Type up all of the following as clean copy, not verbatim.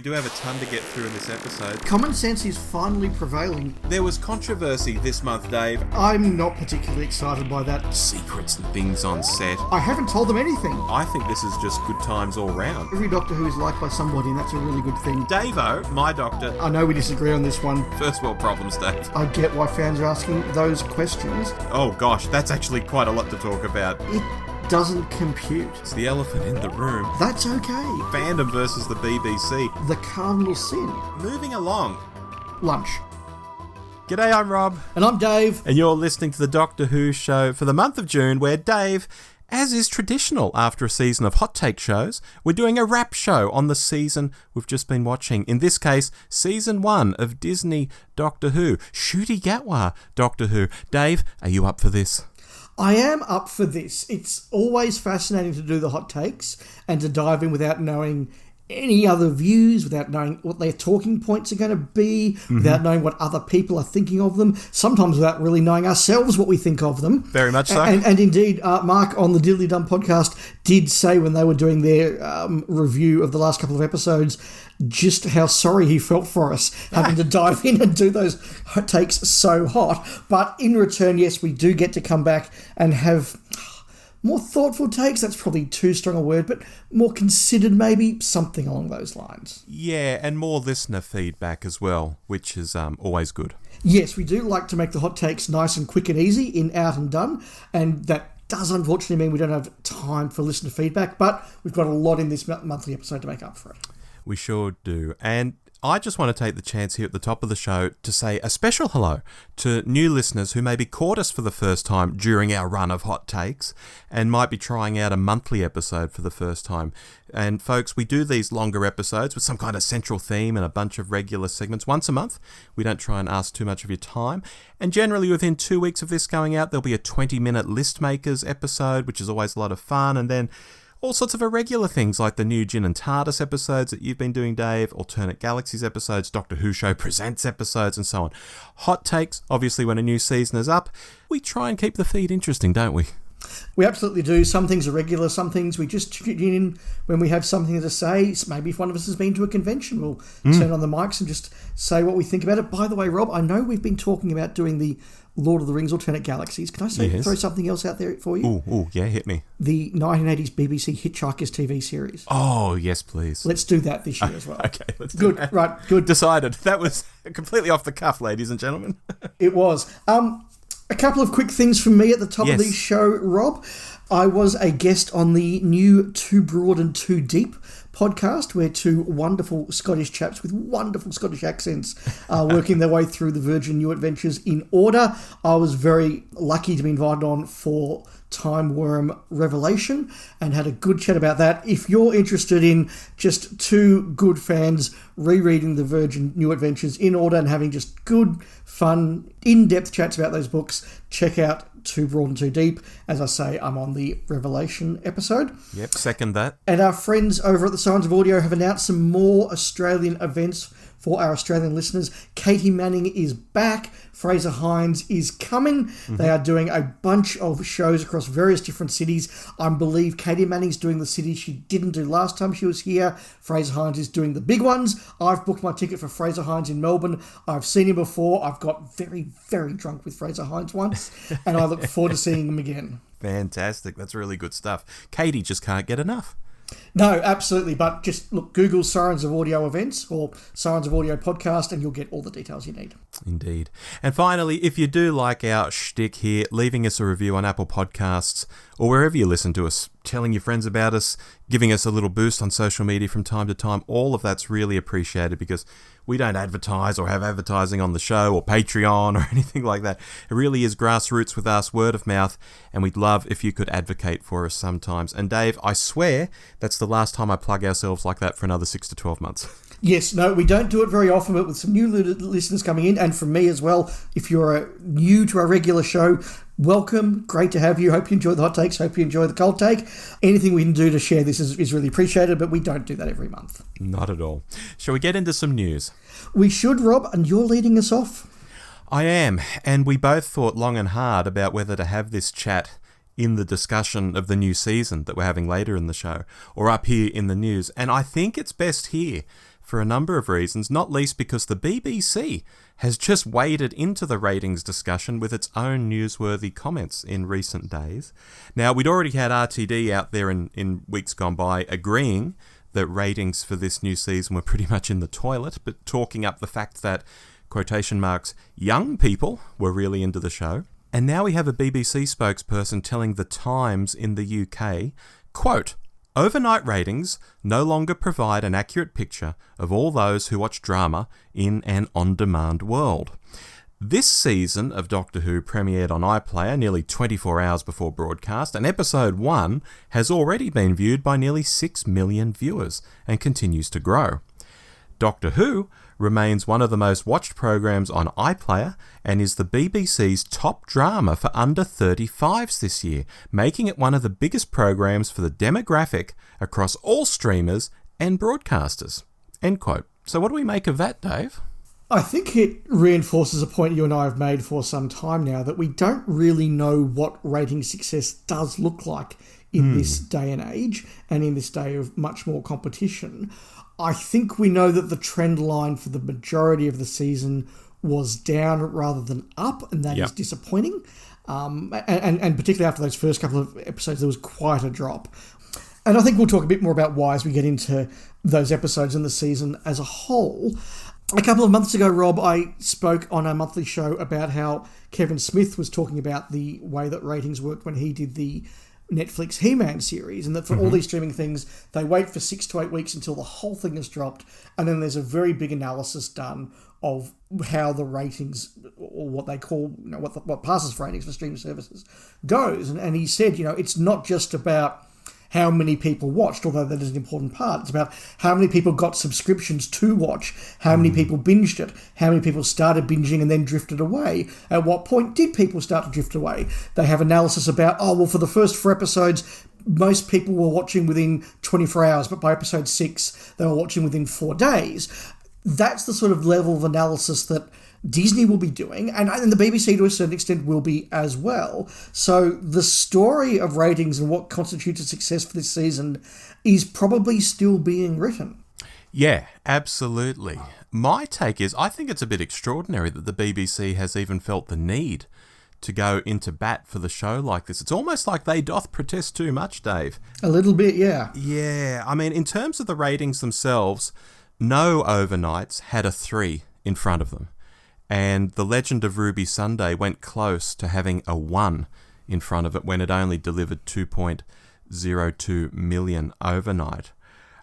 We do have a ton to get through in this episode. Common sense is finally prevailing. There was controversy this month, Dave. I'm not particularly excited by that. Secrets and things on set. I haven't told them anything. I think this is just good times all round. Every Doctor Who is liked by somebody, and that's a really good thing. Davo, my doctor. I know we disagree on this one. First world problems, Dave. I get why fans are asking those questions. Oh gosh, that's actually quite a lot to talk about. It doesn't compute. It's the elephant in the room. That's okay. Fandom versus the BBC. The cardinal sin. Moving along. Lunch. G'day, I'm Rob. And I'm Dave. And you're listening to the Doctor Who show for the month of June, where Dave, as is traditional after a season of hot take shows, we're doing a wrap show on the season we've just been watching. In this case, season 1 of Disney Doctor Who. Ncuti Gatwa Doctor Who. Dave, are you up for this? I am up for this. It's always fascinating to do the hot takes and to dive in without knowing any other views, without knowing what their talking points are going to be, without knowing what other people are thinking of them, sometimes without really knowing ourselves what we think of them. Very much so. And indeed, Mark on the Diddly Dum podcast did say when they were doing their review of the last couple of episodes just how sorry he felt for us having to dive in and do those hot takes so hot. But in return, yes, we do get to come back and have more thoughtful takes. That's probably too strong a word, but more considered, maybe, something along those lines. Yeah, and more listener feedback as well, which is always good. Yes, we do like to make the hot takes nice and quick and easy, in, out and done, and that does unfortunately mean we don't have time for listener feedback, but we've got a lot in this monthly episode to make up for it. We sure do. And I just want to take the chance here at the top of the show to say a special hello to new listeners who maybe caught us for the first time during our run of hot takes and might be trying out a monthly episode for the first time. And folks, we do these longer episodes with some kind of central theme and a bunch of regular segments once a month. We don't try and ask too much of your time. And generally within 2 weeks of this going out, there'll be a 20-minute List Makers episode, which is always a lot of fun. And then all sorts of irregular things like the new Jin and TARDIS episodes that you've been doing, Dave, Alternate Galaxies episodes, Doctor Who Show Presents episodes, and so on. Hot takes, obviously when a new season is up, we try and keep the feed interesting, don't we? We absolutely do. Some things are regular, some things we just tune in when we have something to say. Maybe if one of us has been to a convention, we'll turn on the mics and just say what we think about it. By the way, Rob, I know we've been talking about doing the Lord of the Rings Alternate Galaxies. Can I throw something else out there for you? Ooh, yeah, hit me. The 1980s BBC Hitchhiker's TV series. Oh, yes, please. Let's do that this year as well. Okay, let's do that. Right, good. Decided. That was completely off the cuff, ladies and gentlemen. It was. A couple of quick things from me at the top of the show, Rob. I was a guest on the new Too Broad and Too Deep podcast, where two wonderful Scottish chaps with wonderful Scottish accents are working their way through the Virgin New Adventures in order. I was very lucky to be invited on for Time Worm Revelation and had a good chat about that. If you're interested in just two good fans rereading the Virgin New Adventures in order and having just good, fun, in-depth chats about those books, check out Too Broad and Too Deep. As I say, I'm on the Revelation episode. Yep, second that. And our friends over at the Science of Audio have announced some more Australian events for our Australian listeners. Katie Manning is back. Fraser Hines is coming. They are doing a bunch of shows across various different cities. I believe Katie Manning's doing the cities she didn't do last time she was here. Fraser Hines is doing the big ones. I've booked my ticket for Fraser Hines in Melbourne. I've seen him before. I've got very, very drunk with Fraser Hines once, and I look forward to seeing him again. Fantastic. That's really good stuff. Katie just can't get enough. No, absolutely. But just look, Google Sirens of Audio events or Sirens of Audio podcast and you'll get all the details you need. Indeed. And finally, if you do like our shtick here, leaving us a review on Apple Podcasts or wherever you listen to us, telling your friends about us, giving us a little boost on social media from time to time, all of that's really appreciated because we don't advertise or have advertising on the show or Patreon or anything like that. It really is grassroots with us, word of mouth, and we'd love if you could advocate for us sometimes. And Dave, I swear that's the last time I plug ourselves like that for another 6 to 12 months. Yes, no, we don't do it very often, but with some new listeners coming in, and from me as well, if you're new to our regular show, welcome. Great to have you. Hope you enjoy the hot takes. Hope you enjoy the cold take. Anything we can do to share this is really appreciated, but we don't do that every month. Not at all. Shall we get into some news? We should, Rob, and you're leading us off. I am, and we both thought long and hard about whether to have this chat in the discussion of the new season that we're having later in the show, or up here in the news. And I think it's best here for a number of reasons, not least because the BBC has just waded into the ratings discussion with its own newsworthy comments in recent days. Now, we'd already had RTD out there in weeks gone by agreeing that ratings for this new season were pretty much in the toilet, but talking up the fact that, quotation marks, young people were really into the show. And now we have a BBC spokesperson telling The Times in the UK, quote, "Overnight ratings no longer provide an accurate picture of all those who watch drama in an on-demand world. This season of Doctor Who premiered on iPlayer nearly 24 hours before broadcast, and episode 1 has already been viewed by nearly 6 million viewers and continues to grow. Doctor Who remains one of the most watched programs on iPlayer and is the BBC's top drama for under 35s this year, making it one of the biggest programs for the demographic across all streamers and broadcasters." End quote. So what do we make of that, Dave? I think it reinforces a point you and I have made for some time now, that we don't really know what rating success does look like in this day and age, and in this day of much more competition. I think we know that the trend line for the majority of the season was down rather than up, and that is disappointing. And particularly after those first couple of episodes, there was quite a drop. And I think we'll talk a bit more about why as we get into those episodes in the season as a whole. A couple of months ago, Rob, I spoke on our monthly show about how Kevin Smith was talking about the way that ratings worked when he did the Netflix He-Man series, and that for all these streaming things, they wait for 6 to 8 weeks until the whole thing is dropped, and then there's a very big analysis done of how the ratings, or what they call, what passes for ratings for streaming services, goes. And he said, it's not just about how many people watched, although that is an important part. It's about how many people got subscriptions to watch, how many people binged it, how many people started binging and then drifted away. At what point did people start to drift away? They have analysis about, for the first 4 episodes, most people were watching within 24 hours, but by episode 6, they were watching within 4 days. That's the sort of level of analysis that Disney will be doing, and the BBC to a certain extent will be as well. So the story of ratings and what constitutes a success for this season is probably still being written. Yeah, absolutely. My take is, I think it's a bit extraordinary that the BBC has even felt the need to go into bat for the show like this. It's almost like they doth protest too much, Dave. A little bit, yeah. Yeah, I mean, in terms of the ratings themselves, no overnights had a 3 in front of them. And The Legend of Ruby Sunday went close to having a 1 in front of it when it only delivered 2.02 million overnight.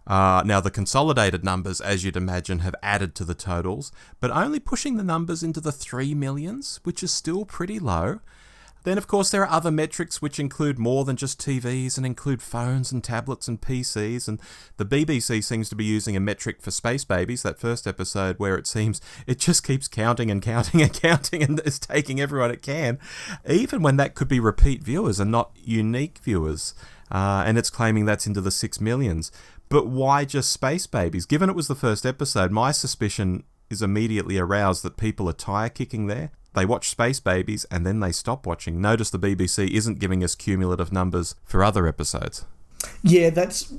Now, the consolidated numbers, as you'd imagine, have added to the totals, but only pushing the numbers into the 3 millions, which is still pretty low. Then, of course, there are other metrics which include more than just TVs and include phones and tablets and PCs. And the BBC seems to be using a metric for Space Babies, that first episode, where it seems it just keeps counting and counting and counting and is taking everyone it can, even when that could be repeat viewers and not unique viewers. And it's claiming that's into the 6 millions. But why just Space Babies? Given it was the first episode, my suspicion is immediately aroused that people are tire kicking there. They watch Space Babies and then they stop watching. Notice the BBC isn't giving us cumulative numbers for other episodes. Yeah, that's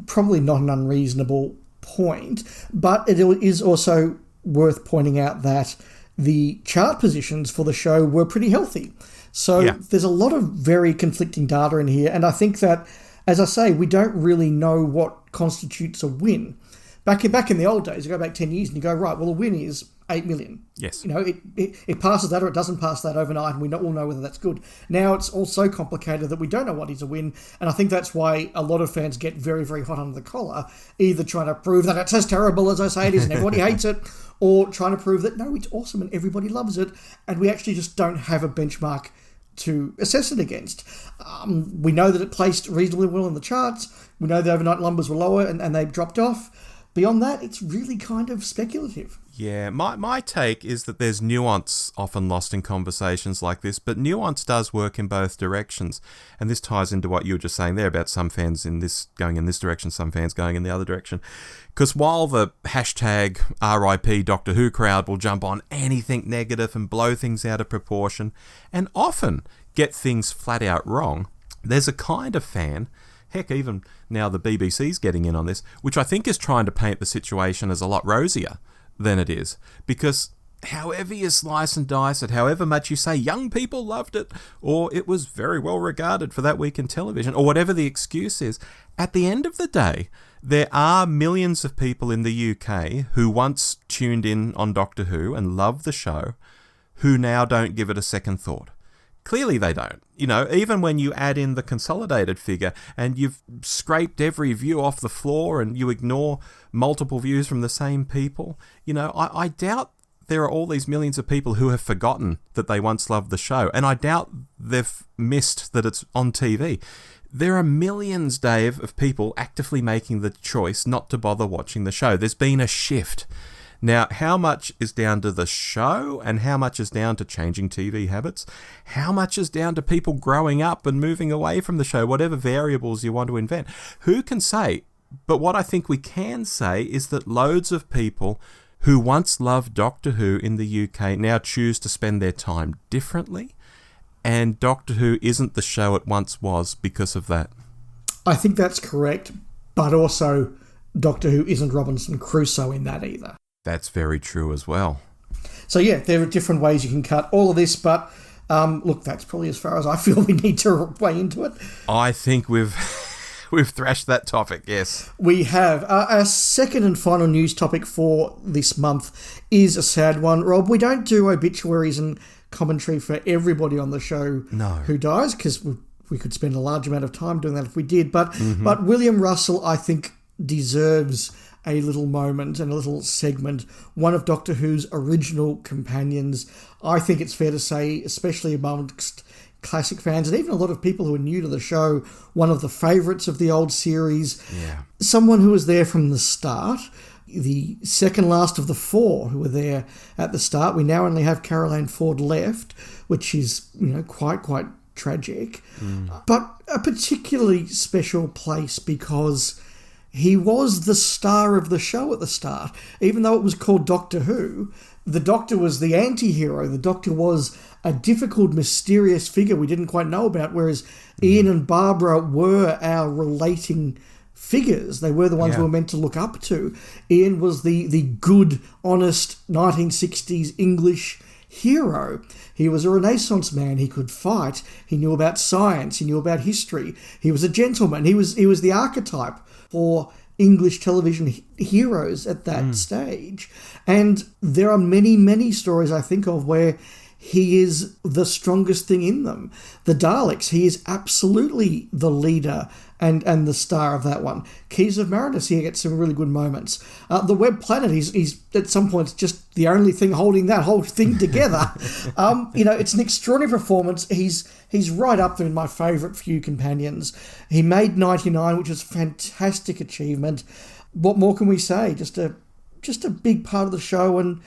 probably not an unreasonable point, but it is also worth pointing out that the chart positions for the show were pretty healthy. So There's a lot of very conflicting data in here, and I think that, as I say, we don't really know what constitutes a win. Back in the old days, you go back 10 years and you go, right, well, a win is 8 million. Yes. It passes that or it doesn't pass that overnight, and we all know whether that's good. Now it's all so complicated that we don't know what is a win, and I think that's why a lot of fans get very, very hot under the collar, either trying to prove that it's as terrible as I say it is and everybody hates it, or trying to prove that, no, it's awesome and everybody loves it, and we actually just don't have a benchmark to assess it against. We know that it placed reasonably well in the charts. We know the overnight numbers were lower and they've dropped off. Beyond that, it's really kind of speculative. Yeah, my take is that there's nuance often lost in conversations like this, but nuance does work in both directions. And this ties into what you were just saying there about some fans going in this direction, some fans going in the other direction. Because while the hashtag RIP Doctor Who crowd will jump on anything negative and blow things out of proportion, and often get things flat out wrong, there's a kind of fan heck, even now the BBC's getting in on this, which I think is trying to paint the situation as a lot rosier than it is. Because however you slice and dice it, however much you say young people loved it, or it was very well regarded for that week in television, or whatever the excuse is, at the end of the day, there are millions of people in the UK who once tuned in on Doctor Who and loved the show, who now don't give it a second thought. Clearly they don't. You know, even when you add in the consolidated figure and you've scraped every view off the floor and you ignore multiple views from the same people, you know, I doubt there are all these millions of people who have forgotten that they once loved the show. And I doubt they've missed that it's on TV. There are millions, Dave, of people actively making the choice not to bother watching the show. There's been a shift. Now, how much is down to the show and how much is down to changing TV habits? How much is down to people growing up and moving away from the show? Whatever variables you want to invent. Who can say? But what I think we can say is that loads of people who once loved Doctor Who in the UK now choose to spend their time differently. And Doctor Who isn't the show it once was because of that. I think that's correct, but also Doctor Who isn't Robinson Crusoe in that either. That's very true as well. So yeah, there are different ways you can cut all of this, but look, that's probably as far as I feel we need to weigh into it. I think we've thrashed that topic, yes. We have. Our second and final news topic for this month is a sad one. Rob, we don't do obituaries and commentary for everybody on the show who dies, because we could spend a large amount of time doing that if we did. But William Russell, I think, deserves a little moment and a little segment. One of Doctor Who's original companions. I think it's fair to say, especially amongst classic fans and even a lot of people who are new to the show, one of the favourites of the old series. Yeah. Someone who was there from the start. The second last of the four who were there at the start. We now only have Caroline Ford left, which is, you know, quite tragic. But a particularly special place because he was the star of the show at the start. Even though it was called Doctor Who, the Doctor was the anti-hero. The Doctor was a difficult, mysterious figure we didn't quite know about, whereas Ian and Barbara were our relating figures. They were the ones we were meant to look up to. Ian was the good, honest 1960s English hero. He was a Renaissance man. He could fight. He knew about science. He knew about history. He was a gentleman. He was the archetype for English television heroes at that stage. And there are many, many stories I think of where he is the strongest thing in them. The Daleks, he is absolutely the leader and the star of that one. Keys of Marinus, he gets some really good moments. The Web Planet, he's at some points just the only thing holding that whole thing together. You know, it's an extraordinary performance. He's right up there in my favourite few companions. He made 99, which was a fantastic achievement. What more can we say? Just a big part of the show, and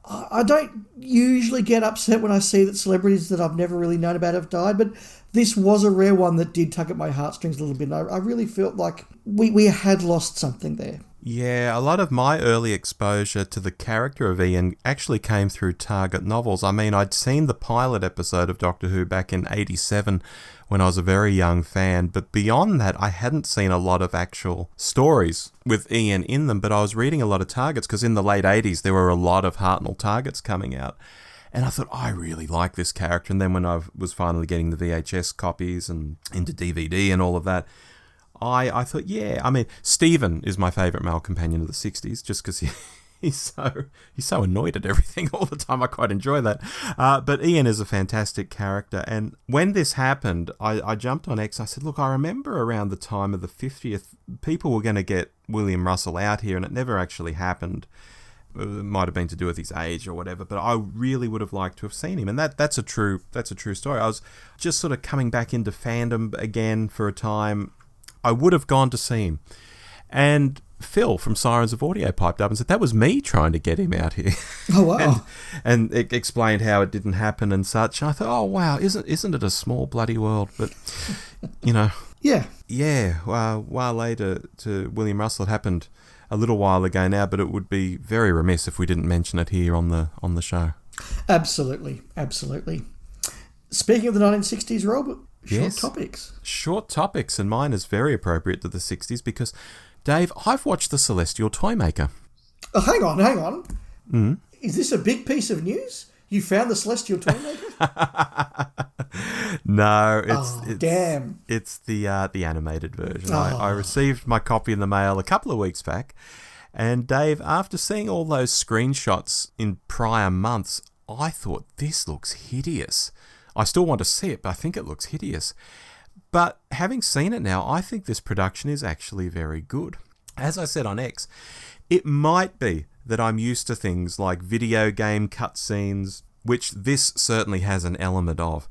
I don't usually get upset when I see that celebrities that I've never really known about have died, but this was a rare one that did tug at my heartstrings a little bit. I really felt like we had lost something there. Yeah, a lot of my early exposure to the character of Ian actually came through Target novels. I mean, I'd seen the pilot episode of Doctor Who back in 87 when I was a very young fan, but beyond that, I hadn't seen a lot of actual stories with Ian in them, but I was reading a lot of Targets because in the late 80s, there were a lot of Hartnell Targets coming out. And I thought, I really like this character. And then when I was finally getting the VHS copies and into DVD and all of that, I thought, yeah, I mean, Stephen is my favourite male companion of the 60s just because he's so annoyed at everything all the time. I quite enjoy that. But Ian is a fantastic character. And when this happened, I jumped on X. I said, look, I remember around the time of the 50th, people were going to get William Russell out here, and it never actually happened. It might have been to do with his age or whatever, but I really would have liked to have seen him. And that's a true story. I was just sort of coming back into fandom again for a time. I would have gone to see him. And Phil from Sirens of Audio piped up and said, that was me trying to get him out here. Oh, wow. and it explained how it didn't happen and such. And I thought, oh, wow, isn't it a small bloody world? But, you know. Yeah. Yeah. A while later to William Russell, it happened a little while ago now, but it would be very remiss if we didn't mention it here on the show. Absolutely. Speaking of the 1960s, Rob, Short topics. Short topics, and mine is very appropriate to the 60s because, Dave, I've watched The Celestial Toymaker. Oh, hang on. Mm. Is this a big piece of news? You found The Celestial Toymaker? No, it's the animated version. I received my copy in the mail a couple of weeks back, and Dave, after seeing all those screenshots in prior months, I thought, this looks hideous. I still want to see it, but I think it looks hideous. But having seen it now, I think this production is actually very good. As I said on X, it might be that I'm used to things like video game cutscenes, which this certainly has an element of.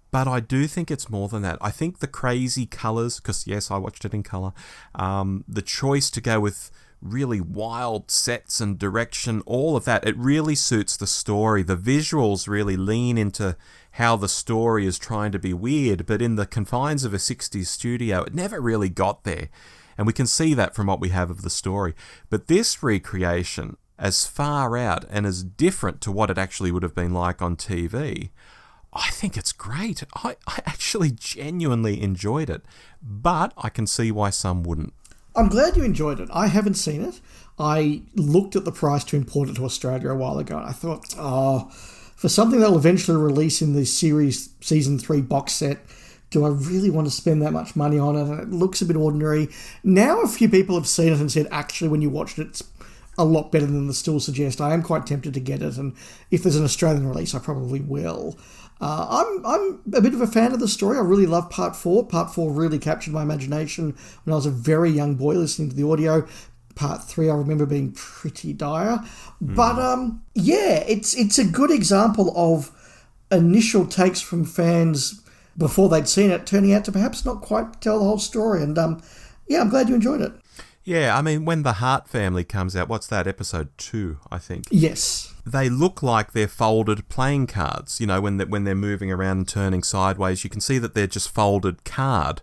But I do think it's more than that. I think the crazy colours, because yes, I watched it in colour, the choice to go with really wild sets and direction, all of that, it really suits the story. The visuals really lean into how the story is trying to be weird, but in the confines of a 60s studio, it never really got there. And we can see that from what we have of the story. But this recreation, as far out and as different to what it actually would have been like on TV, I think it's great. I actually genuinely enjoyed it. But I can see why some wouldn't. I'm glad you enjoyed it. I haven't seen it. I looked at the price to import it to Australia a while ago, and I thought, for something they'll eventually release in the series Season 3 box set, do I really want to spend that much money on it? It looks a bit ordinary. Now a few people have seen it and said, actually, when you watched it, it's a lot better than the stills suggest. I am quite tempted to get it, and if there's an Australian release, I probably will. I'm a bit of a fan of the story. I really love Part 4. Part 4 really captured my imagination when I was a very young boy listening to the audio. Part 3 I remember being pretty dire. But it's a good example of initial takes from fans before they'd seen it, turning out to perhaps not quite tell the whole story. And I'm glad you enjoyed it. Yeah, I mean, when the Hart family comes out, what's that, episode 2, I think? Yes. They look like they're folded playing cards, when they're moving around and turning sideways. You can see that they're just folded card,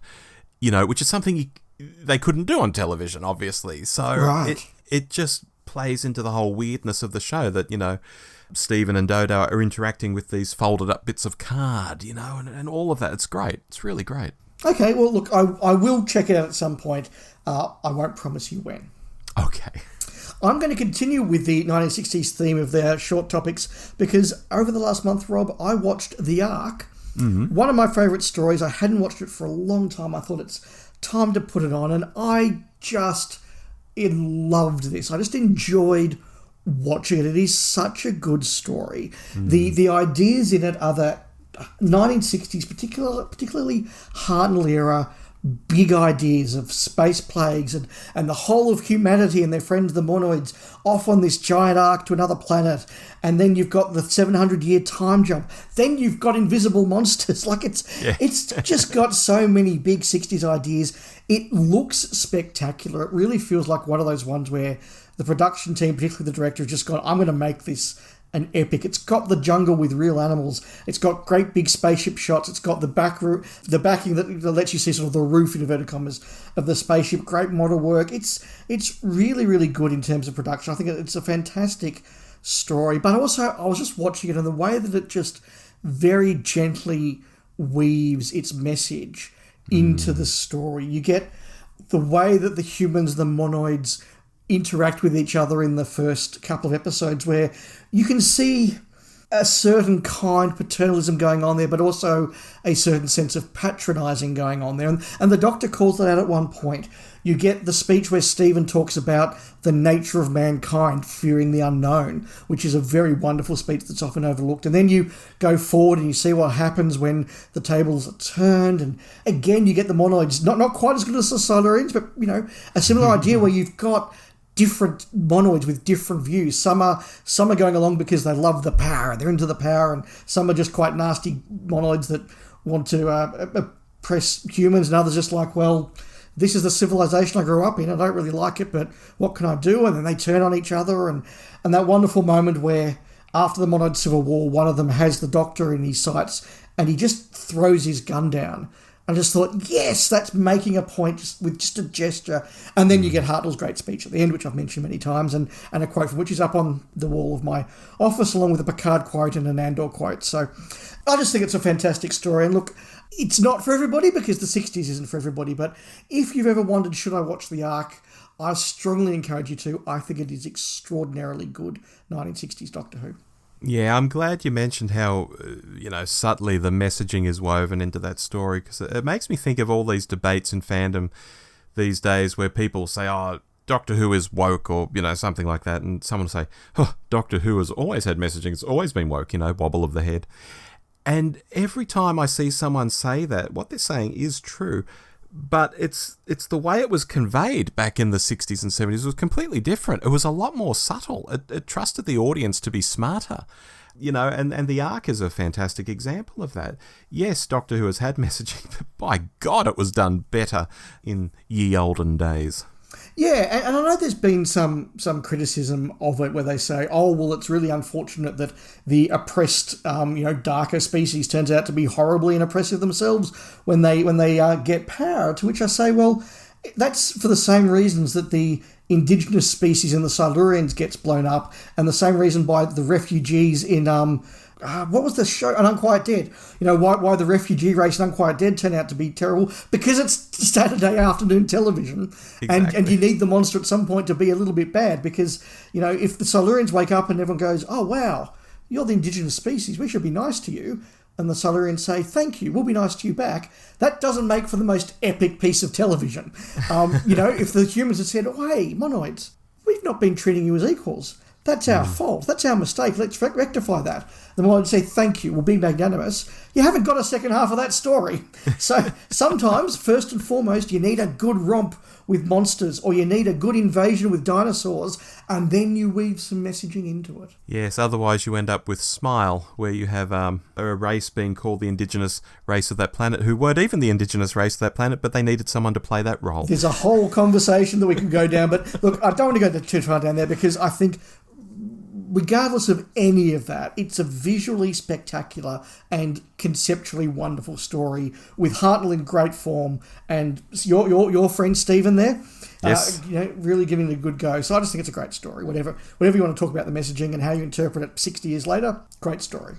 which is something they couldn't do on television, obviously. So right. it just plays into the whole weirdness of the show that, Stephen and Dodo are interacting with these folded up bits of card, and all of that. It's great. It's really great. Okay, well, look, I will check it out at some point. I won't promise you when. Okay. I'm going to continue with the 1960s theme of their short topics because over the last month, Rob, I watched The Ark. Mm-hmm. One of my favourite stories. I hadn't watched it for a long time. I thought it's time to put it on, and I just loved this. I just enjoyed watching it. It is such a good story. Mm. The ideas in it are the 1960s, particularly Hartnell era, big ideas of space plagues and the whole of humanity and their friends the Monoids off on this giant ark to another planet, and then you've got the 700-year time jump, then you've got invisible monsters. Like it's just got so many big 60s ideas. It looks spectacular. It really feels like one of those ones where the production team, particularly the director, has just gone, I'm going to make this an epic. It's got the jungle with real animals. It's got great big spaceship shots. It's got the backing that lets you see sort of the roof, in inverted commas, of the spaceship. Great model work. It's really, really good in terms of production. I think it's a fantastic story. But also, I was just watching it, and the way that it just very gently weaves its message into the story. You get the way that the humans, the monoids, interact with each other in the first couple of episodes, where you can see a certain kind of paternalism going on there, but also a certain sense of patronising going on there. And the Doctor calls that out at one point. You get the speech where Stephen talks about the nature of mankind fearing the unknown, which is a very wonderful speech that's often overlooked. And then you go forward and you see what happens when the tables are turned. And again, you get the monoids, not quite as good as the Silurians, but, a similar idea where you've got different monoids with different views. Some are going along because they love the power, they're into the power, and some are just quite nasty monoids that want to oppress humans, and others just like, well, this is the civilization I grew up in, I don't really like it, but what can I do? And then they turn on each other, and that wonderful moment where after the monoid civil war, one of them has the Doctor in his sights and he just throws his gun down. I just thought, yes, that's making a point with just a gesture. And then you get Hartnell's great speech at the end, which I've mentioned many times, and a quote from which is up on the wall of my office, along with a Picard quote and an Andor quote. So I just think it's a fantastic story. And look, it's not for everybody because the 60s isn't for everybody. But if you've ever wondered, should I watch The Ark, I strongly encourage you to. I think it is extraordinarily good 1960s Doctor Who. Yeah, I'm glad you mentioned how, subtly the messaging is woven into that story, because it makes me think of all these debates in fandom these days where people say, oh, Doctor Who is woke, or, something like that, and someone will say, oh, Doctor Who has always had messaging, it's always been woke, wobble of the head. And every time I see someone say that, what they're saying is true, but it's the way it was conveyed back in the 60s and 70s was completely different. It was a lot more subtle. It trusted the audience to be smarter, and The Ark is a fantastic example of that. Yes, Doctor Who has had messaging, but by God, it was done better in ye olden days. Yeah, and I know there's been some criticism of it where they say, oh, well, it's really unfortunate that the oppressed, darker species turns out to be horribly and oppressive themselves when they get power, to which I say, well, that's for the same reasons that the indigenous species in the Silurians gets blown up, and the same reason why the refugees in... what was the show? An Unquiet Dead. Why the refugee race in Unquiet Dead turned out to be terrible? Because it's Saturday afternoon television. Exactly. And you need the monster at some point to be a little bit bad because, if the Silurians wake up and everyone goes, oh, wow, you're the indigenous species, we should be nice to you, and the Silurians say, thank you, we'll be nice to you back, that doesn't make for the most epic piece of television. If the humans had said, oh, hey, monoids, we've not been treating you as equals. That's our fault. That's our mistake. Let's rectify that. The more I'd say, thank you, we'll be magnanimous. You haven't got a second half of that story. So sometimes, first and foremost, you need a good romp with monsters, or you need a good invasion with dinosaurs, and then you weave some messaging into it. Yes, otherwise you end up with Smile, where you have a race being called the indigenous race of that planet, who weren't even the indigenous race of that planet, but they needed someone to play that role. There's a whole conversation that we could go down, but look, I don't want to go too far down there because I think regardless of any of that, it's a visually spectacular and conceptually wonderful story with Hartnell in great form and your friend Stephen there, yes, really giving it a good go. So I just think it's a great story. Whatever you want to talk about the messaging and how you interpret it 60 years later, great story.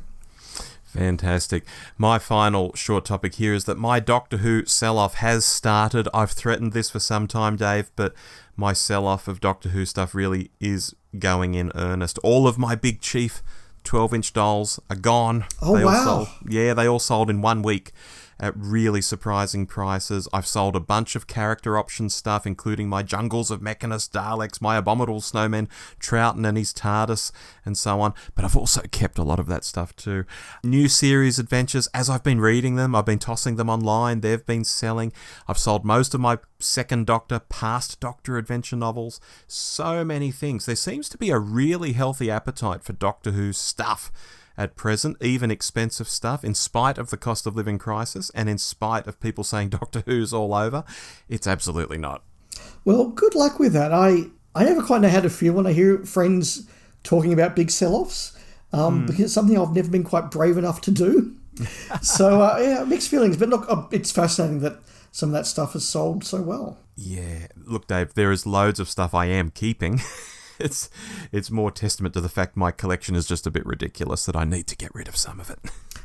Fantastic. My final short topic here is that my Doctor Who sell-off has started. I've threatened this for some time, Dave, but my sell-off of Doctor Who stuff really is going in earnest. All of my Big Chief 12-inch dolls are gone. Oh, wow. They all sold in 1 week at really surprising prices. I've sold a bunch of character option stuff, including my Jungles of Mechanist Daleks, my Abominable Snowman, Troughton and his TARDIS, and so on. But I've also kept a lot of that stuff too. New series adventures, as I've been reading them, I've been tossing them online. They've been selling. I've sold most of my Second Doctor, Past Doctor adventure novels. So many things. There seems to be a really healthy appetite for Doctor Who stuff at present, even expensive stuff, in spite of the cost of living crisis and in spite of people saying Doctor Who's all over. It's absolutely not. Well, good luck with that. I never quite know how to feel when I hear friends talking about big sell-offs, because it's something I've never been quite brave enough to do. So, mixed feelings. But look, it's fascinating that some of that stuff has sold so well. Yeah. Look, Dave, there is loads of stuff I am keeping. It's more testament to the fact my collection is just a bit ridiculous that I need to get rid of some of it.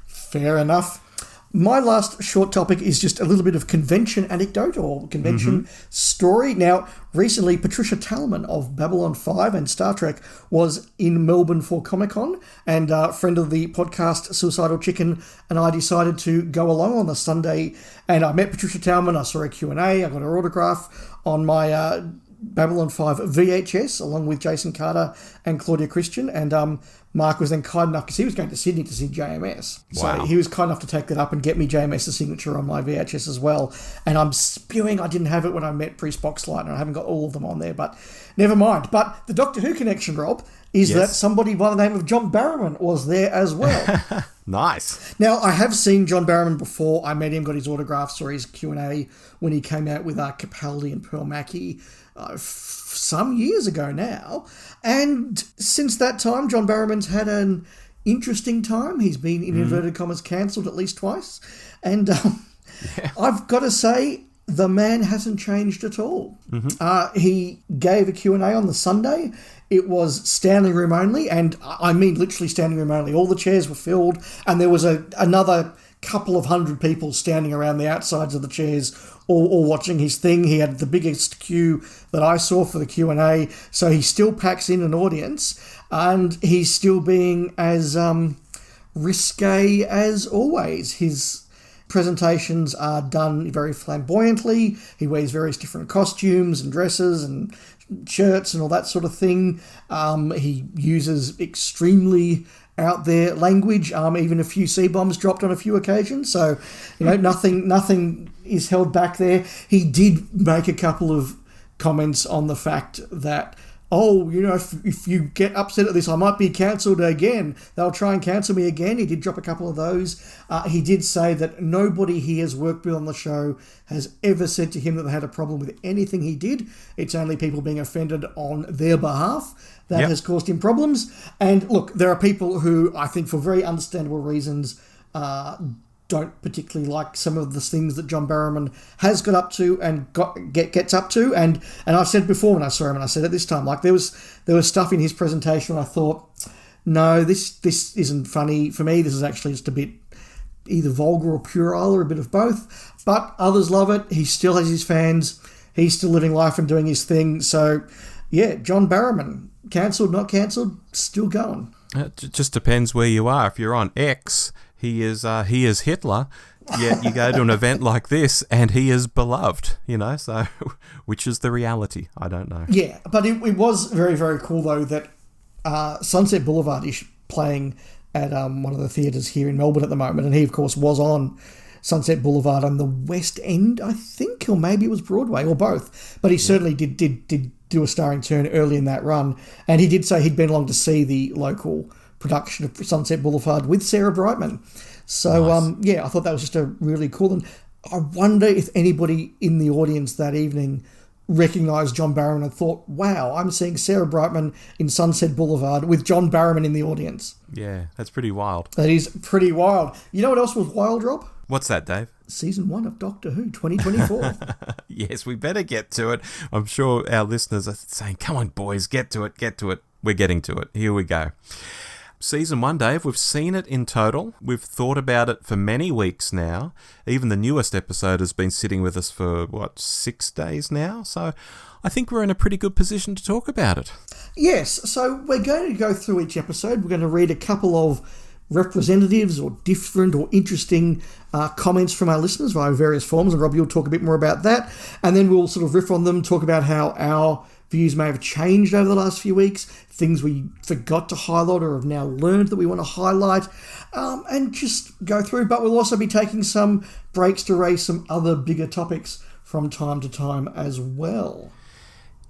Fair enough. My last short topic is just a little bit of convention anecdote or convention story. Now, recently, Patricia Tallman of Babylon 5 and Star Trek was in Melbourne for Comic-Con, and a friend of the podcast, Suicidal Chicken, and I decided to go along on the Sunday, and I met Patricia Tallman, I saw her Q&A, I got her autograph on my Babylon 5 VHS, along with Jason Carter and Claudia Christian, and Mark was then kind enough, because he was going to Sydney to see JMS. Wow. So he was kind enough to take that up and get me JMS's signature on my VHS as well. And I'm spewing I didn't have it when I met Priest Boxlight, and I haven't got all of them on there, but never mind. But the Doctor Who connection, Rob, is that somebody by the name of John Barrowman was there as well. Nice. Now, I have seen John Barrowman before. I met him, got his autograph, saw his Q&A when he came out with Capaldi and Pearl Mackie some years ago now. And since that time, John Barrowman's had an interesting time. He's been, in inverted commas, cancelled at least twice. And I've got to say, the man hasn't changed at all. He gave a Q&A on the Sunday. It was standing room only, and I mean literally standing room only. All the chairs were filled, and there was another couple of hundred people standing around the outsides of the chairs, all watching his thing. He had the biggest queue that I saw for the Q&A, so he still packs in an audience, and he's still being as risque as always. His presentations are done very flamboyantly. He wears various different costumes and dresses and shirts and all that sort of thing. He uses extremely out there language, even a few C-bombs dropped on a few occasions. So, nothing is held back there. He did make a couple of comments on the fact that, if you get upset at this, I might be cancelled again. They'll try and cancel me again. He did drop a couple of those. He did say that nobody he has worked with on the show has ever said to him that they had a problem with anything he did. It's only people being offended on their behalf that has caused him problems. And look, there are people who I think for very understandable reasons don't particularly like some of the things that John Barrowman has got up to and gets up to. And I said before when I saw him, and I said it this time, like there was stuff in his presentation where I thought, no, this isn't funny for me. This is actually just a bit either vulgar or puerile or a bit of both. But others love it. He still has his fans. He's still living life and doing his thing. So, yeah, John Barrowman, cancelled, not cancelled, still going. It just depends where you are. If you're on X, he is Hitler, yet you go to an event like this and he is beloved, so which is the reality? I don't know. Yeah, but it was very, very cool, though, that Sunset Boulevard is playing at one of the theatres here in Melbourne at the moment, and he, of course, was on Sunset Boulevard on the West End, I think, or maybe it was Broadway, or both, but he certainly did do a starring turn early in that run, and he did say he'd been along to see the local production of Sunset Boulevard with Sarah Brightman. So, nice. I thought that was just a really cool. And I wonder if anybody in the audience that evening recognised John Barrowman and thought, wow, I'm seeing Sarah Brightman in Sunset Boulevard with John Barrowman in the audience. Yeah, that's pretty wild. That is pretty wild. You know what else was wild, Rob? What's that, Dave? Season 1 of Doctor Who 2024. Yes, we better get to it. I'm sure our listeners are saying, come on, boys, get to it. We're getting to it. Here we go. Season 1, Dave, we've seen it in total. We've thought about it for many weeks now. Even the newest episode has been sitting with us for, 6 days now? So I think we're in a pretty good position to talk about it. Yes, so we're going to go through each episode. We're going to read a couple of representatives or different or interesting comments from our listeners via various forms, and Rob, you'll talk a bit more about that. And then we'll sort of riff on them, talk about how our views may have changed over the last few weeks, things we forgot to highlight or have now learned that we want to highlight, and just go through. But we'll also be taking some breaks to raise some other bigger topics from time to time as well.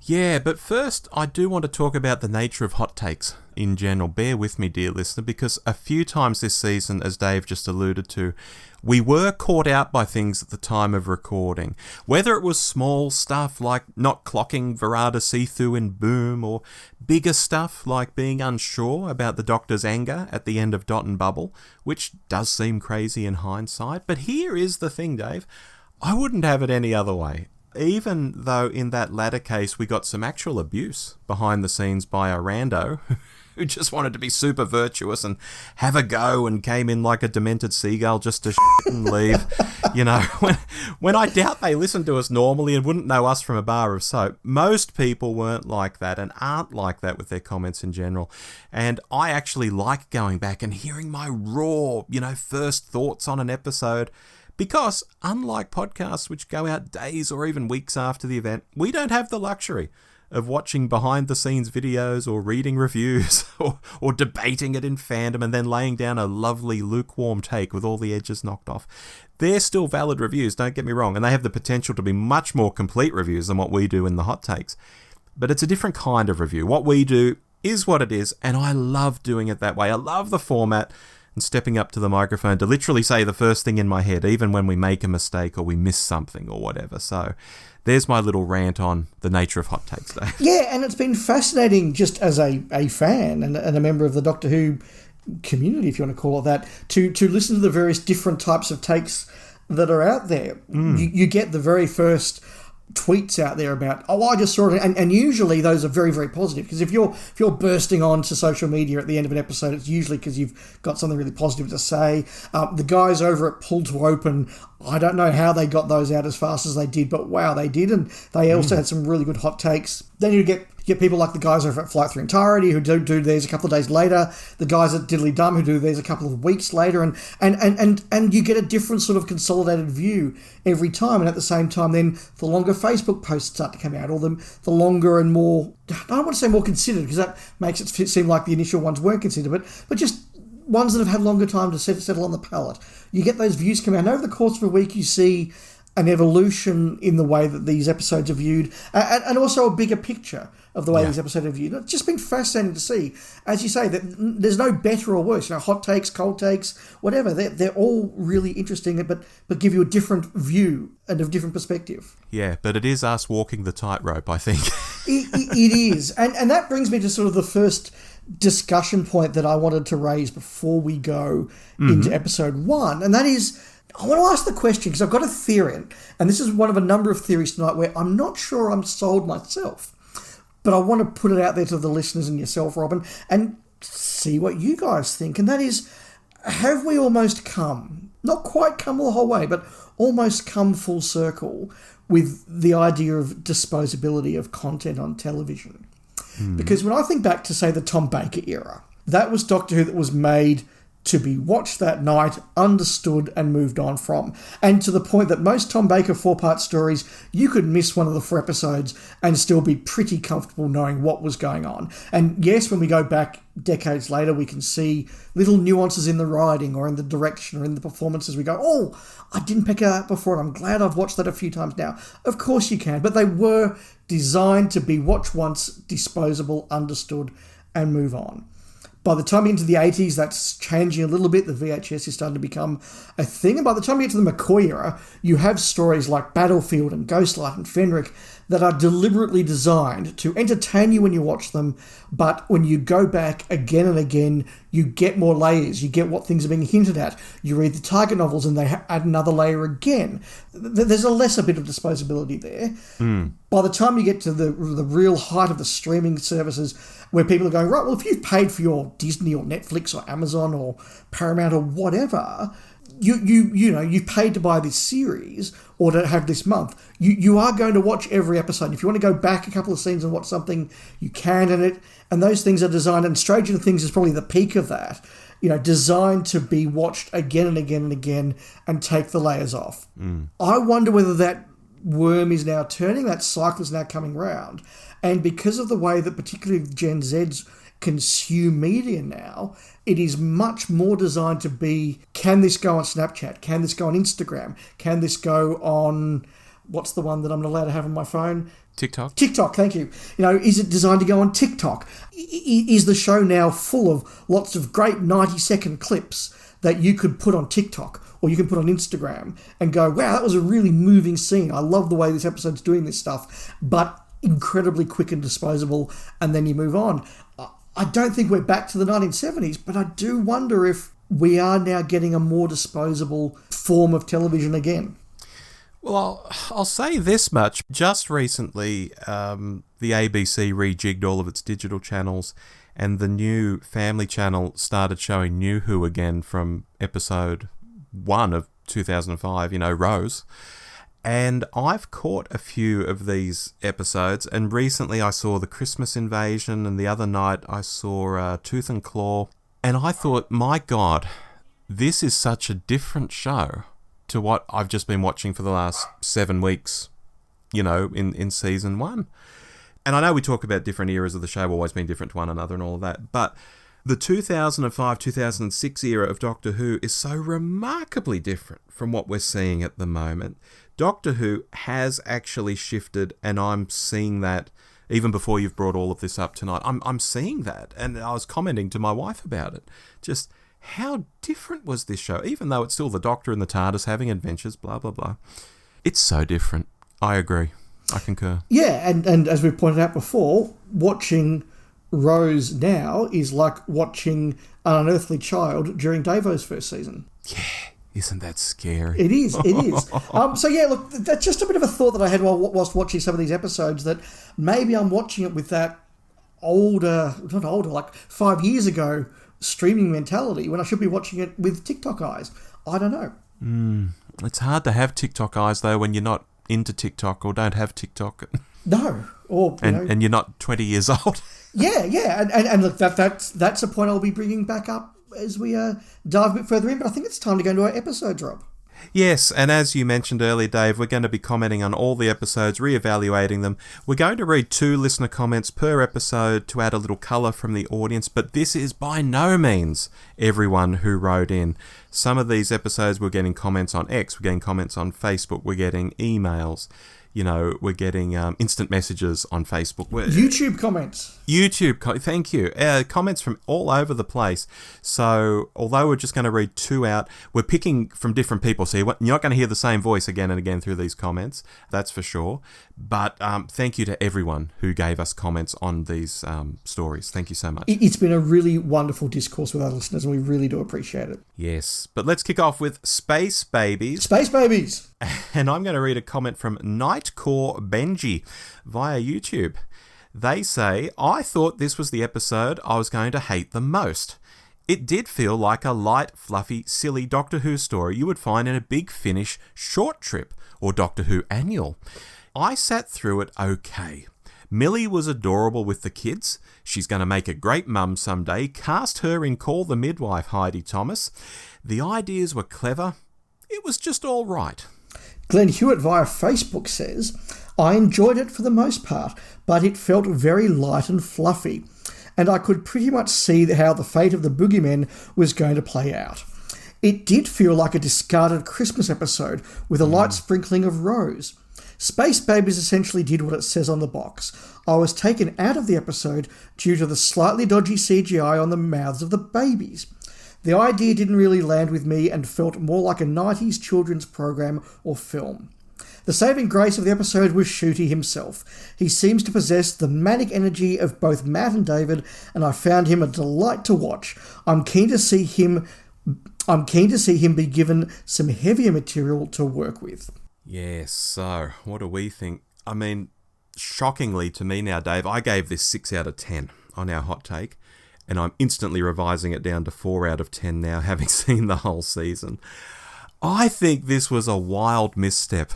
Yeah, but first I do want to talk about the nature of hot takes in general. Bear with me, dear listener, because a few times this season, as Dave just alluded to, we were caught out by things at the time of recording. Whether it was small stuff like not clocking Verada Sethu in Boom, or bigger stuff like being unsure about the Doctor's anger at the end of Dot and Bubble, which does seem crazy in hindsight. But here is the thing, Dave. I wouldn't have it any other way. Even though in that latter case we got some actual abuse behind the scenes by a rando who just wanted to be super virtuous and have a go and came in like a demented seagull just to and leave. When I doubt they listen to us normally and wouldn't know us from a bar of soap, most people weren't like that and aren't like that with their comments in general. And I actually like going back and hearing my raw, first thoughts on an episode. Because, unlike podcasts which go out days or even weeks after the event, we don't have the luxury of watching behind-the-scenes videos or reading reviews or debating it in fandom and then laying down a lovely lukewarm take with all the edges knocked off. They're still valid reviews, don't get me wrong, and they have the potential to be much more complete reviews than what we do in the hot takes. But it's a different kind of review. What we do is what it is, and I love doing it that way. I love the format and stepping up to the microphone to literally say the first thing in my head, even when we make a mistake or we miss something or whatever. So there's my little rant on the nature of hot takes, Dave. Yeah, and it's been fascinating just as a fan and a member of the Doctor Who community, if you want to call it that, to listen to the various different types of takes that are out there. You get the very first tweets out there about, I just saw it, and usually those are very, very positive, because if you're bursting onto social media at the end of an episode, it's usually because you've got something really positive to say. The guys over at Pull to Open, I don't know how they got those out as fast as they did, but wow, they did, and they also had some really good hot takes. Then you get people like the guys over at Flight Through Entirety who do theirs a couple of days later, the guys at Diddly Dum who do theirs a couple of weeks later, and you get a different sort of consolidated view every time. And at the same time, then the longer Facebook posts start to come out, or the longer and more, I don't want to say more considered, because that makes it seem like the initial ones weren't considered, but just ones that have had longer time to settle on the palette. You get those views come out, and over the course of a week you see an evolution in the way that these episodes are viewed, and also a bigger picture of the way these episodes are viewed. It's just been fascinating to see. As you say, that there's no better or worse. Hot takes, cold takes, whatever. They're all really interesting, but give you a different view and a different perspective. Yeah, but it is us walking the tightrope, I think. It is. And that brings me to sort of the first discussion point that I wanted to raise before we go into episode 1, and that is, I want to ask the question, because I've got a theory, and this is one of a number of theories tonight where I'm not sure I'm sold myself, but I want to put it out there to the listeners and yourself, Robin, and see what you guys think. And that is, have we almost come, not quite come the whole way, but almost come full circle with the idea of disposability of content on television? Because when I think back to, say, the Tom Baker era, that was Doctor Who that was made to be watched that night, understood, and moved on from. And to the point that most Tom Baker 4-part stories, you could miss one of the 4 episodes and still be pretty comfortable knowing what was going on. And yes, when we go back decades later, we can see little nuances in the writing or in the direction or in the performances. We go, oh, I didn't pick it up before, and I'm glad I've watched that a few times now. Of course you can, but they were designed to be watched once, disposable, understood, and move on. By the time you get into the 80s, that's changing a little bit. The VHS is starting to become a thing. And by the time you get to the McCoy era, you have stories like Battlefield and Ghostlight and Fenric that are deliberately designed to entertain you when you watch them, but when you go back again and again, you get more layers. You get what things are being hinted at. You read the Target novels and they add another layer again. There's a lesser bit of disposability there. By the time you get to the real height of the streaming services, where people are going, right, well, if you've paid for your Disney or Netflix or Amazon or Paramount or whatever, you paid to buy this series or to have this month. You are going to watch every episode. If you want to go back a couple of scenes and watch something, you can, and those things are designed, and Stranger Things is probably the peak of that, designed to be watched again and again and again and take the layers off. I wonder whether that worm is now turning, that cycle is now coming round. And because of the way that particularly Gen Zs consume media now, it is much more designed to be, can this go on Snapchat? Can this go on Instagram? Can this go on, what's the one that I'm not allowed to have on my phone? TikTok. TikTok, thank you. Is it designed to go on TikTok? Is the show now full of lots of great 90-second clips that you could put on TikTok or you can put on Instagram and go, wow, that was a really moving scene. I love the way this episode's doing this stuff, but incredibly quick and disposable, and then you move on. I don't think we're back to the 1970s, but I do wonder if we are now getting a more disposable form of television again. Well, I'll say this much. Just recently, the ABC rejigged all of its digital channels, and the new Family Channel started showing New Who again from episode 1 of 2005, Rose. And I've caught a few of these episodes, and recently I saw The Christmas Invasion, and the other night I saw Tooth and Claw, and I thought, my God, this is such a different show to what I've just been watching for the last 7 weeks, in season 1. And I know we talk about different eras of the show, always being different to one another and all of that, but the 2005-2006 era of Doctor Who is so remarkably different from what we're seeing at the moment. Doctor Who has actually shifted, and I'm seeing that even before you've brought all of this up tonight. I'm seeing that, and I was commenting to my wife about it. Just how different was this show, even though it's still the Doctor and the TARDIS having adventures, blah, blah, blah. It's so different. I agree. I concur. Yeah, and as we've pointed out before, watching Rose now is like watching An Unearthly Child during Davo's first season. Isn't that scary? It is. So yeah, look, that's just a bit of a thought that I had whilst watching some of these episodes, that maybe I'm watching it with that like 5 years ago streaming mentality when I should be watching it with TikTok eyes. I don't know. It's hard to have TikTok eyes, though, when you're not into TikTok or don't have TikTok. No. And you're not 20 years old. Yeah. And look, that's a point I'll be bringing back up as we dive a bit further in, but I think it's time to go into our episodes, Rob. Yes, and as you mentioned earlier, Dave, we're going to be commenting on all the episodes, re-evaluating them. We're going to read 2 listener comments per episode to add a little colour from the audience, but this is by no means everyone who wrote in. Some of these episodes we're getting comments on X, we're getting comments on Facebook, we're getting emails. We're getting instant messages on Facebook. YouTube comments. Thank you. Comments from all over the place. So, although we're just going to read 2 out, we're picking from different people. So, you're not going to hear the same voice again and again through these comments. That's for sure. But thank you to everyone who gave us comments on these stories. Thank you so much. It's been a really wonderful discourse with our listeners, and we really do appreciate it. Yes. But let's kick off with Space Babies. Space Babies! And I'm going to read a comment from Nightcore Benji via YouTube. They say, I thought this was the episode I was going to hate the most. It did feel like a light, fluffy, silly Doctor Who story you would find in a Big Finish short trip or Doctor Who annual. I sat through it okay. Millie was adorable with the kids. She's going to make a great mum someday. Cast her in Call the Midwife, Heidi Thomas. The ideas were clever. It was just all right. Glenn Hewitt via Facebook says, I enjoyed it for the most part, but it felt very light and fluffy, and I could pretty much see how the fate of the boogeymen was going to play out. It did feel like a discarded Christmas episode with a light sprinkling of rose. Space Babies essentially did what it says on the box. I was taken out of the episode due to the slightly dodgy CGI on the mouths of the babies. The idea didn't really land with me and felt more like a 90s children's program or film. The saving grace of the episode was Shooty himself. He seems to possess the manic energy of both Matt and David, and I found him a delight to watch. I'm keen to see him be given some heavier material to work with. Yes, so what do we think? I mean, shockingly to me now, Dave, I gave this 6 out of 10 on our hot take. And I'm instantly revising it down to 4 out of 10 now, having seen the whole season. I think this was a wild misstep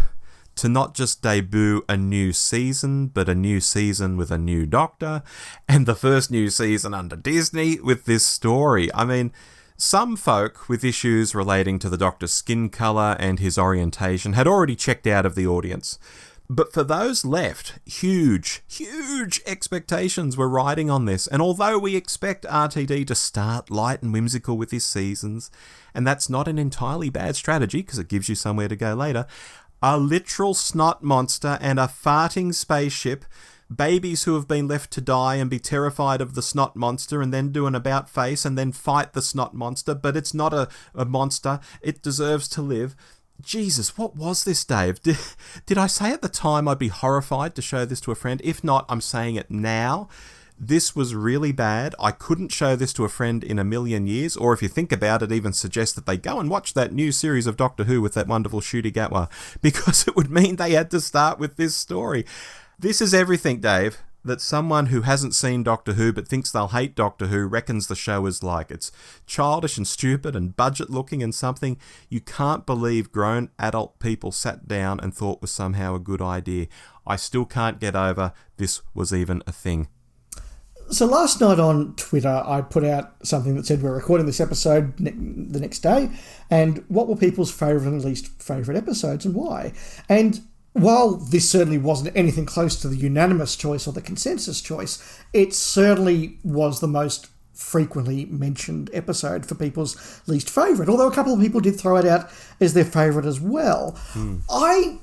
to not just debut a new season, but a new season with a new Doctor, and the first new season under Disney with this story. I mean, some folk with issues relating to the Doctor's skin colour and his orientation had already checked out of the audience. But for those left, huge expectations were riding on this. And although we expect RTD to start light and whimsical with his seasons, and that's not an entirely bad strategy because it gives you somewhere to go later, a literal snot monster and a farting spaceship, babies who have been left to die and be terrified of the snot monster and then do an about face and then fight the snot monster, but it's not a monster, it deserves to live. Jesus, what was this, Dave? Did I say at the time I'd be horrified to show this to a friend? If not, I'm saying it now. This was really bad. I couldn't show this to a friend in a million years, or if you think about it, even suggest that they go and watch that new series of Doctor Who with that wonderful Ncuti Gatwa, because it would mean they had to start with this story. This is everything, Dave, that someone who hasn't seen Doctor Who but thinks they'll hate Doctor Who reckons the show is like. It's childish and stupid and budget looking and something you can't believe grown adult people sat down and thought was somehow a good idea. I still can't get over this was even a thing. So last night on Twitter, I put out something that said we're recording this episode the next day, and what were people's favourite and least favourite episodes and why? And while this certainly wasn't anything close to the unanimous choice or the consensus choice, it certainly was the most frequently mentioned episode for people's least favourite, although a couple of people did throw it out as their favourite as well. I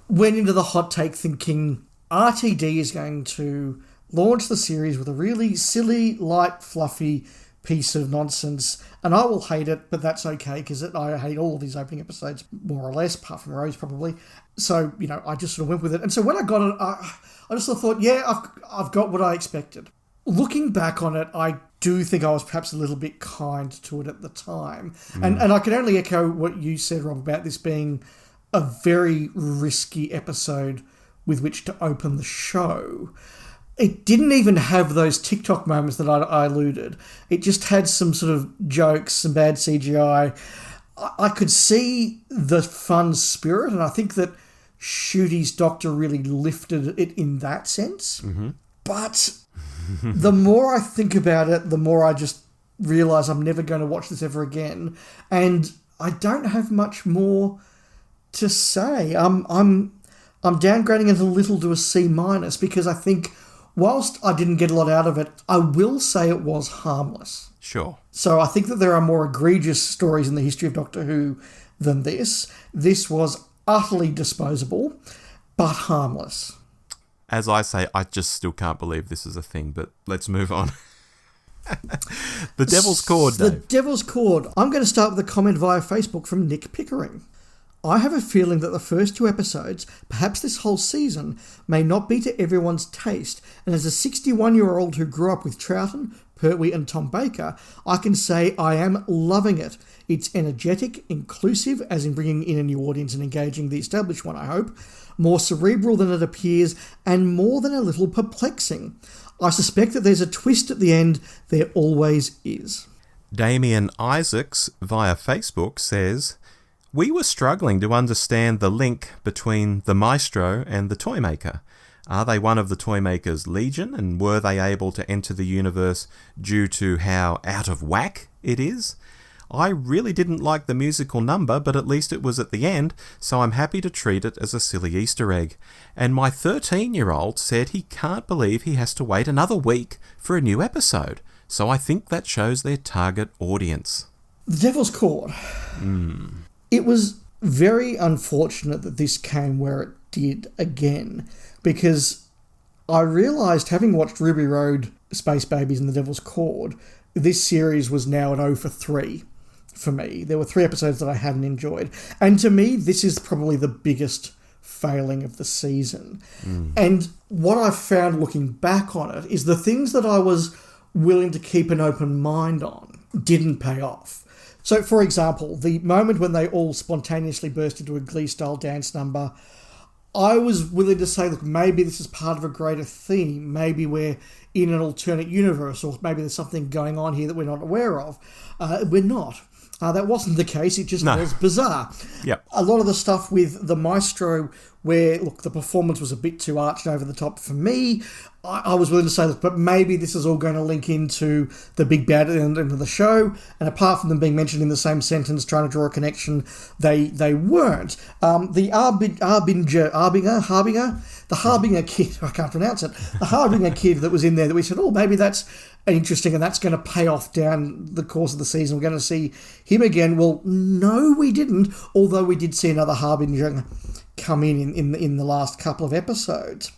went into the hot take thinking RTD is going to launch the series with a really silly, light, fluffy piece of nonsense, and I will hate it, but that's okay because I hate all of these opening episodes more or less, apart from Rose probably. So, I just sort of went with it. And so when I got it, I just thought, yeah, I've got what I expected. Looking back on it, I do think I was perhaps a little bit kind to it at the time. And I can only echo what you said, Rob, about this being a very risky episode with which to open the show. It didn't even have those TikTok moments that I alluded. It just had some sort of jokes, some bad CGI. I could see the fun spirit, and I think that Shooty's Doctor really lifted it in that sense. Mm-hmm. But the more I think about it, the more I just realise I'm never going to watch this ever again. And I don't have much more to say. I'm downgrading it a little to a C- because I think whilst I didn't get a lot out of it, I will say it was harmless. Sure. So I think that there are more egregious stories in the history of Doctor Who than this. This was utterly disposable, but harmless. As I say, I just still can't believe this is a thing, but let's move on. The Devil's Cord, Dave. The Devil's Cord. I'm going to start with a comment via Facebook from Nick Pickering. I have a feeling that the first 2 episodes, perhaps this whole season, may not be to everyone's taste, and as a 61-year-old who grew up with Troughton, Pertwee and Tom Baker, I can say I am loving it. It's energetic, inclusive, as in bringing in a new audience and engaging the established one, I hope, more cerebral than it appears, and more than a little perplexing. I suspect that there's a twist at the end. There always is. Damien Isaacs, via Facebook, says, we were struggling to understand the link between the Maestro and the Toymaker. Are they one of the Toymaker's legion, and were they able to enter the universe due to how out of whack it is? I really didn't like the musical number, but at least it was at the end, so I'm happy to treat it as a silly Easter egg. And my 13-year-old said he can't believe he has to wait another week for a new episode, so I think that shows their target audience. The Devil's Cord. It was very unfortunate that this came where it did again, because I realised, having watched Ruby Road, Space Babies and The Devil's Cord, this series was now an 0 for 3 for me. There were 3 episodes that I hadn't enjoyed. And to me, this is probably the biggest failing of the season. And what I've found looking back on it is the things that I was willing to keep an open mind on didn't pay off. So, for example, the moment when they all spontaneously burst into a Glee-style dance number, I was willing to say, look, maybe this is part of a greater theme. Maybe we're in an alternate universe, or maybe there's something going on here that we're not aware of. We're not. That wasn't the case. It just was bizarre. Yep. A lot of the stuff with the Maestro, where, look, the performance was a bit too arched over the top for me, I was willing to say, look, but maybe this is all going to link into the big bad end of the show. And apart from them being mentioned in the same sentence, trying to draw a connection, they weren't. The Harbinger kid, I can't pronounce it, the Harbinger kid that was in there that we said, oh, maybe that's interesting and that's going to pay off down the course of the season. We're going to see him again. Well, no, we didn't, although we did see another Harbinger come in the last couple of episodes.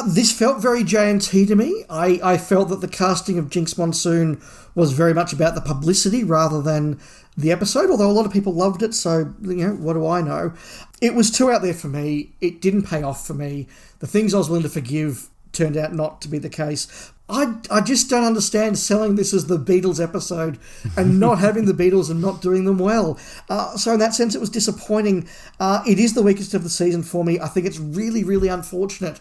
This felt very J&T to me. I felt that the casting of Jinx Monsoon was very much about the publicity rather than the episode, although a lot of people loved it, so, what do I know? It was too out there for me. It didn't pay off for me. The things I was willing to forgive turned out not to be the case. I just don't understand selling this as the Beatles episode and not having the Beatles and not doing them well. So in that sense, it was disappointing. It is the weakest of the season for me. I think it's really, really unfortunate,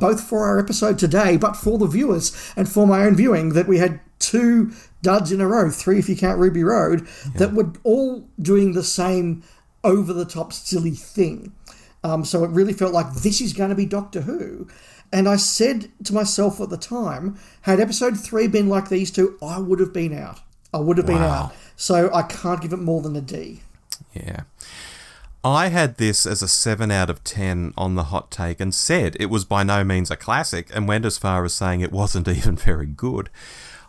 both for our episode today, but for the viewers and for my own viewing, that we had 2 duds in a row, 3 if you count Ruby Road, that were all doing the same over-the-top silly thing. So it really felt like this is going to be Doctor Who. And I said to myself at the time, had episode 3 been like these 2, I would have been out. I would have been out. So I can't give it more than a D. Yeah. I had this as a 7 out of 10 on the hot take and said it was by no means a classic, and went as far as saying it wasn't even very good.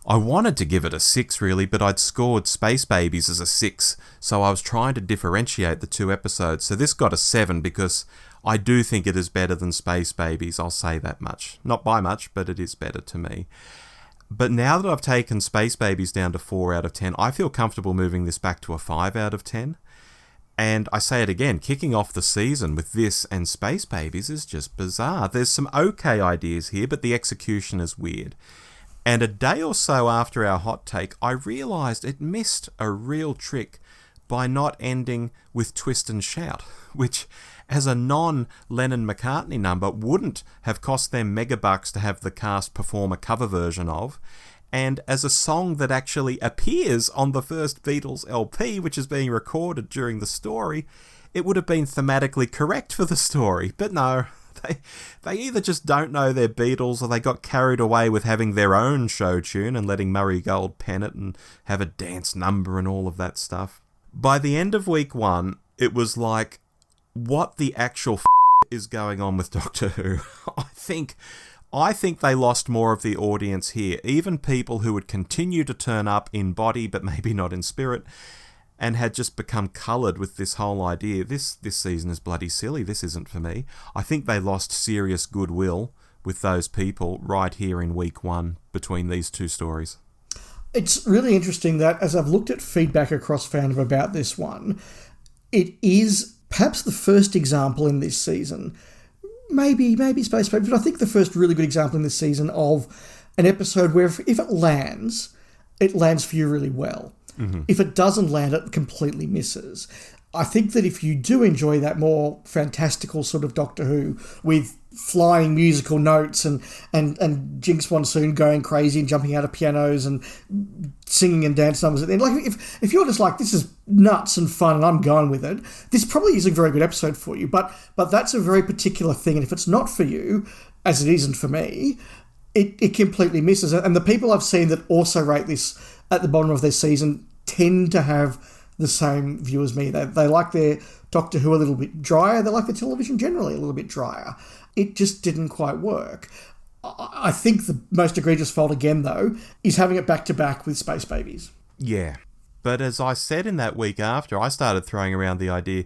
I wanted to give it a 6 really, but I'd scored Space Babies as a 6, so I was trying to differentiate the 2 episodes. So this got a 7 because I do think it is better than Space Babies, I'll say that much. Not by much, but it is better to me. But now that I've taken Space Babies down to 4 out of 10, I feel comfortable moving this back to a 5 out of 10. And I say it again, kicking off the season with this and Space Babies is just bizarre. There's some okay ideas here, but the execution is weird. And a day or so after our hot take, I realised it missed a real trick by not ending with Twist and Shout, which, as a non-Lennon-McCartney number, wouldn't have cost them megabucks to have the cast perform a cover version of, and as a song that actually appears on the first Beatles LP, which is being recorded during the story, it would have been thematically correct for the story. But no, they either just don't know their Beatles, or they got carried away with having their own show tune and letting Murray Gold pen it and have a dance number and all of that stuff. By the end of week 1, it was like, what the actual is going on with Doctor Who? I think they lost more of the audience here. Even people who would continue to turn up in body, but maybe not in spirit, and had just become coloured with this whole idea. This season is bloody silly. This isn't for me. I think they lost serious goodwill with those people right here in week 1 between these two stories. It's really interesting that as I've looked at feedback across fandom about this one, it is perhaps the first example in this season, maybe Space Baby, but I think the first really good example in this season of an episode where if it lands for you really well. Mm-hmm. If it doesn't land, it completely misses. I think that if you do enjoy that more fantastical sort of Doctor Who with flying musical notes and Jinx Monsoon going crazy and jumping out of pianos and singing and dance numbers at the end, like if you're just like, this is nuts and fun and I'm going with it, this probably is a very good episode for you. But that's a very particular thing, and if it's not for you, as it isn't for me, it completely misses it. And the people I've seen that also rate this at the bottom of their season tend to have the same view as me. They like their Doctor Who a little bit drier. They like the television generally a little bit drier. It just didn't quite work. I think the most egregious fault again, though, is having it back-to-back with Space Babies. Yeah. But as I said in that week after, I started throwing around the idea,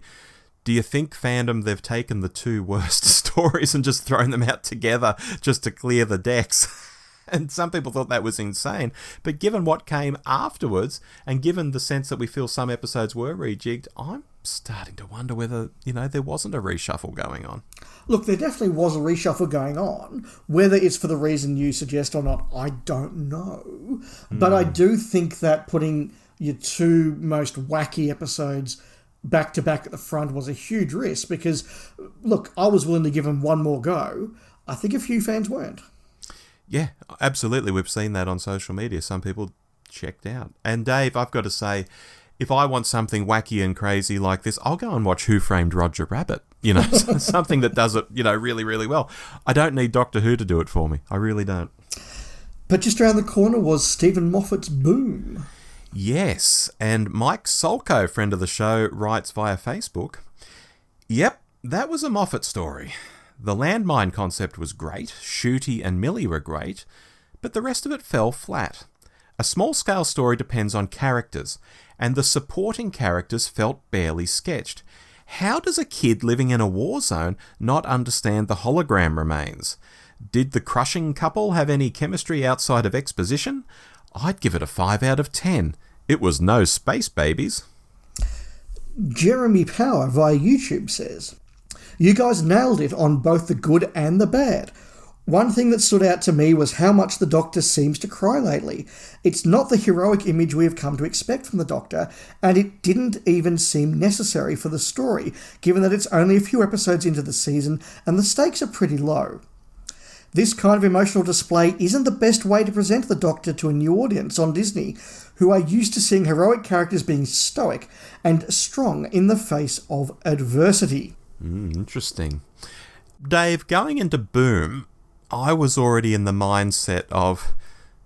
do you think fandom, they've taken the two worst stories and just thrown them out together just to clear the decks? And some people thought that was insane. But given what came afterwards, and given the sense that we feel some episodes were rejigged, I'm starting to wonder whether, there wasn't a reshuffle going on. Look, there definitely was a reshuffle going on. Whether it's for the reason you suggest or not, I don't know. But I do think that putting your two most wacky episodes back-to-back at the front was a huge risk because, look, I was willing to give them one more go. I think a few fans weren't. Yeah, absolutely. We've seen that on social media. Some people checked out. And Dave, I've got to say, if I want something wacky and crazy like this, I'll go and watch Who Framed Roger Rabbit. Something that does it, really, really well. I don't need Doctor Who to do it for me. I really don't. But just around the corner was Stephen Moffat's Boom. Yes, and Mike Solko, friend of the show, writes via Facebook, "Yep, that was a Moffat story. The landmine concept was great, Shooty and Millie were great, but the rest of it fell flat. A small-scale story depends on characters, and the supporting characters felt barely sketched. How does a kid living in a war zone not understand the hologram remains? Did the crushing couple have any chemistry outside of exposition? I'd give it a 5 out of 10. It was no Space Babies." Jeremy Power via YouTube says, "You guys nailed it on both the good and the bad. One thing that stood out to me was how much the Doctor seems to cry lately. It's not the heroic image we have come to expect from the Doctor, and it didn't even seem necessary for the story, given that it's only a few episodes into the season and the stakes are pretty low. This kind of emotional display isn't the best way to present the Doctor to a new audience on Disney, who are used to seeing heroic characters being stoic and strong in the face of adversity." Interesting. Dave, going into Boom, I was already in the mindset of,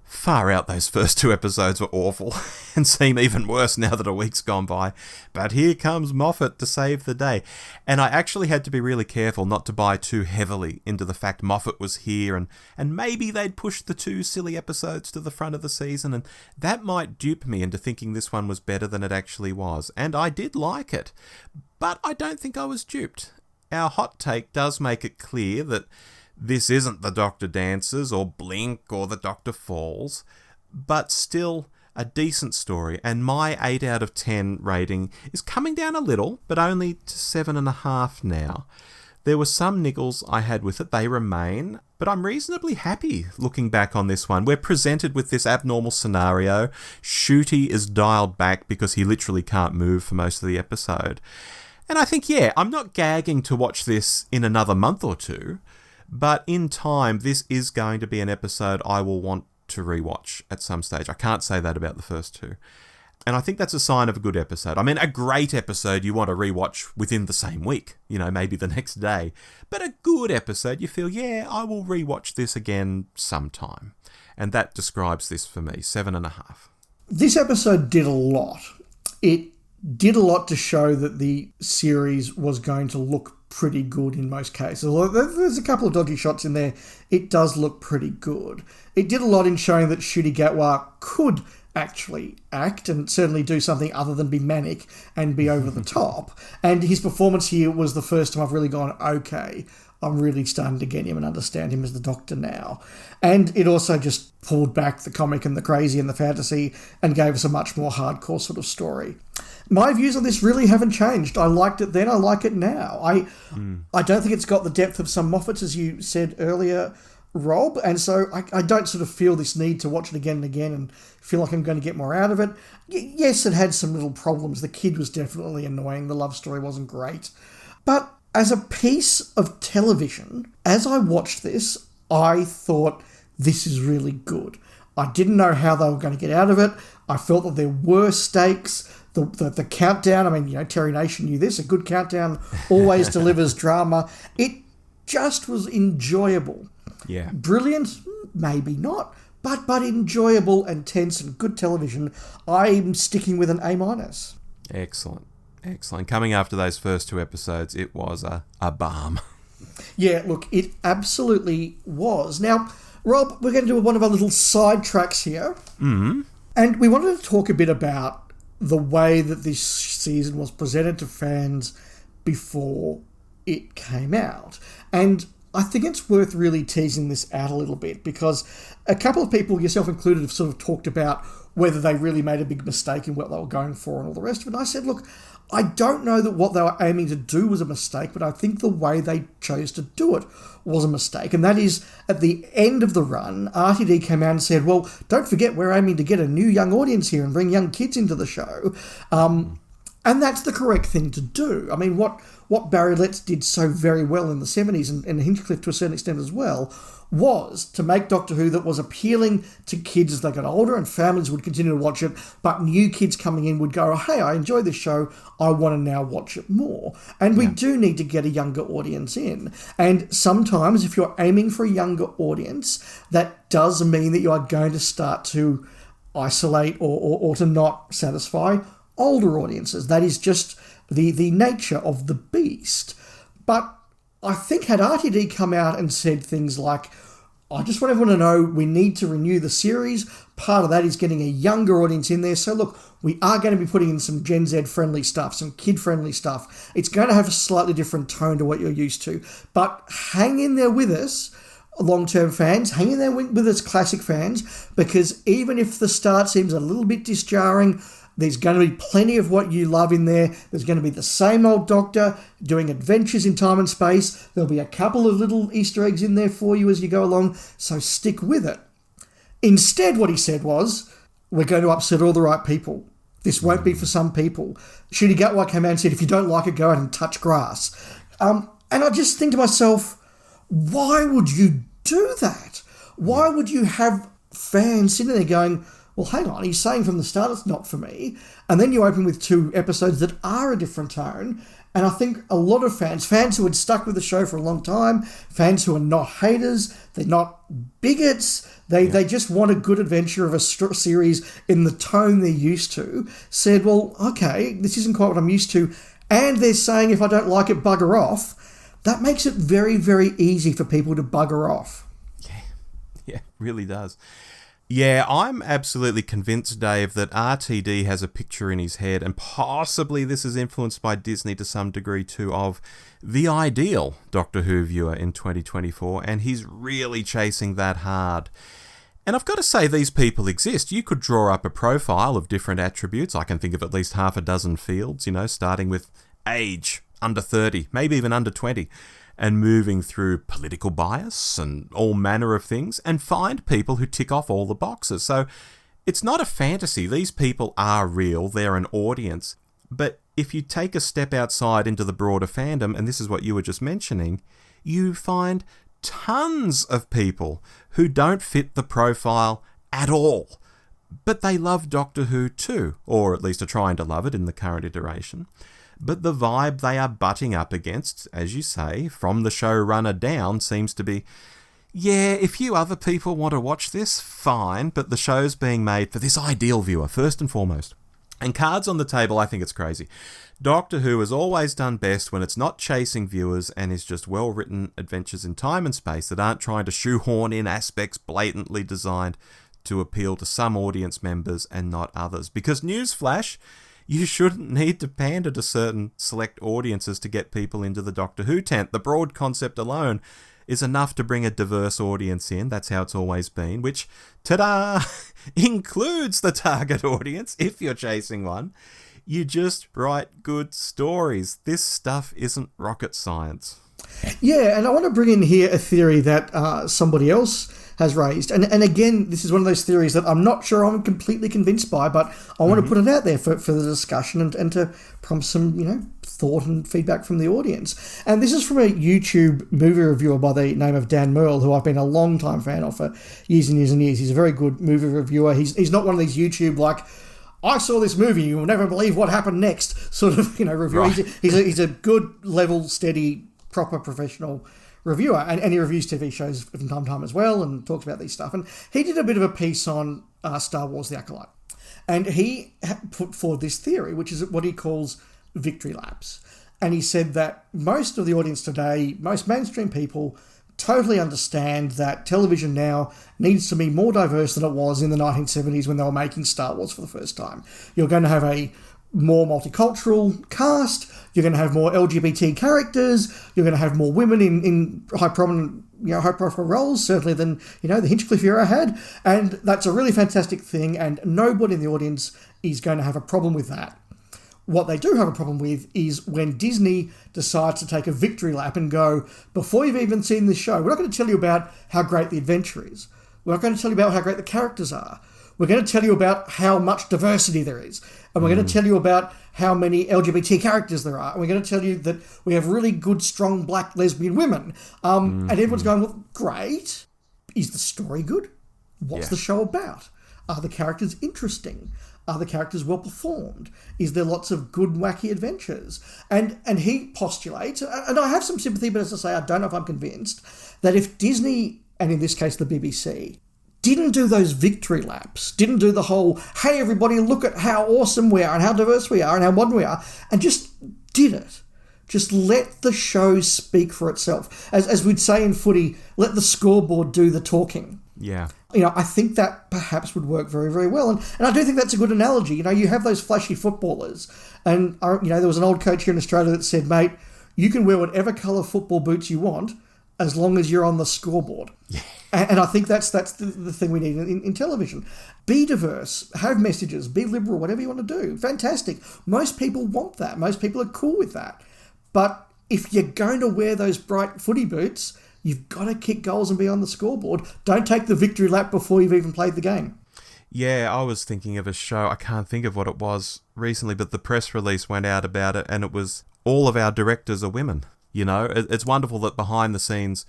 far out, those first 2 episodes were awful and seem even worse now that a week's gone by. But here comes Moffat to save the day. And I actually had to be really careful not to buy too heavily into the fact Moffat was here and maybe they'd push the 2 silly episodes to the front of the season, and that might dupe me into thinking this one was better than it actually was. And I did like it. But I don't think I was duped. Our hot take does make it clear that this isn't The Doctor Dances or Blink or The Doctor Falls, but still a decent story, and my 8 out of 10 rating is coming down a little, but only to 7.5 now. There were some niggles I had with it, they remain, but I'm reasonably happy looking back on this one. We're presented with this abnormal scenario. Shooty is dialed back because he literally can't move for most of the episode. And I think, yeah, I'm not gagging to watch this in another month or two, but in time, this is going to be an episode I will want to rewatch at some stage. I can't say that about the first two. And I think that's a sign of a good episode. I mean, a great episode you want to rewatch within the same week, maybe the next day. But a good episode, you feel, yeah, I will rewatch this again sometime. And that describes this for me, 7.5. This episode did a lot. It did a lot to show that the series was going to look pretty good in most cases. Although there's a couple of dodgy shots in there, it does look pretty good. It did a lot in showing that Ncuti Gatwa could actually act and certainly do something other than be manic and be over the top. And his performance here was the first time I've really gone, okay, I'm really starting to get him and understand him as the Doctor now. And it also just pulled back the comic and the crazy and the fantasy and gave us a much more hardcore sort of story. My views on this really haven't changed. I liked it then, I like it now. I don't think it's got the depth of some Moffats, as you said earlier, Rob, and so I don't sort of feel this need to watch it again and again and feel like I'm going to get more out of it. Yes, it had some little problems. The kid was definitely annoying. The love story wasn't great. But as a piece of television, as I watched this, I thought this is really good. I didn't know how they were going to get out of it. I felt that there were stakes. The countdown, I mean, Terry Nation knew this. A good countdown always delivers drama. It just was enjoyable. Yeah. Brilliant? Maybe not. But enjoyable and tense and good television. I'm sticking with an A-. Excellent. Coming after those first two episodes, it was a balm. Yeah, look, it absolutely was. Now, Rob, we're going to do one of our little side tracks here. Mm-hmm. And we wanted to talk a bit about the way that this season was presented to fans before it came out. And I think it's worth really teasing this out a little bit because a couple of people, yourself included, have sort of talked about whether they really made a big mistake in what they were going for and all the rest of it. And I said, look, I don't know that what they were aiming to do was a mistake, but I think the way they chose to do it was a mistake. And that is, at the end of the run, RTD came out and said, well, don't forget, we're aiming to get a new young audience here and bring young kids into the show. And that's the correct thing to do. I mean, what Barry Letts did so very well in the 70s, and Hinchcliffe to a certain extent as well, was to make Doctor Who that was appealing to kids as they got older, and families would continue to watch it, but new kids coming in would go, hey, I enjoy this show, I want to now watch it more. And we do need to get a younger audience in. And sometimes, if you're aiming for a younger audience, that does mean that you are going to start to isolate or to not satisfy older audiences. That is just the nature of the beast. But I think had RTD come out and said things like, I just want everyone to know we need to renew the series. Part of that is getting a younger audience in there. So look, we are going to be putting in some Gen Z friendly stuff, some kid friendly stuff. It's going to have a slightly different tone to what you're used to. But hang in there with us, long-term fans. Hang in there with us, classic fans, because even if the start seems a little bit disjarring, there's going to be plenty of what you love in there. There's going to be the same old Doctor doing adventures in time and space. There'll be a couple of little Easter eggs in there for you as you go along, so stick with it. Instead, what he said was, we're going to upset all the right people. This won't be for some people. Ncuti Gatwa came out and said, if you don't like it, go out and touch grass. And I just think to myself, why would you do that? Why would you have fans sitting there going, well, hang on, he's saying from the start it's not for me. And then you open with two episodes that are a different tone. And I think a lot of fans who had stuck with the show for a long time, fans who are not haters, they're not bigots, they just want a good adventure of a series in the tone they're used to, said, well, okay, this isn't quite what I'm used to. And they're saying, if I don't like it, bugger off. That makes it very, very easy for people to bugger off. Yeah, it really does. Yeah, I'm absolutely convinced, Dave, that RTD has a picture in his head, and possibly this is influenced by Disney to some degree too, of the ideal Doctor Who viewer in 2024, and he's really chasing that hard. And I've got to say, these people exist. You could draw up a profile of different attributes. I can think of at least half a dozen fields, starting with age, under 30, maybe even under 20. and moving through political bias and all manner of things and find people who tick off all the boxes. So it's not a fantasy. These people are real. They're an audience. But if you take a step outside into the broader fandom, and this is what you were just mentioning, you find tons of people who don't fit the profile at all. But they love Doctor Who too, or at least are trying to love it in the current iteration. But the vibe they are butting up against, as you say, from the showrunner down, seems to be, yeah, if you other people want to watch this, fine, but the show's being made for this ideal viewer, first and foremost. And cards on the table, I think it's crazy. Doctor Who has always done best when it's not chasing viewers and is just well-written adventures in time and space that aren't trying to shoehorn in aspects blatantly designed to appeal to some audience members and not others. Because newsflash, you shouldn't need to pander to certain select audiences to get people into the Doctor Who tent. The broad concept alone is enough to bring a diverse audience in. That's how it's always been, which, ta-da, includes the target audience, if you're chasing one. You just write good stories. This stuff isn't rocket science. Yeah, and I want to bring in here a theory that somebody else has raised. And again, this is one of those theories that I'm not sure I'm completely convinced by, but I want to put it out there for the discussion and to prompt some, thought and feedback from the audience. And this is from a YouTube movie reviewer by the name of Dan Merle, who I've been a long time fan of for years and years and years. He's a very good movie reviewer. He's not one of these YouTube, like, I saw this movie, you'll never believe what happened next, sort of, reviewer. Right. He's a good, level, steady, proper professional reviewer, and he reviews TV shows from time to time as well and talks about these stuff. And he did a bit of a piece on Star Wars The Acolyte. And he put forward this theory, which is what he calls victory laps. And he said that most of the audience today, most mainstream people, totally understand that television now needs to be more diverse than it was in the 1970s when they were making Star Wars for the first time. You're going to have a more multicultural cast, you're going to have more LGBT characters, you're going to have more women in high prominent, high profile roles, certainly than, the Hinchcliffe era had. And that's a really fantastic thing, and nobody in the audience is going to have a problem with that. What they do have a problem with is when Disney decides to take a victory lap and go, before you've even seen this show, we're not going to tell you about how great the adventure is. We're not going to tell you about how great the characters are. We're going to tell you about how much diversity there is. And we're going to tell you about how many LGBT characters there are. And we're going to tell you that we have really good, strong, black, lesbian women. And everyone's going, well, great. Is the story good? What's the show about? Are the characters interesting? Are the characters well performed? Is there lots of good, wacky adventures? And he postulates, and I have some sympathy, but as I say, I don't know if I'm convinced, that if Disney, and in this case the BBC, didn't do those victory laps, didn't do the whole, hey everybody, look at how awesome we are and how diverse we are and how modern we are, and just did it. Just let the show speak for itself. As we'd say in footy, let the scoreboard do the talking. Yeah. I think that perhaps would work very, very well. And I do think that's a good analogy. You have those flashy footballers. And, there was an old coach here in Australia that said, mate, you can wear whatever colour football boots you want as long as you're on the scoreboard. Yeah. And I think that's the thing we need in television. Be diverse, have messages, be liberal, whatever you want to do. Fantastic. Most people want that. Most people are cool with that. But if you're going to wear those bright footy boots, you've got to kick goals and be on the scoreboard. Don't take the victory lap before you've even played the game. Yeah, I was thinking of a show, I can't think of what it was recently, but the press release went out about it, and it was all of our directors are women. It's wonderful that behind the scenes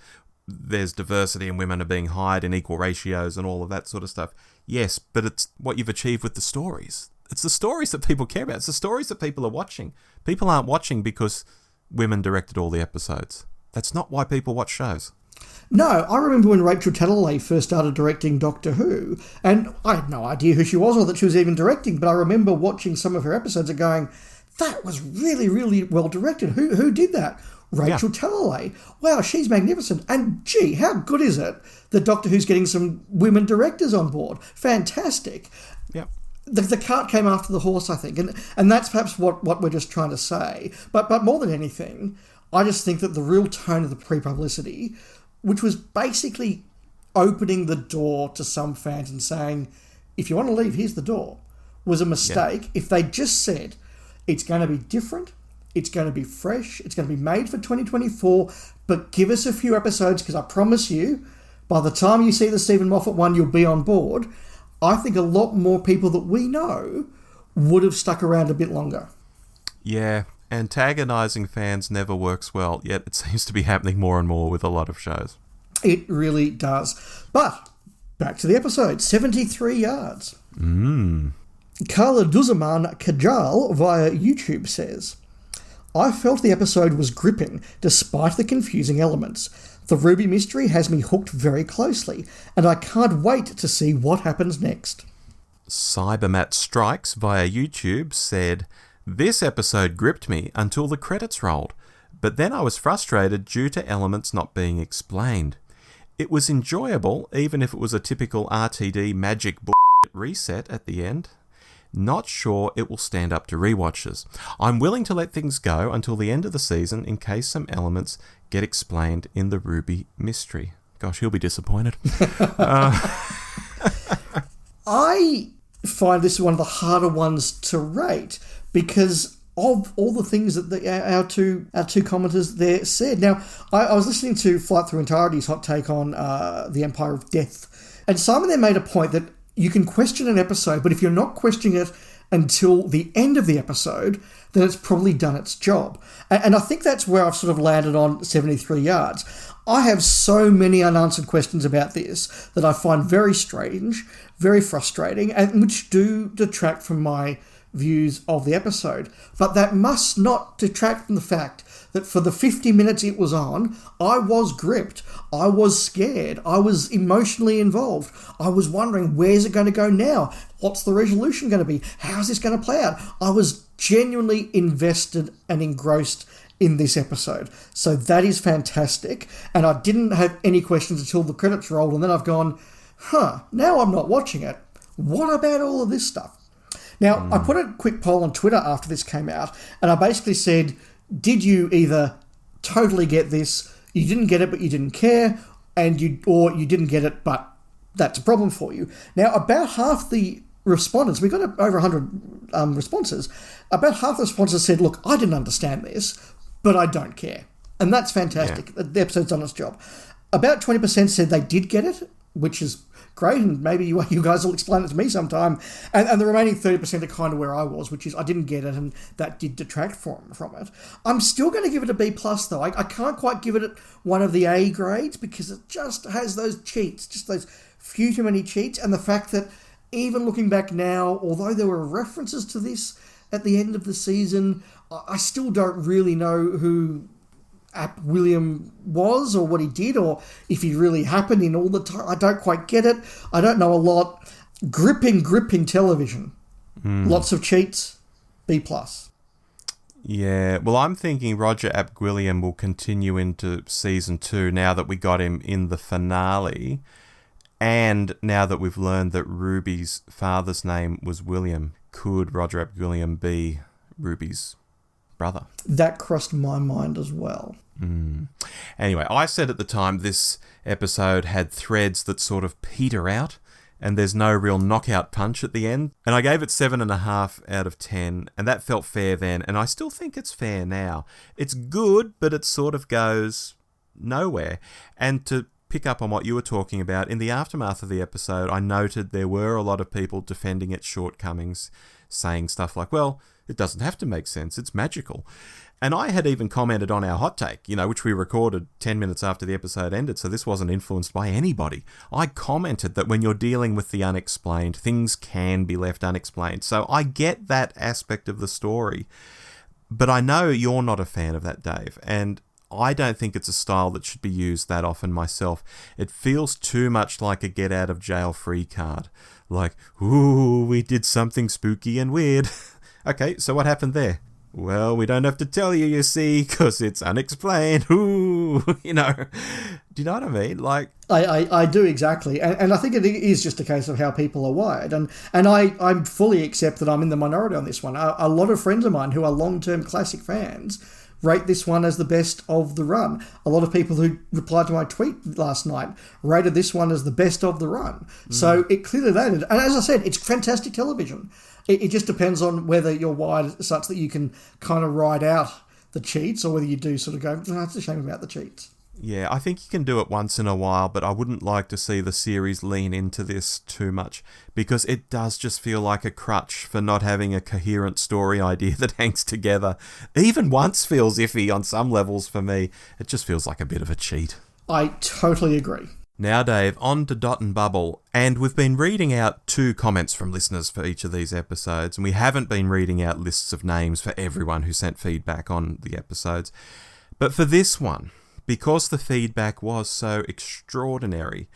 there's diversity and women are being hired in equal ratios and all of that sort of stuff. Yes, but it's what you've achieved with the stories. It's the stories that people care about. It's the stories that people are watching. People aren't watching because women directed all the episodes. That's not why people watch shows. No, I remember when Rachel Talalay first started directing Doctor Who, and I had no idea who she was or that she was even directing, but I remember watching some of her episodes and going, that was really, really well directed. Who did that? Rachel Talalay. Wow, she's magnificent. And gee, how good is it that Doctor Who's getting some women directors on board? Fantastic. Yep. The cart came after the horse, I think, and that's perhaps what we're just trying to say. But more than anything, I just think that the real tone of the pre-publicity, which was basically opening the door to some fans and saying, if you want to leave, here's the door, was a mistake. If they just said, it's going to be different, It's going to be fresh. It's going to be made for 2024. But give us a few episodes, because I promise you, by the time you see the Stephen Moffat one, you'll be on board. I think a lot more people that we know would have stuck around a bit longer. Yeah, antagonising fans never works well, yet it seems to be happening more and more with a lot of shows. It really does. But back to the episode, 73 yards. Carla Duzaman Kajal via YouTube says, I felt the episode was gripping despite the confusing elements. The Ruby mystery has me hooked very closely, and I can't wait to see what happens next. Cybermat Strikes via YouTube said, this episode gripped me until the credits rolled, but then I was frustrated due to elements not being explained. It was enjoyable, even if it was a typical RTD magic reset at the end. Not sure it will stand up to rewatches. I'm willing to let things go until the end of the season in case some elements get explained in the Ruby mystery. Gosh, he'll be disappointed. I find this one of the harder ones to rate because of all the things that our two commenters there said. Now, I was listening to Flight Through Entirety's hot take on The Empire of Death, and Simon there made a point that you can question an episode, but if you're not questioning it until the end of the episode, then it's probably done its job. And I think that's where I've sort of landed on 73 yards. I have so many unanswered questions about this that I find very strange, very frustrating, and which do detract from my views of the episode. But that must not detract from the fact that for the 50 minutes it was on, I was gripped, I was scared, I was emotionally involved. I was wondering, where's it going to go now? What's the resolution going to be? How's this going to play out? I was genuinely invested and engrossed in this episode. So that is fantastic. And I didn't have any questions until the credits rolled, and then I've gone, now I'm not watching it. What about all of this stuff? Now, I put a quick poll on Twitter after this came out, and I basically said, did you either totally get this, you didn't get it but you didn't care, or you didn't get it but that's a problem for you? Now, about half the respondents, we got over 100 responses, about half the responses said, look, I didn't understand this, but I don't care. And that's fantastic. Yeah. The episode's done its job. About 20% said they did get it, which is great, and maybe you guys will explain it to me sometime. And the remaining 30% are kind of where I was, which is I didn't get it, and that did detract from it. I'm still going to give it a B+, though. I can't quite give it one of the A grades because it just has those cheats, just those few too many cheats, and the fact that even looking back now, although there were references to this at the end of the season, I still don't really know who Ap William was or what he did or if he really happened in all the time. I don't quite get it. I don't know a lot. Gripping television. Lots of cheats. B+. Yeah, well, I'm thinking Roger Ap William will continue into season 2 now that we got him in the finale, and now that we've learned that Ruby's father's name was William. Could Roger Ap William be Ruby's brother? That crossed my mind as well. Anyway, I said at the time this episode had threads that sort of peter out and there's no real knockout punch at the end. And I gave it 7.5 out of 10, and that felt fair then, and I still think it's fair now. It's good, but it sort of goes nowhere. And to pick up on what you were talking about, in the aftermath of the episode, I noted there were a lot of people defending its shortcomings, saying stuff like, well, it doesn't have to make sense, it's magical. And I had even commented on our hot take, which we recorded 10 minutes after the episode ended, so this wasn't influenced by anybody. I commented that when you're dealing with the unexplained, things can be left unexplained. So I get that aspect of the story, but I know you're not a fan of that, Dave, and I don't think it's a style that should be used that often myself. It feels too much like a get-out-of-jail-free card. Like, ooh, we did something spooky and weird. Okay, so what happened there? Well, we don't have to tell you, you see, because it's unexplained. Ooh, Do you know what I mean? Like, I do exactly, and I think it is just a case of how people are wired, and I fully accept that I'm in the minority on this one. A lot of friends of mine who are long-term classic fans rate this one as the best of the run. A lot of people who replied to my tweet last night rated this one as the best of the run. So it clearly landed. And as I said, it's fantastic television. It just depends on whether you're wired such that you can kind of ride out the cheats, or whether you do sort of go, oh, it's a shame about the cheats. Yeah, I think you can do it once in a while, but I wouldn't like to see the series lean into this too much, because it does just feel like a crutch for not having a coherent story idea that hangs together. Even once feels iffy on some levels for me. It just feels like a bit of a cheat. I totally agree. Now, Dave, on to Dot and Bubble, and we've been reading out 2 comments from listeners for each of these episodes, and we haven't been reading out lists of names for everyone who sent feedback on the episodes. But for this one, because the feedback was so extraordinary,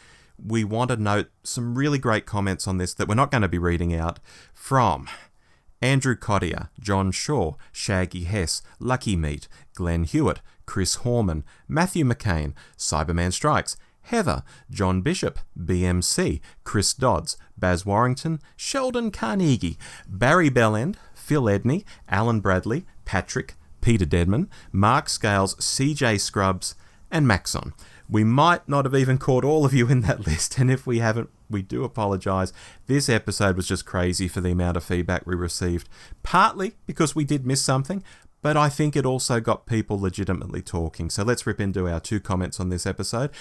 we want to note some really great comments on this that we're not going to be reading out from Andrew Cottier, John Shaw, Shaggy Hess, Lucky Meat, Glenn Hewitt, Chris Horman, Matthew McCain, Cyberman Strikes, Heather, John Bishop, BMC, Chris Dodds, Baz Warrington, Sheldon Carnegie, Barry Bellend, Phil Edney, Alan Bradley, Patrick, Peter Deadman, Mark Scales, CJ Scrubs, and Maxon. We might not have even caught all of you in that list, and if we haven't, we do apologise. This episode was just crazy for the amount of feedback we received, partly because we did miss something, but I think it also got people legitimately talking. So let's rip into our 2 comments on this episode.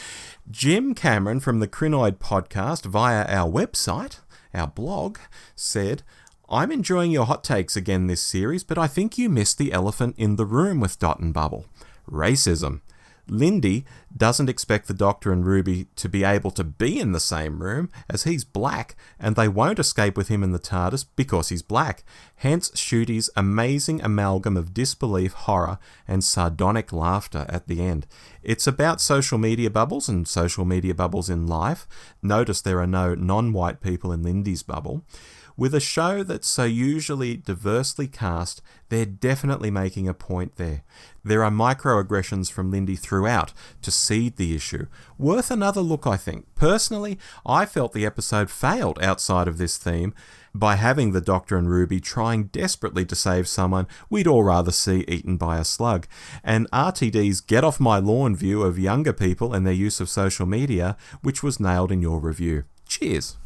Jim Cameron from the Crinoid podcast via our website, our blog, said, I'm enjoying your hot takes again this series, but I think you missed the elephant in the room with Dot and Bubble. Racism. Lindy doesn't expect the Doctor and Ruby to be able to be in the same room, as he's black, and they won't escape with him in the TARDIS because he's black. Hence Ncuti's amazing amalgam of disbelief, horror, and sardonic laughter at the end. It's about social media bubbles and social media bubbles in life. Notice there are no non-white people in Lindy's bubble. With a show that's so usually diversely cast, they're definitely making a point there. There are microaggressions from Lindy throughout to seed the issue. Worth another look, I think. Personally, I felt the episode failed outside of this theme by having the Doctor and Ruby trying desperately to save someone we'd all rather see eaten by a slug. And RTD's get off my lawn view of younger people and their use of social media, which was nailed in your review. Cheers.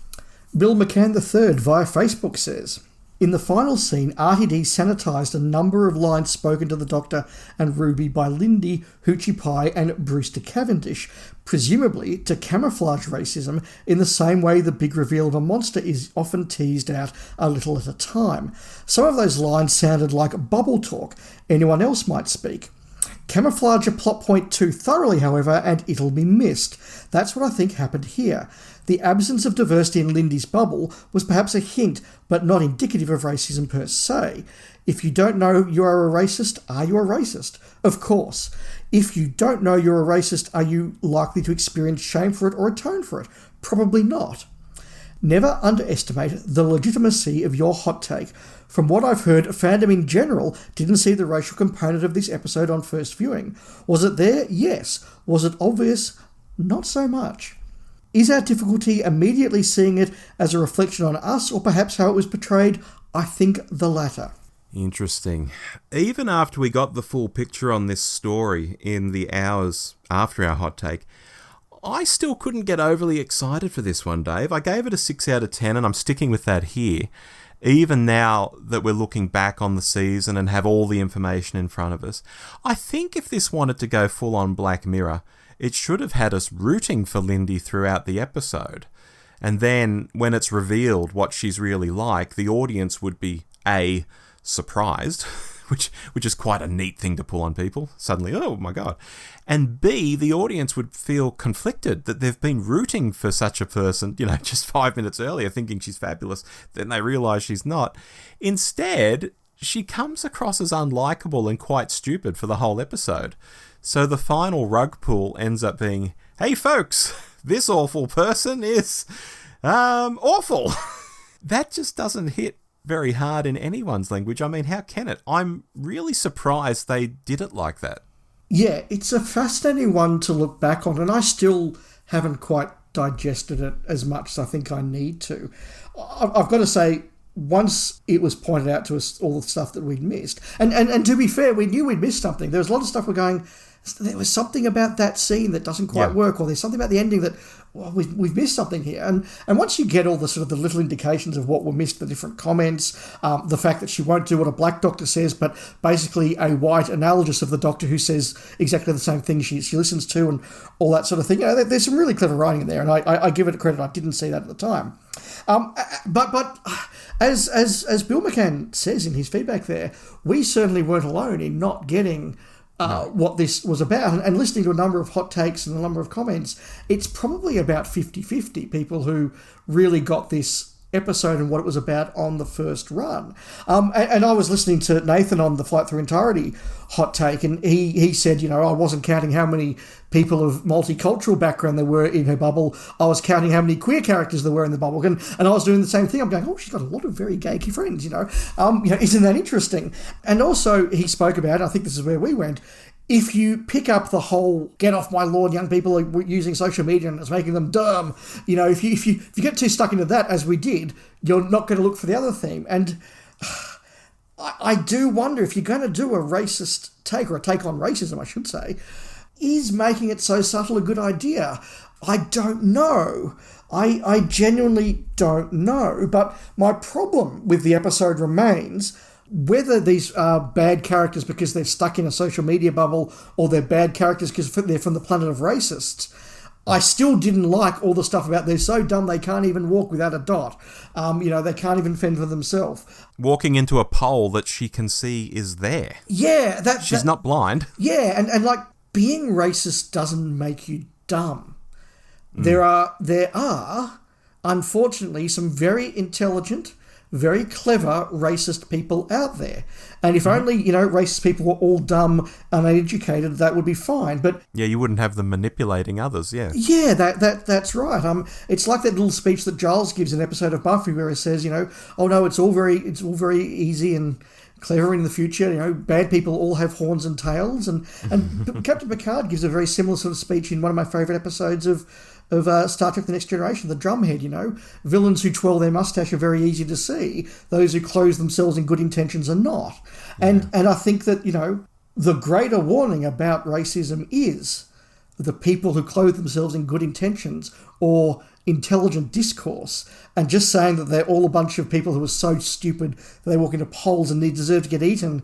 Bill McCann III via Facebook says, in the final scene, RTD sanitised a number of lines spoken to the Doctor and Ruby by Lindy, Hoochie Pie and Brewster Cavendish, presumably to camouflage racism in the same way the big reveal of a monster is often teased out a little at a time. Some of those lines sounded like bubble talk anyone else might speak. Camouflage a plot point too thoroughly, however, and it'll be missed. That's what I think happened here. The absence of diversity in Lindy's bubble was perhaps a hint, but not indicative of racism per se. If you don't know you are a racist, are you a racist? Of course. If you don't know you're a racist, are you likely to experience shame for it or atone for it? Probably not. Never underestimate the legitimacy of your hot take. From what I've heard, fandom in general didn't see the racial component of this episode on first viewing. Was it there? Yes. Was it obvious? Not so much. Is our difficulty immediately seeing it as a reflection on us, or perhaps how it was portrayed? I think the latter. Interesting. Even after we got the full picture on this story in the hours after our hot take, I still couldn't get overly excited for this one, Dave. I gave it a 6 out of 10, and I'm sticking with that here. Even now that we're looking back on the season and have all the information in front of us, I think if this wanted to go full on Black Mirror, it should have had us rooting for Lindy throughout the episode. And then, when it's revealed what she's really like, the audience would be, A, surprised, which is quite a neat thing to pull on people. Suddenly, oh my God. And B, the audience would feel conflicted that they've been rooting for such a person, just 5 minutes earlier thinking she's fabulous. Then they realise she's not. Instead, she comes across as unlikable and quite stupid for the whole episode. So the final rug pull ends up being, hey folks, this awful person is awful. That just doesn't hit very hard in anyone's language. I mean, how can it? I'm really surprised they did it like that. Yeah, it's a fascinating one to look back on, and I still haven't quite digested it as much as I think I need to. I've got to say, once it was pointed out to us all the stuff that we'd missed, and to be fair, we knew we'd missed something. There was a lot of stuff we're going, there was something about that scene that doesn't quite work, or there's something about the ending that, well, we've missed something here. And once you get all the sort of the little indications of what were missed, the different comments, the fact that she won't do what a black doctor says, but basically a white analogous of the doctor who says exactly the same thing she listens to, and all that sort of thing. There's some really clever writing in there, and I give it credit. I didn't see that at the time. But as Bill McCann says in his feedback there, we certainly weren't alone in not getting what this was about. And listening to a number of hot takes and a number of comments, it's probably about 50-50 people who really got this episode and what it was about on the first run. And I was listening to Nathan on the Flight Through Entirety hot take, and he said, I wasn't counting how many people of multicultural background there were in her bubble. I was counting how many queer characters there were in the bubble. And I was doing the same thing. I'm going, she's got a lot of very gay friends, isn't that interesting? And also he spoke about, I think this is where we went, if you pick up the whole get off my lawn, young people are using social media and it's making them dumb, if you get too stuck into that, as we did, you're not going to look for the other theme. And I do wonder, if you're going to do a racist take, or a take on racism, I should say, is making it so subtle a good idea? I don't know. I genuinely don't know. But my problem with the episode remains whether these are bad characters because they're stuck in a social media bubble, or they're bad characters because they're from the planet of racists. I still didn't like all the stuff about they're so dumb they can't even walk without a dot. They can't even fend for themselves. Walking into a pole that she can see is there. Yeah. She's not blind. Yeah, and like, being racist doesn't make you dumb. There are, unfortunately, some very intelligent, very clever racist people out there. And if only, racist people were all dumb and uneducated, that would be fine. But yeah, you wouldn't have them manipulating others, yeah. Yeah, that's right. It's like that little speech that Giles gives in an episode of Buffy where he says, oh no, it's all very easy and clever in the future. Bad people all have horns and tails. And Captain Picard gives a very similar sort of speech in one of my favourite episodes of Star Trek The Next Generation, the drumhead, Villains who twirl their mustache are very easy to see. Those who clothe themselves in good intentions are not. And I think that, the greater warning about racism is the people who clothe themselves in good intentions or intelligent discourse, and just saying that they're all a bunch of people who are so stupid that they walk into poles and deserve to get eaten.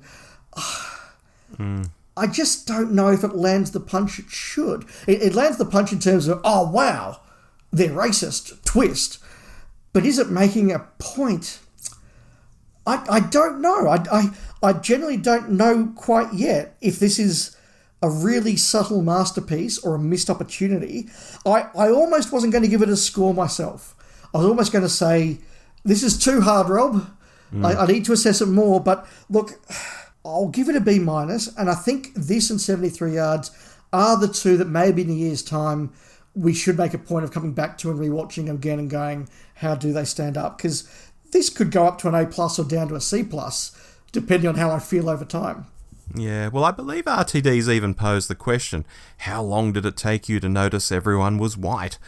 I just don't know if it lands the punch it should. It lands the punch in terms of, oh, wow, they're racist, twist. But is it making a point? I don't know. I generally don't know quite yet if this is a really subtle masterpiece or a missed opportunity. I almost wasn't going to give it a score myself. I was almost going to say, this is too hard, Rob. I need to assess it more. But look, I'll give it a B-, and I think this and 73 Yards are the two that maybe in a year's time we should make a point of coming back to and rewatching again and going, how do they stand up? Because this could go up to an A+ or down to a C+, depending on how I feel over time. Yeah, well, I believe RTD's even posed the question, how long did it take you to notice everyone was white?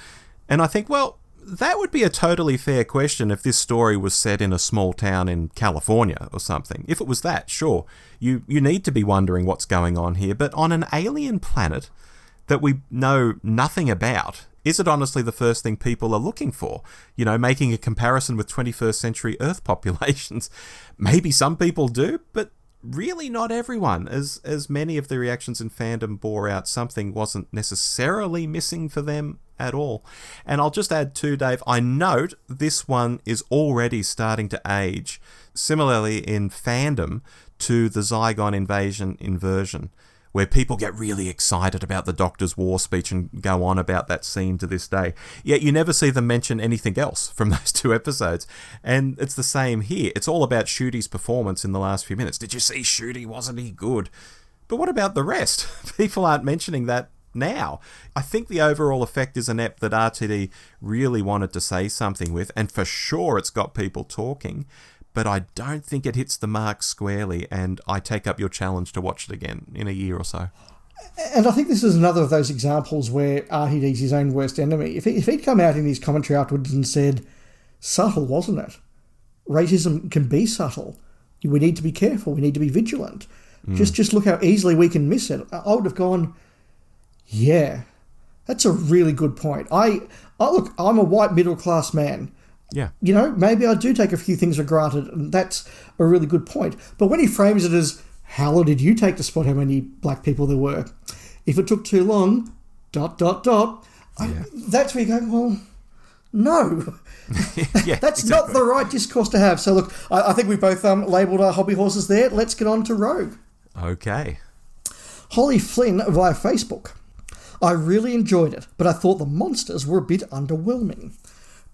And I think, well, that would be a totally fair question if this story was set in a small town in California or something. If it was that, sure, you need to be wondering what's going on here. But on an alien planet that we know nothing about, is it honestly the first thing people are looking for? Making a comparison with 21st century Earth populations. Maybe some people do, but really not everyone, as many of the reactions in fandom bore out, something wasn't necessarily missing for them at all. And I'll just add too, Dave, I note this one is already starting to age similarly in fandom to the Zygon inversion, where people get really excited about the Doctor's war speech and go on about that scene to this day. Yet you never see them mention anything else from those two episodes. And it's the same here. It's all about Shudi's performance in the last few minutes. Did you see Shudi? Wasn't he good? But what about the rest? People aren't mentioning that now. I think the overall effect is an ep that RTD really wanted to say something with, and for sure it's got people talking, but I don't think it hits the mark squarely, and I take up your challenge to watch it again in a year or so. And I think this is another of those examples where RTD's his own worst enemy. If he'd come out in his commentary afterwards and said, subtle, wasn't it? racism can be subtle. We need to be careful. We need to be vigilant. Just look how easily we can miss it. I would have gone, yeah, that's a really good point. Look, I'm a white middle-class man. Yeah. You know, maybe I do take a few things for granted, and that's a really good point. But when he frames it as, how long did you take to spot how many black people there were? If it took too long, ... Yeah. That's where you go, well, no. Yeah, That's exactly. not the right discourse to have. So look, I think we both labelled our hobby horses there. Let's get on to Rogue. Okay. Holly Flynn via Facebook. I really enjoyed it, but I thought the monsters were a bit underwhelming.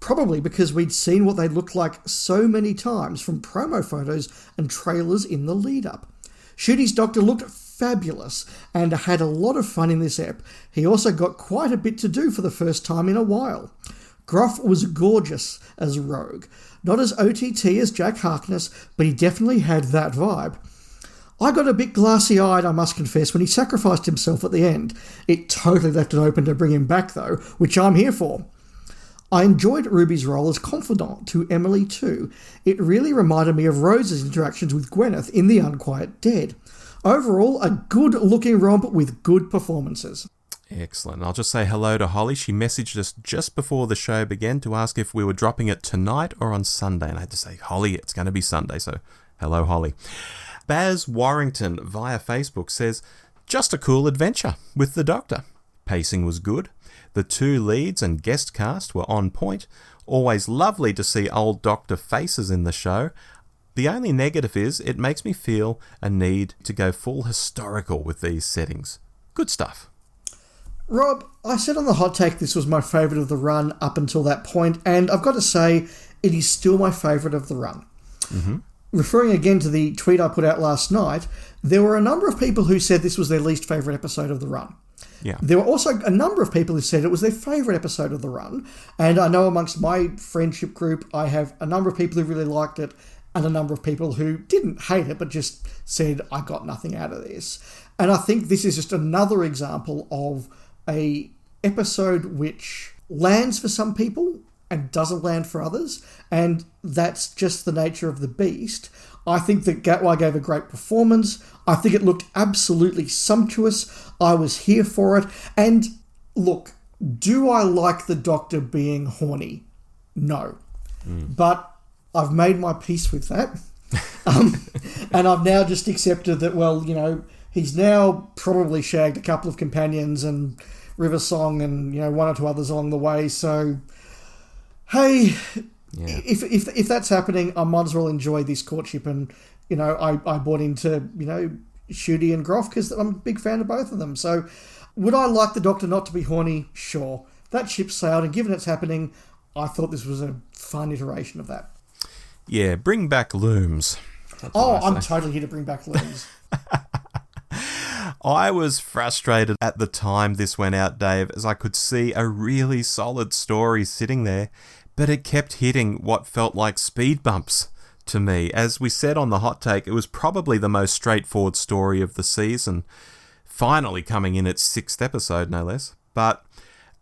Probably because we'd seen what they looked like so many times from promo photos and trailers in the lead-up. Shooty's Doctor looked fabulous and had a lot of fun in this ep. He also got quite a bit to do for the first time in a while. Groff was gorgeous as Rogue. Not as OTT as Jack Harkness, but he definitely had that vibe. I got a bit glassy-eyed, I must confess, when he sacrificed himself at the end. It totally left it open to bring him back, though, which I'm here for. I enjoyed Ruby's role as confidant to Emily too. It really reminded me of Rose's interactions with Gwyneth in The Unquiet Dead. Overall, a good-looking romp with good performances. Excellent. I'll just say hello to Holly. She messaged us just before the show began to ask if we were dropping it tonight or on Sunday. And I had to say, Holly, it's going to be Sunday. So hello, Holly. Baz Warrington via Facebook says, just a cool adventure with the Doctor. Pacing was good. The two leads and guest cast were on point. Always lovely to see old Doctor faces in the show. The only negative is it makes me feel a need to go full historical with these settings. Good stuff. Rob, I said on the hot take this was my favourite of the run up until that point, and I've got to say it is still my favourite of the run. Mm-hmm. Referring again to the tweet I put out last night, there were a number of people who said this was their least favourite episode of the run. Yeah. There were also a number of people who said it was their favourite episode of the run, and I know amongst my friendship group I have a number of people who really liked it and a number of people who didn't hate it but just said, I got nothing out of this. And I think this is just another example of a episode which lands for some people and doesn't land for others, and that's just the nature of the beast. I think that Gatwa gave a great performance. I think it looked absolutely sumptuous. I was here for it. And look, do I like the Doctor being horny? No. But I've made my peace with that. And I've now just accepted that, well, you know, he's now probably shagged a couple of companions and River Song and, you know, one or two others along the way. So, hey, yeah. If that's happening, I might as well enjoy this courtship. And, you know, I bought into, you know, Shooty and Groff because I'm a big fan of both of them. So would I like the Doctor not to be horny? Sure. That ship sailed, and given it's happening, I thought this was a fun iteration of that. Yeah, bring back looms. I'm totally here to bring back looms. I was frustrated at the time this went out, Dave, as I could see a really solid story sitting there, but it kept hitting what felt like speed bumps to me. As we said on the hot take, it was probably the most straightforward story of the season, finally coming in its 6th episode, no less. But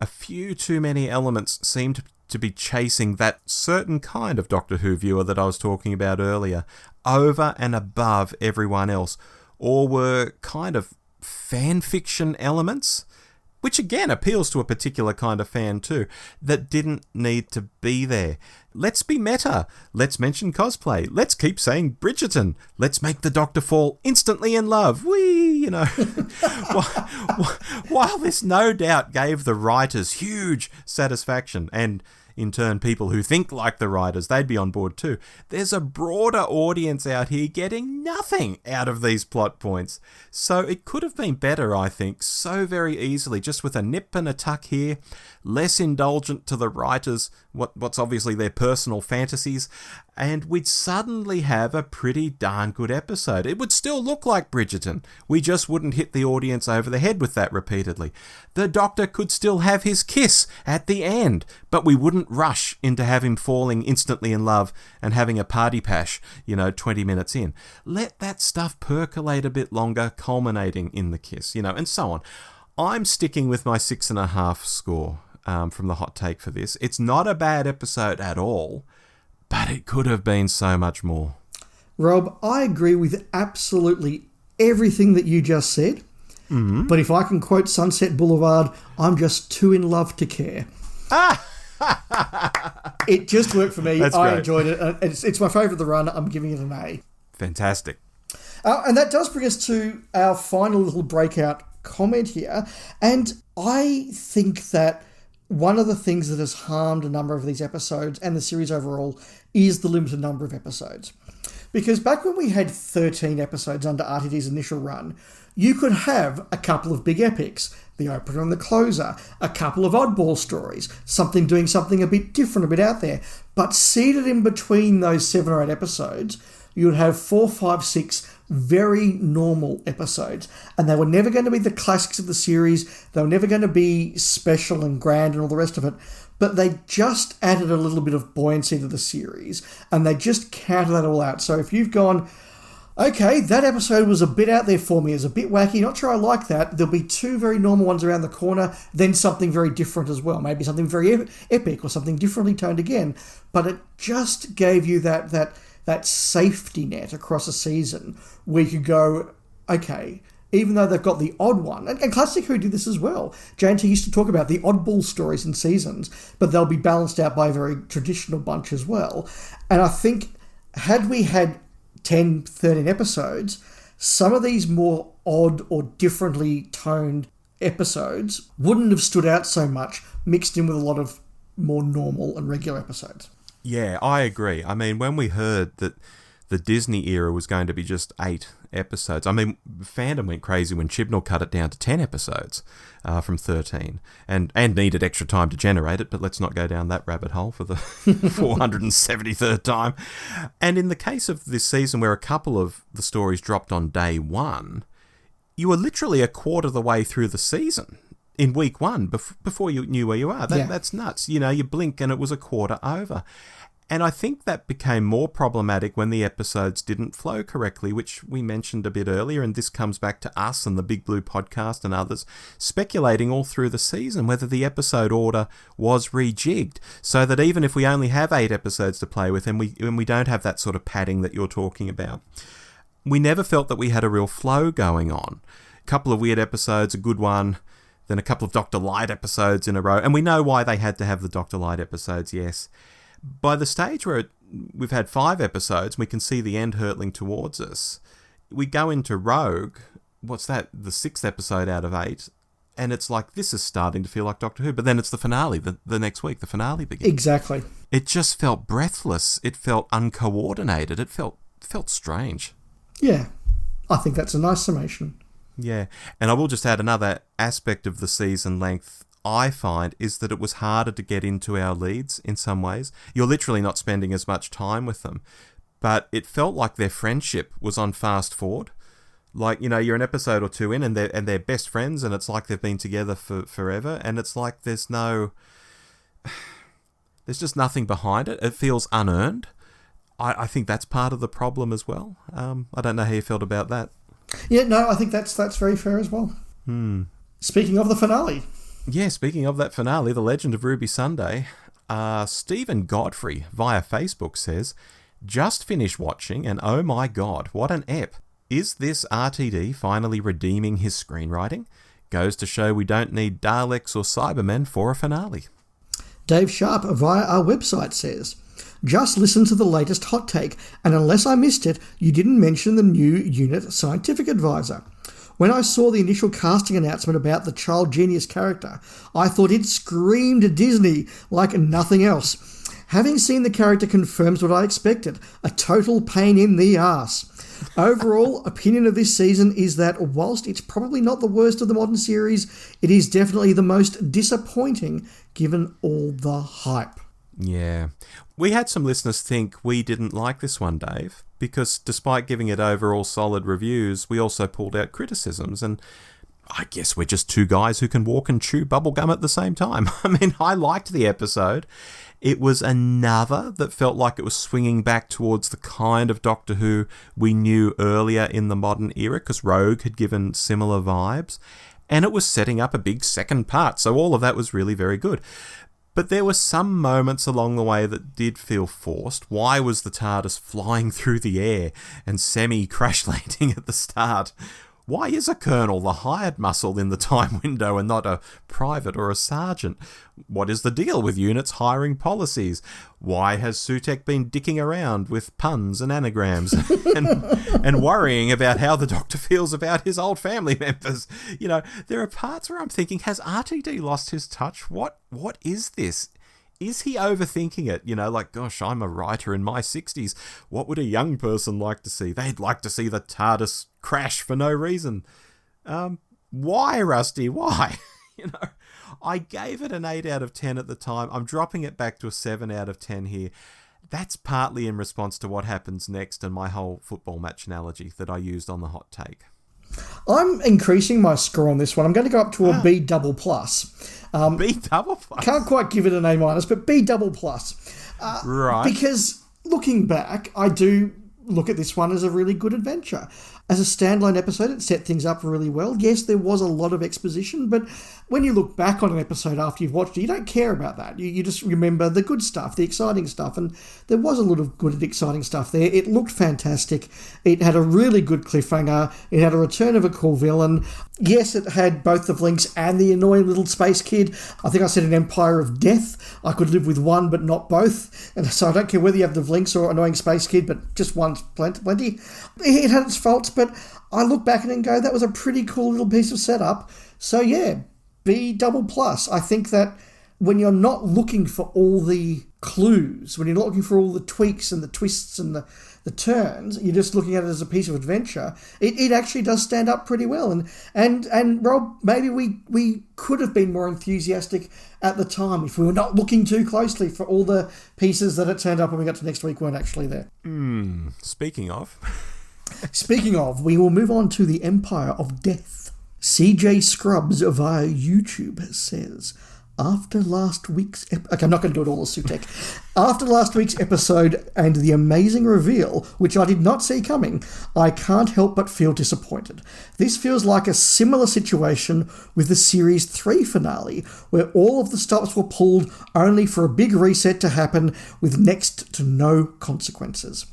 a few too many elements seemed to be chasing that certain kind of Doctor Who viewer that I was talking about earlier, over and above everyone else, or were kind of fan fiction elements, which again appeals to a particular kind of fan too, that didn't need to be there. Let's be meta. Let's mention cosplay. Let's keep saying Bridgerton. Let's make the Doctor fall instantly in love. You know. While this no doubt gave the writers huge satisfaction, and in turn people who think like the writers, they'd be on board too, there's a broader audience out here getting nothing out of these plot points. So it could have been better, I think, so very easily, just with a nip and a tuck here, less indulgent to the writers, what's obviously their personal fantasies, and we'd suddenly have a pretty darn good episode. It would still look like Bridgerton. We just wouldn't hit the audience over the head with that repeatedly. The Doctor could still have his kiss at the end, but we wouldn't rush into have him falling instantly in love and having a party pash, 20 minutes in. Let that stuff percolate a bit longer, culminating in the kiss, and so on. I'm sticking with my 6.5 score from the hot take for this. It's not a bad episode at all, But it could have been so much more. Rob, I agree with absolutely everything that you just said. Mm-hmm. But if I can quote Sunset Boulevard, I'm just too in love to care. It just worked for me. That's I great. enjoyed it. It's my favourite of the run. I'm giving it an A. Fantastic. And that does bring us to our final little breakout comment here. And I think that one of the things that has harmed a number of these episodes and the series overall is the limited number of episodes. Because back when we had 13 episodes under RTD's initial run, you could have a couple of big epics, the opener and the closer, a couple of oddball stories, something doing something a bit different, a bit out there. But seated in between those 7 or 8 episodes, you would have 4, 5, 6 very normal episodes. And they were never going to be the classics of the series. They were never going to be special and grand and all the rest of it. But they just added a little bit of buoyancy to the series. And they just counter that all out. So if you've gone, okay, that episode was a bit out there for me, it's a bit wacky, not sure I like that, there'll be 2 very normal ones around the corner, then something very different as well. Maybe something very epic or something differently toned again. But it just gave you that safety net across a season where you could go, okay, even though they've got the odd one, and Classic Who did this as well. J&T used to talk about the oddball stories in seasons, but they'll be balanced out by a very traditional bunch as well. And I think had we had 10, 13 episodes, some of these more odd or differently toned episodes wouldn't have stood out so much, mixed in with a lot of more normal and regular episodes. Yeah, I agree. I mean, when we heard that the Disney era was going to be just 8 episodes, I mean, fandom went crazy when Chibnall cut it down to 10 episodes from 13 and needed extra time to generate it, but let's not go down that rabbit hole for the 473rd time. And in the case of this season where a couple of the stories dropped on day 1, you were literally a quarter of the way through the season in week 1 before you knew where you are. That's nuts. You know, you blink and it was a quarter over. And I think that became more problematic when the episodes didn't flow correctly, which we mentioned a bit earlier, and this comes back to us and the Big Blue podcast and others speculating all through the season whether the episode order was rejigged, so that even if we only have 8 episodes to play with and we don't have that sort of padding that you're talking about, we never felt that we had a real flow going on. A couple of weird episodes, a good one, then a couple of Dr. Light episodes in a row, and we know why they had to have the Dr. Light episodes, yes. By the stage where we've had 5 episodes, we can see the end hurtling towards us. We go into Rogue, what's that, the 6th episode out of 8, and it's like, this is starting to feel like Doctor Who, but then it's the finale, the next week, the finale begins. Exactly. It just felt breathless, it felt uncoordinated, it felt strange. Yeah, I think that's a nice summation. Yeah, and I will just add another aspect of the season length I find is that it was harder to get into our leads in some ways. You're literally not spending as much time with them, but it felt like their friendship was on fast forward. Like, you know, you're an episode or 2 in and they're best friends and it's like they've been together for forever, and it's like there's just nothing behind it. It feels unearned. I think that's part of the problem as well. I don't know how you felt about that. Yeah, no, I think that's very fair as well. Speaking of the finale. Yeah, speaking of that finale, The Legend of Ruby Sunday, Stephen Godfrey via Facebook says, just finished watching and oh my god, what an ep. Is this RTD finally redeeming his screenwriting? Goes to show we don't need Daleks or Cybermen for a finale. Dave Sharp via our website says, just listen to the latest hot take, and unless I missed it, you didn't mention the new unit scientific advisor. When I saw the initial casting announcement about the child genius character, I thought it screamed Disney like nothing else. Having seen the character confirms what I expected, a total pain in the arse. Overall, opinion of this season is that whilst it's probably not the worst of the modern series, it is definitely the most disappointing given all the hype. Yeah. We had some listeners think we didn't like this one, Dave, because despite giving it overall solid reviews, we also pulled out criticisms, and I guess we're just 2 guys who can walk and chew bubblegum at the same time. I mean, I liked the episode. It was another that felt like it was swinging back towards the kind of Doctor Who we knew earlier in the modern era, because Rogue had given similar vibes, and it was setting up a big second part, so all of that was really very good. But there were some moments along the way that did feel forced. Why was the TARDIS flying through the air and semi-crash landing at the start? Why is a colonel the hired muscle in the time window and not a private or a sergeant? What is the deal with units hiring policies? Why has Sutek been dicking around with puns and anagrams and worrying about how the Doctor feels about his old family members? You know, there are parts where I'm thinking, has RTD lost his touch? What is this? Is he overthinking it? You know, like, gosh, I'm a writer in my 60s. What would a young person like to see? They'd like to see the TARDIS crash for no reason. Why, Rusty? Why? You know, I gave it an 8 out of 10 at the time. I'm dropping it back to a 7 out of 10 here. That's partly in response to what happens next and my whole football match analogy that I used on the hot take. I'm increasing my score on this one. I'm going to go up to a B double plus. B double plus? Can't quite give it an A minus, but B double plus. Right. Because looking back, I do look at this one as a really good adventure. As a standalone episode, it set things up really well. Yes, there was a lot of exposition, but when you look back on an episode after you've watched it, you don't care about that. You just remember the good stuff, the exciting stuff, and there was a lot of good and exciting stuff there. It looked fantastic. It had a really good cliffhanger. It had a return of a cool villain. Yes, it had both the Vlinks and the annoying little space kid. I think I said an Empire of Death. I could live with one, but not both. And so I don't care whether you have the Vlinks or annoying space kid, but just one's plenty. It had its faults, but I look back at it and go, that was a pretty cool little piece of setup. So yeah, B double plus. I think that when you're not looking for all the clues, when you're not looking for all the tweaks and the twists and the turns, you're just looking at it as a piece of adventure, it actually does stand up pretty well. And Rob, maybe we could have been more enthusiastic at the time if we were not looking too closely for all the pieces that it turned up when we got to next week weren't actually there. Speaking of, we will move on to the Empire of Death. CJ Scrubs via YouTube says, after last week's... I'm not going to do it all as Sutek. After last week's episode and the amazing reveal, which I did not see coming, I can't help but feel disappointed. This feels like a similar situation with the Series 3 finale, where all of the stops were pulled only for a big reset to happen with next to no consequences.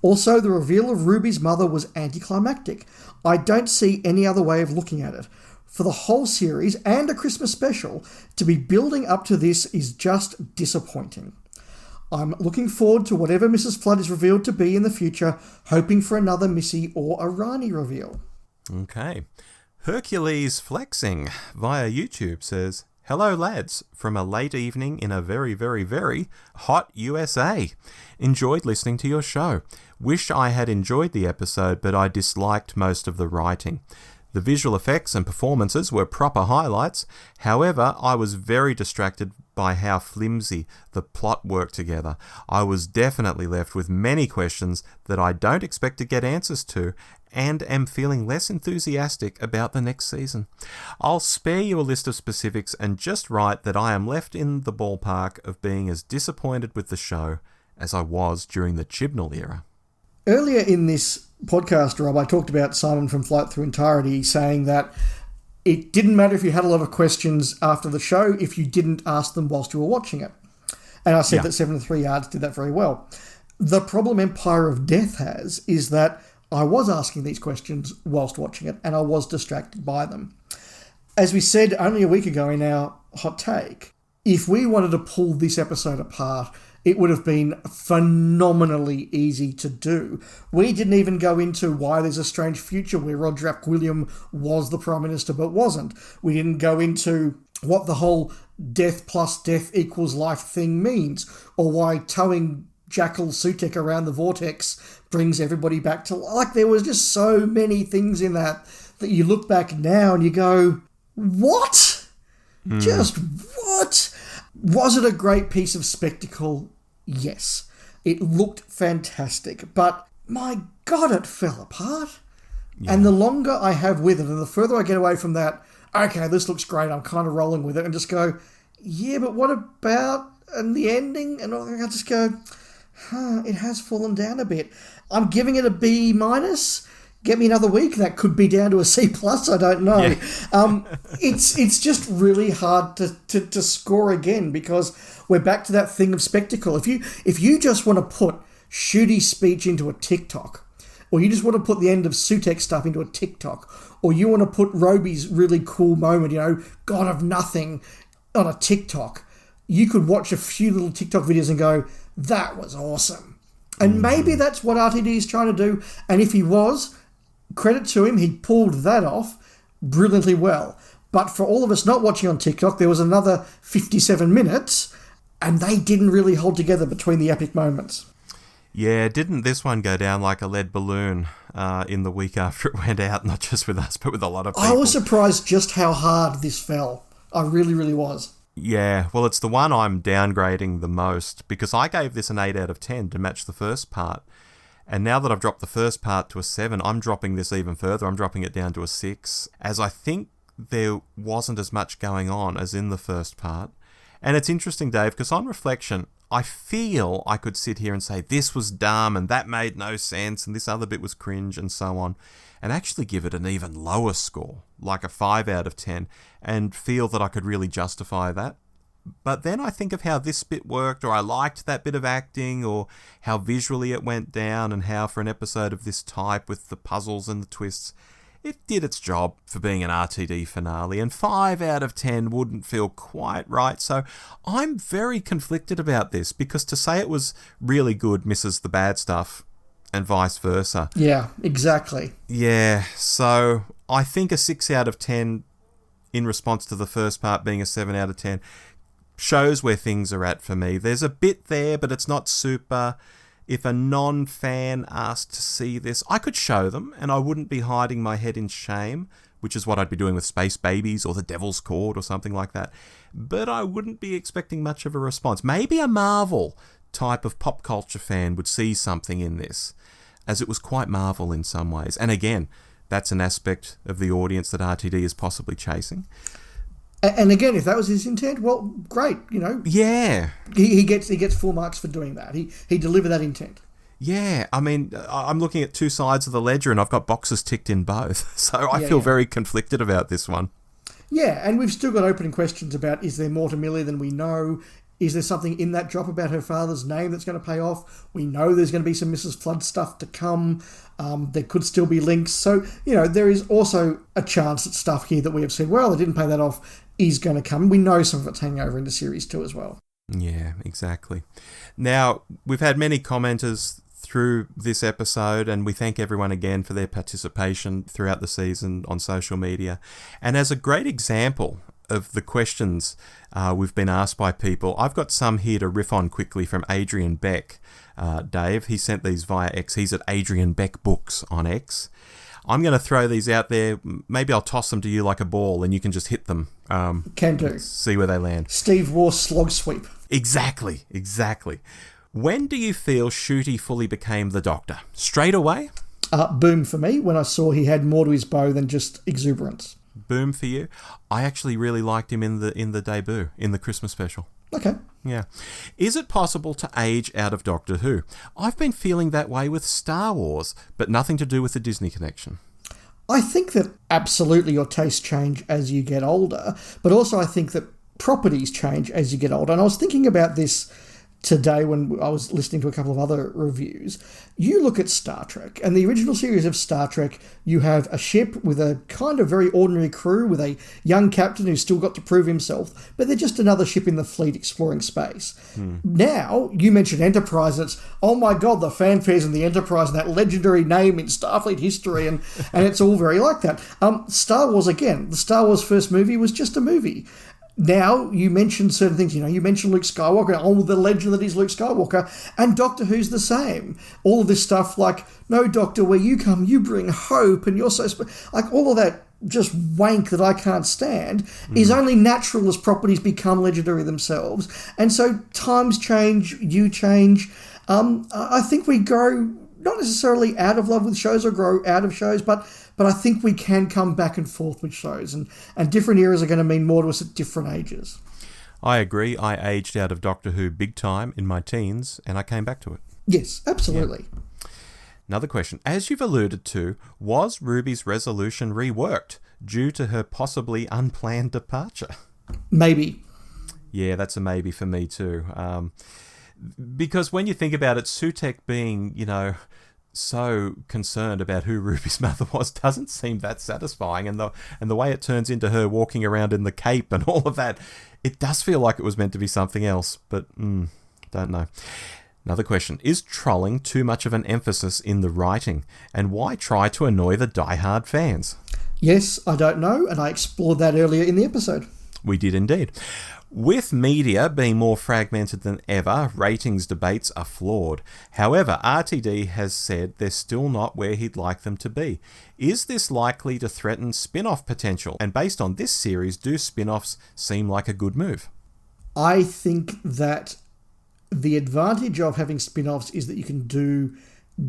Also, the reveal of Ruby's mother was anticlimactic. I don't see any other way of looking at it. For the whole series and a Christmas special, to be building up to this is just disappointing. I'm looking forward to whatever Mrs. Flood is revealed to be in the future, hoping for another Missy or a Rani reveal. Okay. Hercules Flexing via YouTube says, hello lads, from a late evening in a very, very, very hot USA. Enjoyed listening to your show. Wish I had enjoyed the episode, but I disliked most of the writing. The visual effects and performances were proper highlights. However, I was very distracted by how flimsy the plot worked together. I was definitely left with many questions that I don't expect to get answers to, and am feeling less enthusiastic about the next season. I'll spare you a list of specifics and just write that I am left in the ballpark of being as disappointed with the show as I was during the Chibnall era. Earlier in this podcast, Rob, I talked about Simon from Flight Through Entirety saying that it didn't matter if you had a lot of questions after the show if you didn't ask them whilst you were watching it. And I said that 7 3 Yards did that very well. The problem Empire of Death has is that I was asking these questions whilst watching it, and I was distracted by them. As we said only a week ago in our hot take, if we wanted to pull this episode apart, it would have been phenomenally easy to do. We didn't even go into why there's a strange future where Roderick William was the Prime Minister but wasn't. We didn't go into what the whole death plus death equals life thing means, or why towing Jackal Sutek around the vortex brings everybody back to life. Like, there was just so many things in that you look back now and you go, what? Just what? Was it a great piece of spectacle? Yes. It looked fantastic, but my God, it fell apart. Yeah. And the longer I have with it, and the further I get away from that, okay, this looks great, I'm kind of rolling with it, and just go, yeah, but what about and the ending? And I just go, it has fallen down a bit. I'm giving it a B minus. get me another week. That could be down to a C+, I don't know. Yeah. It's just really hard to score again, because we're back to that thing of spectacle. If you just want to put Shooty's speech into a TikTok, or you just want to put the end of Sutek's stuff into a TikTok, or you want to put Roby's really cool moment, God of Nothing, on a TikTok, you could watch a few little TikTok videos and go, that was awesome. And maybe that's what RTD is trying to do. And if he was, credit to him, he pulled that off brilliantly well. But for all of us not watching on TikTok, there was another 57 minutes, and they didn't really hold together between the epic moments. Yeah, didn't this one go down like a lead balloon in the week after it went out? Not just with us, but with a lot of people. I was surprised just how hard this fell. I really, really was. Yeah, well, it's the one I'm downgrading the most, because I gave this an 8 out of 10 to match the first part. And now that I've dropped the first part to a 7, I'm dropping this even further. I'm dropping it down to a 6, as I think there wasn't as much going on as in the first part. And it's interesting, Dave, because on reflection, I feel I could sit here and say this was dumb and that made no sense and this other bit was cringe and so on, and actually give it an even lower score, like a 5 out of 10, and feel that I could really justify that. But then I think of how this bit worked, or I liked that bit of acting, or how visually it went down, and how for an episode of this type with the puzzles and the twists, it did its job for being an RTD finale, and 5 out of 10 wouldn't feel quite right. So I'm very conflicted about this, because to say it was really good misses the bad stuff, and vice versa. Yeah, exactly. Yeah, so I think a 6 out of 10 in response to the first part being a 7 out of 10 shows where things are at for me. There's a bit there, but it's not super. If a non-fan asked to see this, I could show them, and I wouldn't be hiding my head in shame, which is what I'd be doing with Space Babies or The Devil's Chord or something like that. But I wouldn't be expecting much of a response. Maybe a Marvel type of pop culture fan would see something in this, as it was quite Marvel in some ways. And again, that's an aspect of the audience that RTD is possibly chasing. And again, if that was his intent, well, great, Yeah. He gets full marks for doing that. He delivered that intent. Yeah, I mean, I'm looking at two sides of the ledger and I've got boxes ticked in both. So I feel very conflicted about this one. Yeah, and we've still got opening questions about, is there more to Millie than we know? Is there something in that drop about her father's name that's going to pay off? We know there's going to be some Mrs. Flood stuff to come. There could still be links. So, there is also a chance that stuff here that we have said, well, they didn't pay that off, is going to come. We know some of it's hanging over into Series 2 as well. Yeah, exactly. Now, we've had many commenters through this episode, and we thank everyone again for their participation throughout the season on social media. And as a great example of the questions we've been asked by people, I've got some here to riff on quickly from Adrian Beck. Dave, he sent these via X. He's at Adrian Beck Books on X. I'm going to throw these out there. Maybe I'll toss them to you like a ball and you can just hit them. Can do. See where they land. Steve War slog sweep. Exactly. When do you feel Shooty fully became the Doctor? Straight away? Boom for me, when I saw he had more to his bow than just exuberance. Boom for you? I actually really liked him in the debut, in the Christmas special. Okay. Yeah. Is it possible to age out of Doctor Who? I've been feeling that way with Star Wars, but nothing to do with the Disney connection. I think that absolutely your tastes change as you get older, but also I think that properties change as you get older. And I was thinking about this today when I was listening to a couple of other reviews. You look at Star Trek, and the original series of Star Trek, you have a ship with a kind of very ordinary crew with a young captain who's still got to prove himself, but they're just another ship in the fleet exploring space. Now, you mentioned Enterprise, and it's, oh my God, the fanfares in the Enterprise and that legendary name in Starfleet history, and it's all very like that. Star Wars, again, the Star Wars first movie was just a movie. Now, you mentioned certain things, you mentioned Luke Skywalker, the legend that is Luke Skywalker, and Doctor Who's the same. All of this stuff like, no, Doctor, where you come, you bring hope, and you're so... like, all of that just wank that I can't stand is only natural as properties become legendary themselves. And so times change, you change. I think we grow, not necessarily out of love with shows or grow out of shows, but I think we can come back and forth with shows, and different eras are going to mean more to us at different ages. I agree. I aged out of Doctor Who big time in my teens, and I came back to it. Yes, absolutely. Yeah. Another question. As you've alluded to, was Ruby's resolution reworked due to her possibly unplanned departure? Maybe. Yeah, that's a maybe for me too. Because when you think about it, Sutek being, so concerned about who Ruby's mother was doesn't seem that satisfying, and the way it turns into her walking around in the cape and all of that, it does feel like it was meant to be something else, but don't know. Another question. Is trolling too much of an emphasis in the writing? And why try to annoy the diehard fans? Yes, I don't know, and I explored that earlier in the episode. We did indeed. With media being more fragmented than ever, ratings debates are flawed. However, RTD has said they're still not where he'd like them to be. Is this likely to threaten spin-off potential? And based on this series, do spin-offs seem like a good move? I think that the advantage of having spin-offs is that you can do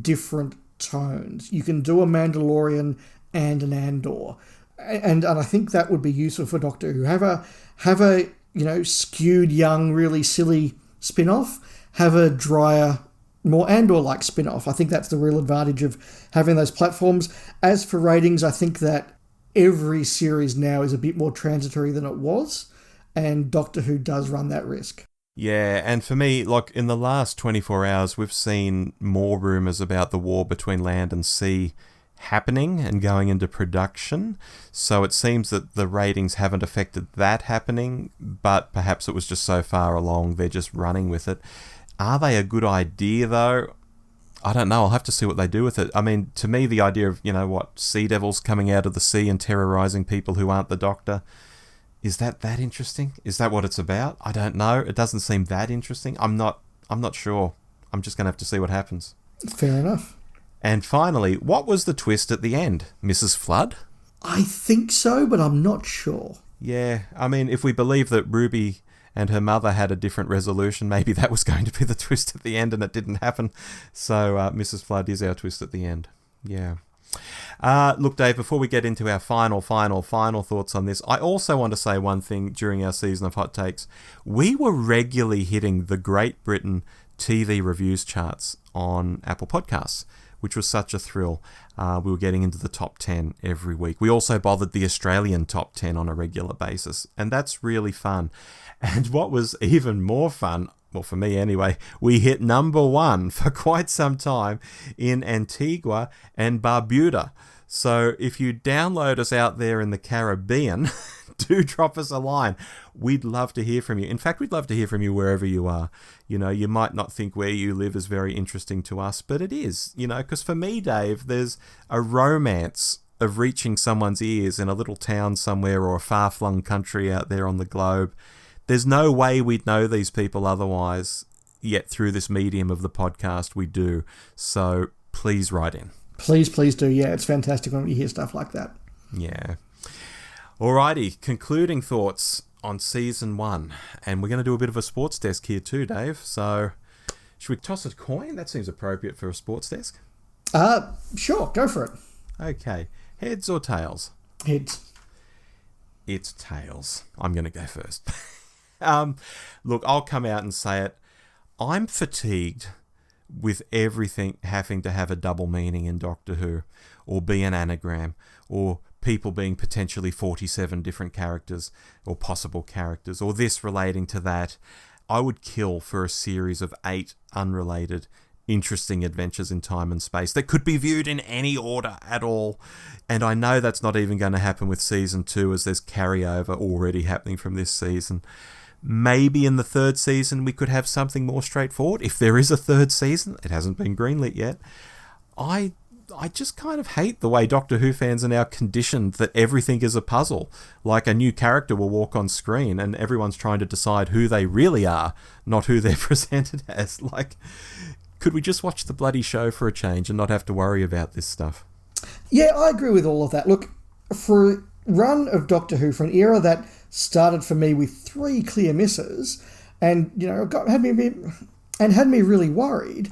different tones. You can do a Mandalorian and an Andor. And I think that would be useful for Doctor Who. Have a skewed, young, really silly spin-off. Have a drier, more Andor-like spin-off. I think that's the real advantage of having those platforms. As for ratings, I think that every series now is a bit more transitory than it was, and Doctor Who does run that risk. Yeah, and for me, in the last 24 hours, we've seen more rumours about the war between land and sea happening and going into production. So it seems that the ratings haven't affected that happening, but perhaps it was just so far along, they're just running with it. Are they a good idea, though? I don't know. I'll have to see what they do with it. I mean, to me, the idea of, sea devils coming out of the sea and terrorising people who aren't the Doctor, is that interesting? Is that what it's about? I don't know. It doesn't seem that interesting. I'm not sure. I'm just going to have to see what happens. Fair enough. And finally, what was the twist at the end? Mrs. Flood? I think so, but I'm not sure. Yeah, I mean, if we believe that Ruby and her mother had a different resolution, maybe that was going to be the twist at the end and it didn't happen. So Mrs. Flood is our twist at the end. Yeah. Look, Dave, before we get into our final thoughts on this, I also want to say one thing during our season of Hot Takes. We were regularly hitting the Great Britain TV reviews charts on Apple Podcasts, which was such a thrill. We were getting into the top 10 every week. We also bothered the Australian top 10 on a regular basis, and that's really fun. And what was even more fun, well, for me anyway, we hit number 1 for quite some time in Antigua and Barbuda. So if you download us out there in the Caribbean, do drop us a line. We'd love to hear from you. In fact, we'd love to hear from you wherever you are. You might not think where you live is very interesting to us, but it is, because for me, Dave, there's a romance of reaching someone's ears in a little town somewhere or a far-flung country out there on the globe. There's no way we'd know these people otherwise, yet through this medium of the podcast we do. So please write in. Please do. Yeah, it's fantastic when we hear stuff like that. Yeah. Alrighty, concluding thoughts on season 1. And we're going to do a bit of a sports desk here too, Dave. So should we toss a coin? That seems appropriate for a sports desk. Sure, go for it. Okay. Heads or tails? Heads. It's tails. I'm going to go first. Look, I'll come out and say it. I'm fatigued with everything having to have a double meaning in Doctor Who, or be an anagram, or people being potentially 47 different characters, or possible characters, or this relating to that. I would kill for a series of 8 unrelated, interesting adventures in time and space that could be viewed in any order at all. And I know that's not even going to happen with season 2, as there's carryover already happening from this season. Maybe in the 3rd season we could have something more straightforward. If there is a 3rd season, it hasn't been greenlit yet. I just kind of hate the way Doctor Who fans are now conditioned that everything is a puzzle. Like a new character will walk on screen and everyone's trying to decide who they really are, not who they're presented as. Like, could we just watch the bloody show for a change and not have to worry about this stuff? Yeah, I agree with all of that. Look, for a run of Doctor Who, for an era that started for me with 3 clear misses and, had me really worried,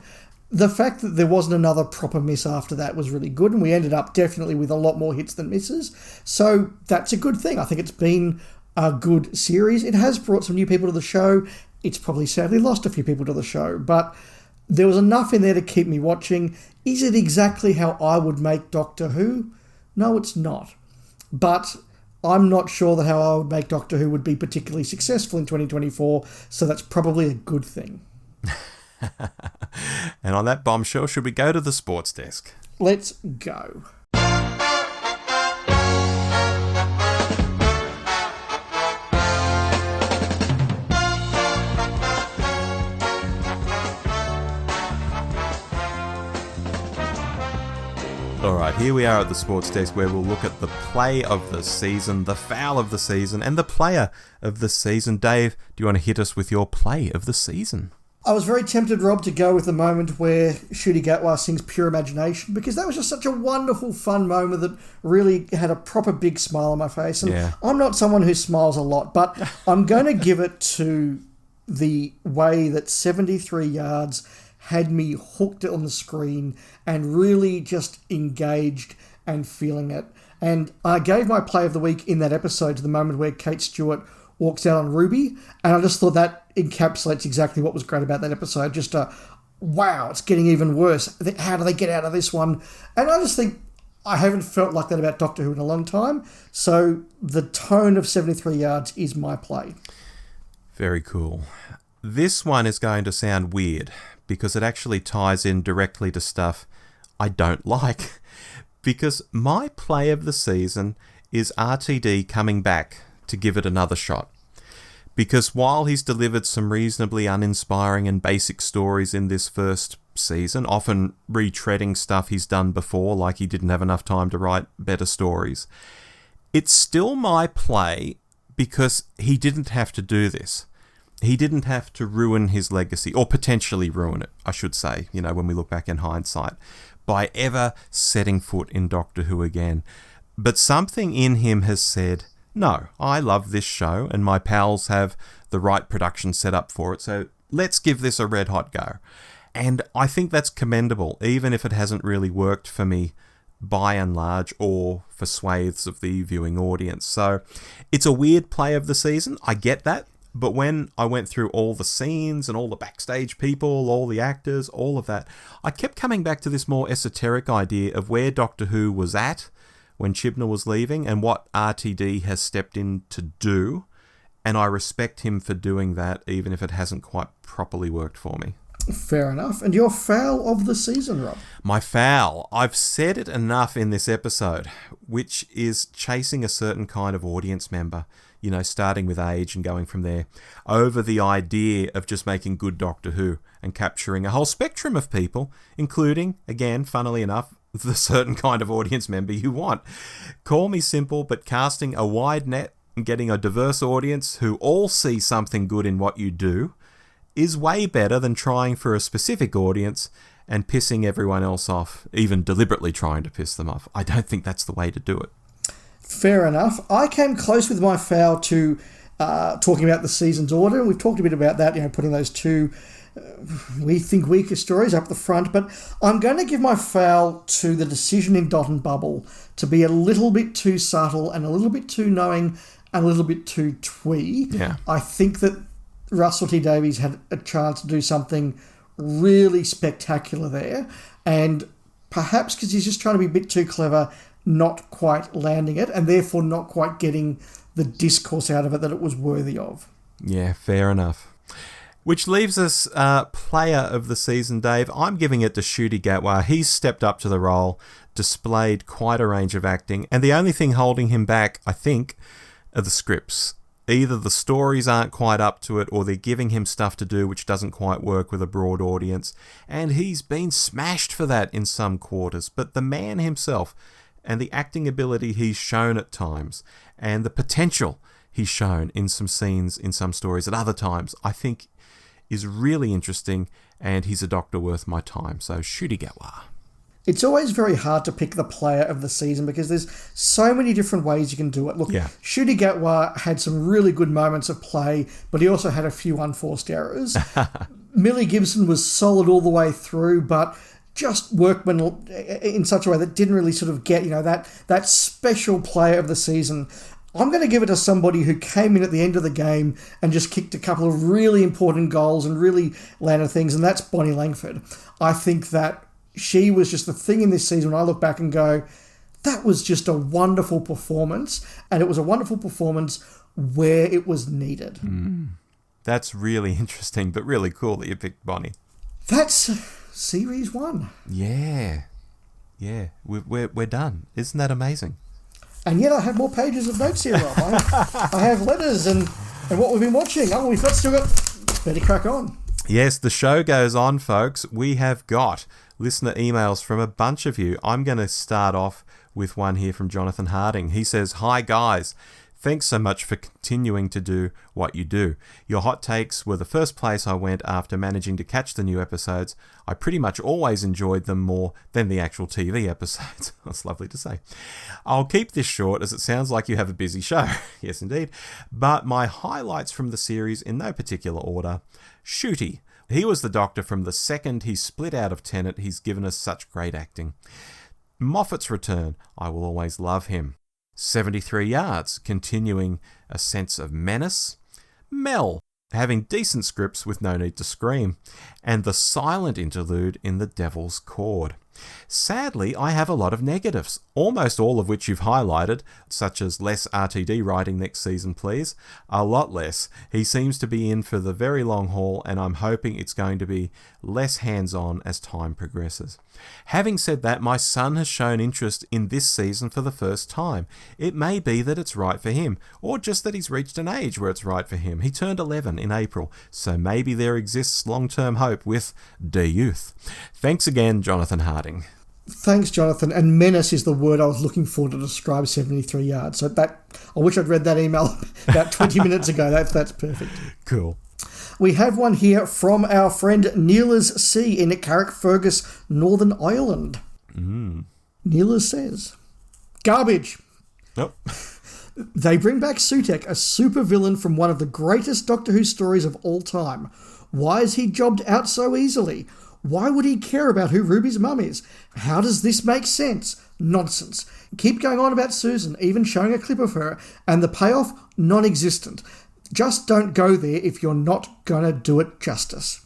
the fact that there wasn't another proper miss after that was really good, and we ended up definitely with a lot more hits than misses. So that's a good thing. I think it's been a good series. It has brought some new people to the show. It's probably sadly lost a few people to the show, but there was enough in there to keep me watching. Is it exactly how I would make Doctor Who? No, it's not. But I'm not sure that how I would make Doctor Who would be particularly successful in 2024, so that's probably a good thing. And on that bombshell, should we go to the sports desk? Let's go. All right, here we are at the sports desk where we'll look at the play of the season, the foul of the season, and the player of the season. Dave, do you want to hit us with your play of the season? I was very tempted, Rob, to go with the moment where Ncuti Gatwa sings Pure Imagination, because that was just such a wonderful, fun moment that really had a proper big smile on my face. And I'm not someone who smiles a lot, but I'm going to give it to the way that 73 yards had me hooked on the screen and really just engaged and feeling it. And I gave my play of the week in that episode to the moment where Kate Stewart walks out on Ruby, and I just thought that encapsulates exactly what was great about that episode. Just wow, it's getting even worse. How do they get out of this one? And I just think I haven't felt like that about Doctor Who in a long time. So the tone of 73 yards is my play. Very cool. This one is going to sound weird because it actually ties in directly to stuff I don't like. Because my play of the season is RTD coming back to give it another shot. Because while he's delivered some reasonably uninspiring and basic stories in this first season, often retreading stuff he's done before, like he didn't have enough time to write better stories, it's still my play because he didn't have to do this. He didn't have to ruin his legacy, or potentially ruin it, I should say, when we look back in hindsight, by ever setting foot in Doctor Who again. But something in him has said, no, I love this show and my pals have the right production set up for it, so let's give this a red hot go. And I think that's commendable, even if it hasn't really worked for me by and large or for swathes of the viewing audience. So it's a weird play of the season, I get that. But when I went through all the scenes and all the backstage people, all the actors, all of that, I kept coming back to this more esoteric idea of where Doctor Who was at when Chibnall was leaving and what RTD has stepped in to do. And I respect him for doing that, even if it hasn't quite properly worked for me. Fair enough. And your foul of the season, Rob? My foul. I've said it enough in this episode, which is chasing a certain kind of audience member. Starting with age and going from there, over the idea of just making good Doctor Who and capturing a whole spectrum of people, including, again, funnily enough, the certain kind of audience member you want. Call me simple, but casting a wide net and getting a diverse audience who all see something good in what you do is way better than trying for a specific audience and pissing everyone else off, even deliberately trying to piss them off. I don't think that's the way to do it. Fair enough. I came close with my foul to talking about the season's order, and we've talked a bit about that, putting those two we think weaker stories up the front, but I'm going to give my foul to the decision in Dot and Bubble to be a little bit too subtle and a little bit too knowing and a little bit too twee. Yeah. I think that Russell T Davies had a chance to do something really spectacular there, and perhaps because he's just trying to be a bit too clever, not quite landing it, and therefore not quite getting the discourse out of it that it was worthy of. Yeah, fair enough. Which leaves us player of the season, Dave. I'm giving it to Ncuti Gatwa. He's stepped up to the role, displayed quite a range of acting, and the only thing holding him back, I think, are the scripts. Either the stories aren't quite up to it, or they're giving him stuff to do which doesn't quite work with a broad audience, and he's been smashed for that in some quarters. But the man himself, and the acting ability he's shown at times, and the potential he's shown in some scenes, in some stories at other times, I think is really interesting, and he's a doctor worth my time. So Ncuti Gatwa. It's always very hard to pick the player of the season because there's so many different ways you can do it. Look, Ncuti Gatwa had some really good moments of play, but he also had a few unforced errors. Millie Gibson was solid all the way through, but just workman in such a way that didn't really sort of get, that special player of the season. I'm going to give it to somebody who came in at the end of the game and just kicked a couple of really important goals and really landed things, and that's Bonnie Langford. I think that she was just the thing in this season when I look back and go, that was just a wonderful performance, and it was a wonderful performance where it was needed. That's really interesting, but really cool that you picked Bonnie. That's series 1. Yeah. We're done. Isn't that amazing? And yet I have more pages of notes here, Rob. I have letters and what we've been watching. Oh, we've still got... Better crack on. Yes, the show goes on, folks. We have got listener emails from a bunch of you. I'm going to start off with one here from Jonathan Harding. He says, "Hi guys, thanks so much for continuing to do what you do. Your hot takes were the first place I went after managing to catch the new episodes. I pretty much always enjoyed them more than the actual TV episodes." That's lovely to say. "I'll keep this short as it sounds like you have a busy show." Yes, indeed. "But my highlights from the series in no particular order. Shooty. He was the Doctor from the second he split out of Tenet. He's given us such great acting. Moffat's return. I will always love him. 73 Yards, continuing a sense of menace. Mel, having decent scripts with no need to scream. And the silent interlude in The Devil's Chord. Sadly, I have a lot of negatives, almost all of which you've highlighted, such as less RTD writing next season, please. A lot less. He seems to be in for the very long haul, and I'm hoping it's going to be less hands-on as time progresses. Having said that, my son has shown interest in this season for the first time. It may be that it's right for him, or just that he's reached an age where it's right for him. He turned 11 in April, so maybe there exists long-term hope with De-Youth. Thanks again, Jonathan Harding." Thanks, Jonathan. And menace is the word I was looking for to describe 73 Yards. So I wish I'd read that email about 20 minutes ago. That's perfect. Cool. We have one here from our friend Neelas C in Carrickfergus, Northern Ireland. Neelas says, "Garbage. Nope. They bring back Sutek, a supervillain from one of the greatest Doctor Who stories of all time. Why is he jobbed out so easily? Why would he care about who Ruby's mum is? How does this make sense? Nonsense. Keep going on about Susan, even showing a clip of her, and the payoff, non-existent. Just don't go there if you're not going to do it justice.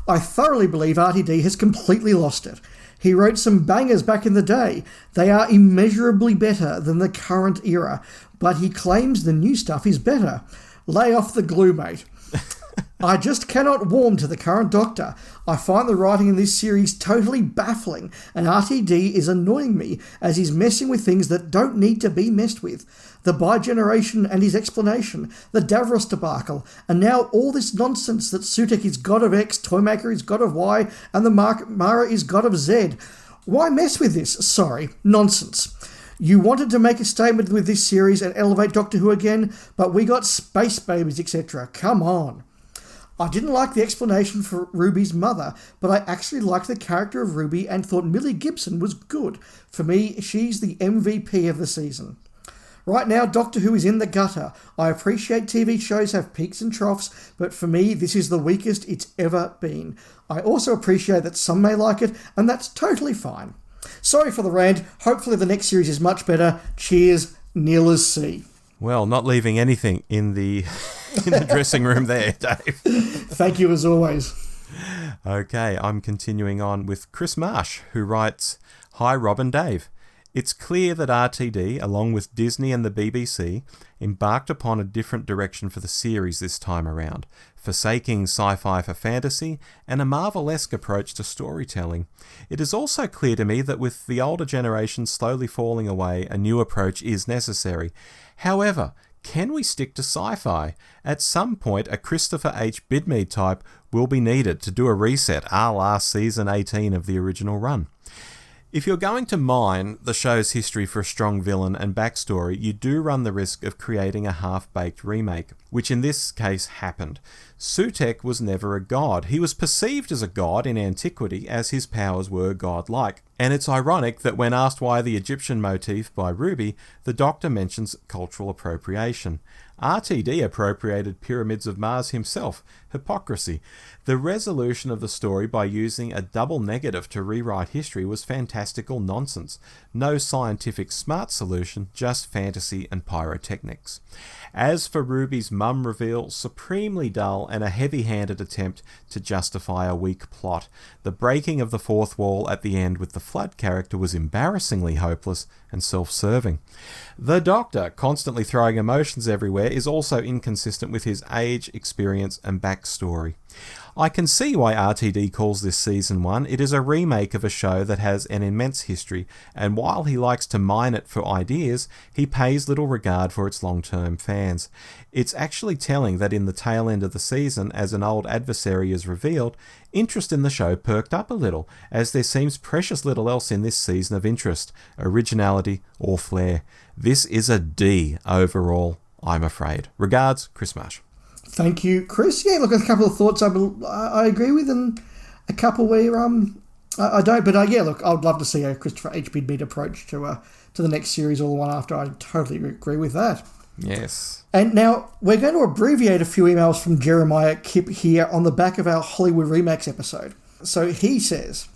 I thoroughly believe RTD has completely lost it. He wrote some bangers back in the day. They are immeasurably better than the current era, but he claims the new stuff is better. Lay off the glue, mate. I just cannot warm to the current Doctor. I find the writing in this series totally baffling, and RTD is annoying me as he's messing with things that don't need to be messed with. The bi-generation and his explanation, the Davros debacle, and now all this nonsense that Sutek is god of X, Toymaker is god of Y, and the Mara is god of Z. Why mess with this? Sorry, nonsense. You wanted to make a statement with this series and elevate Doctor Who again, but we got space babies, etc. Come on. I didn't like the explanation for Ruby's mother, but I actually liked the character of Ruby and thought Millie Gibson was good. For me, she's the MVP of the season. Right now, Doctor Who is in the gutter. I appreciate TV shows have peaks and troughs, but for me, this is the weakest it's ever been. I also appreciate that some may like it, and that's totally fine. Sorry for the rant. Hopefully the next series is much better. Cheers, Neelas C. Well, not leaving anything in the dressing room there, Dave. Thank you as always. Okay, I'm continuing on with Chris Marsh, who writes, "Hi Rob and Dave. It's clear that RTD, along with Disney and the BBC, embarked upon a different direction for the series this time around, forsaking sci-fi for fantasy and a Marvel-esque approach to storytelling. It is also clear to me that with the older generation slowly falling away, a new approach is necessary. However, can we stick to sci-fi? At some point, a Christopher H. Bidmead type will be needed to do a reset a la season 18 of the original run. If you're going to mine the show's history for a strong villain and backstory, you do run the risk of creating a half-baked remake, which in this case happened. Sutek was never a god. He was perceived as a god in antiquity as his powers were godlike. And it's ironic that when asked why the Egyptian motif by Ruby, the Doctor mentions cultural appropriation. RTD appropriated Pyramids of Mars himself. Hypocrisy. The resolution of the story by using a double negative to rewrite history was fantastical nonsense. No scientific smart solution, just fantasy and pyrotechnics. As for Ruby's mum reveal supremely dull and a heavy-handed attempt to justify a weak plot. The breaking of the fourth wall at the end with the Flood character was embarrassingly hopeless and self-serving. The Doctor, constantly throwing emotions everywhere, is also inconsistent with his age, experience and backstory. I can see why RTD calls this Season 1. It is a remake of a show that has an immense history, and while he likes to mine it for ideas, he pays little regard for its long-term fans. It's actually telling that in the tail end of the season, as an old adversary is revealed, interest in the show perked up a little, as there seems precious little else in this season of interest, originality or flair. This is a D overall, I'm afraid. Regards, Chris Marsh. Thank you, Chris. Yeah, look, a couple of thoughts I agree with, and a couple where I don't. But yeah, look, I would love to see a Christopher H. Bidmead approach to the next series or the one after. I totally agree with that. Yes. And now we're going to abbreviate a few emails from Jeremiah Kipp here on the back of our Hollywood Remakes episode. So he says,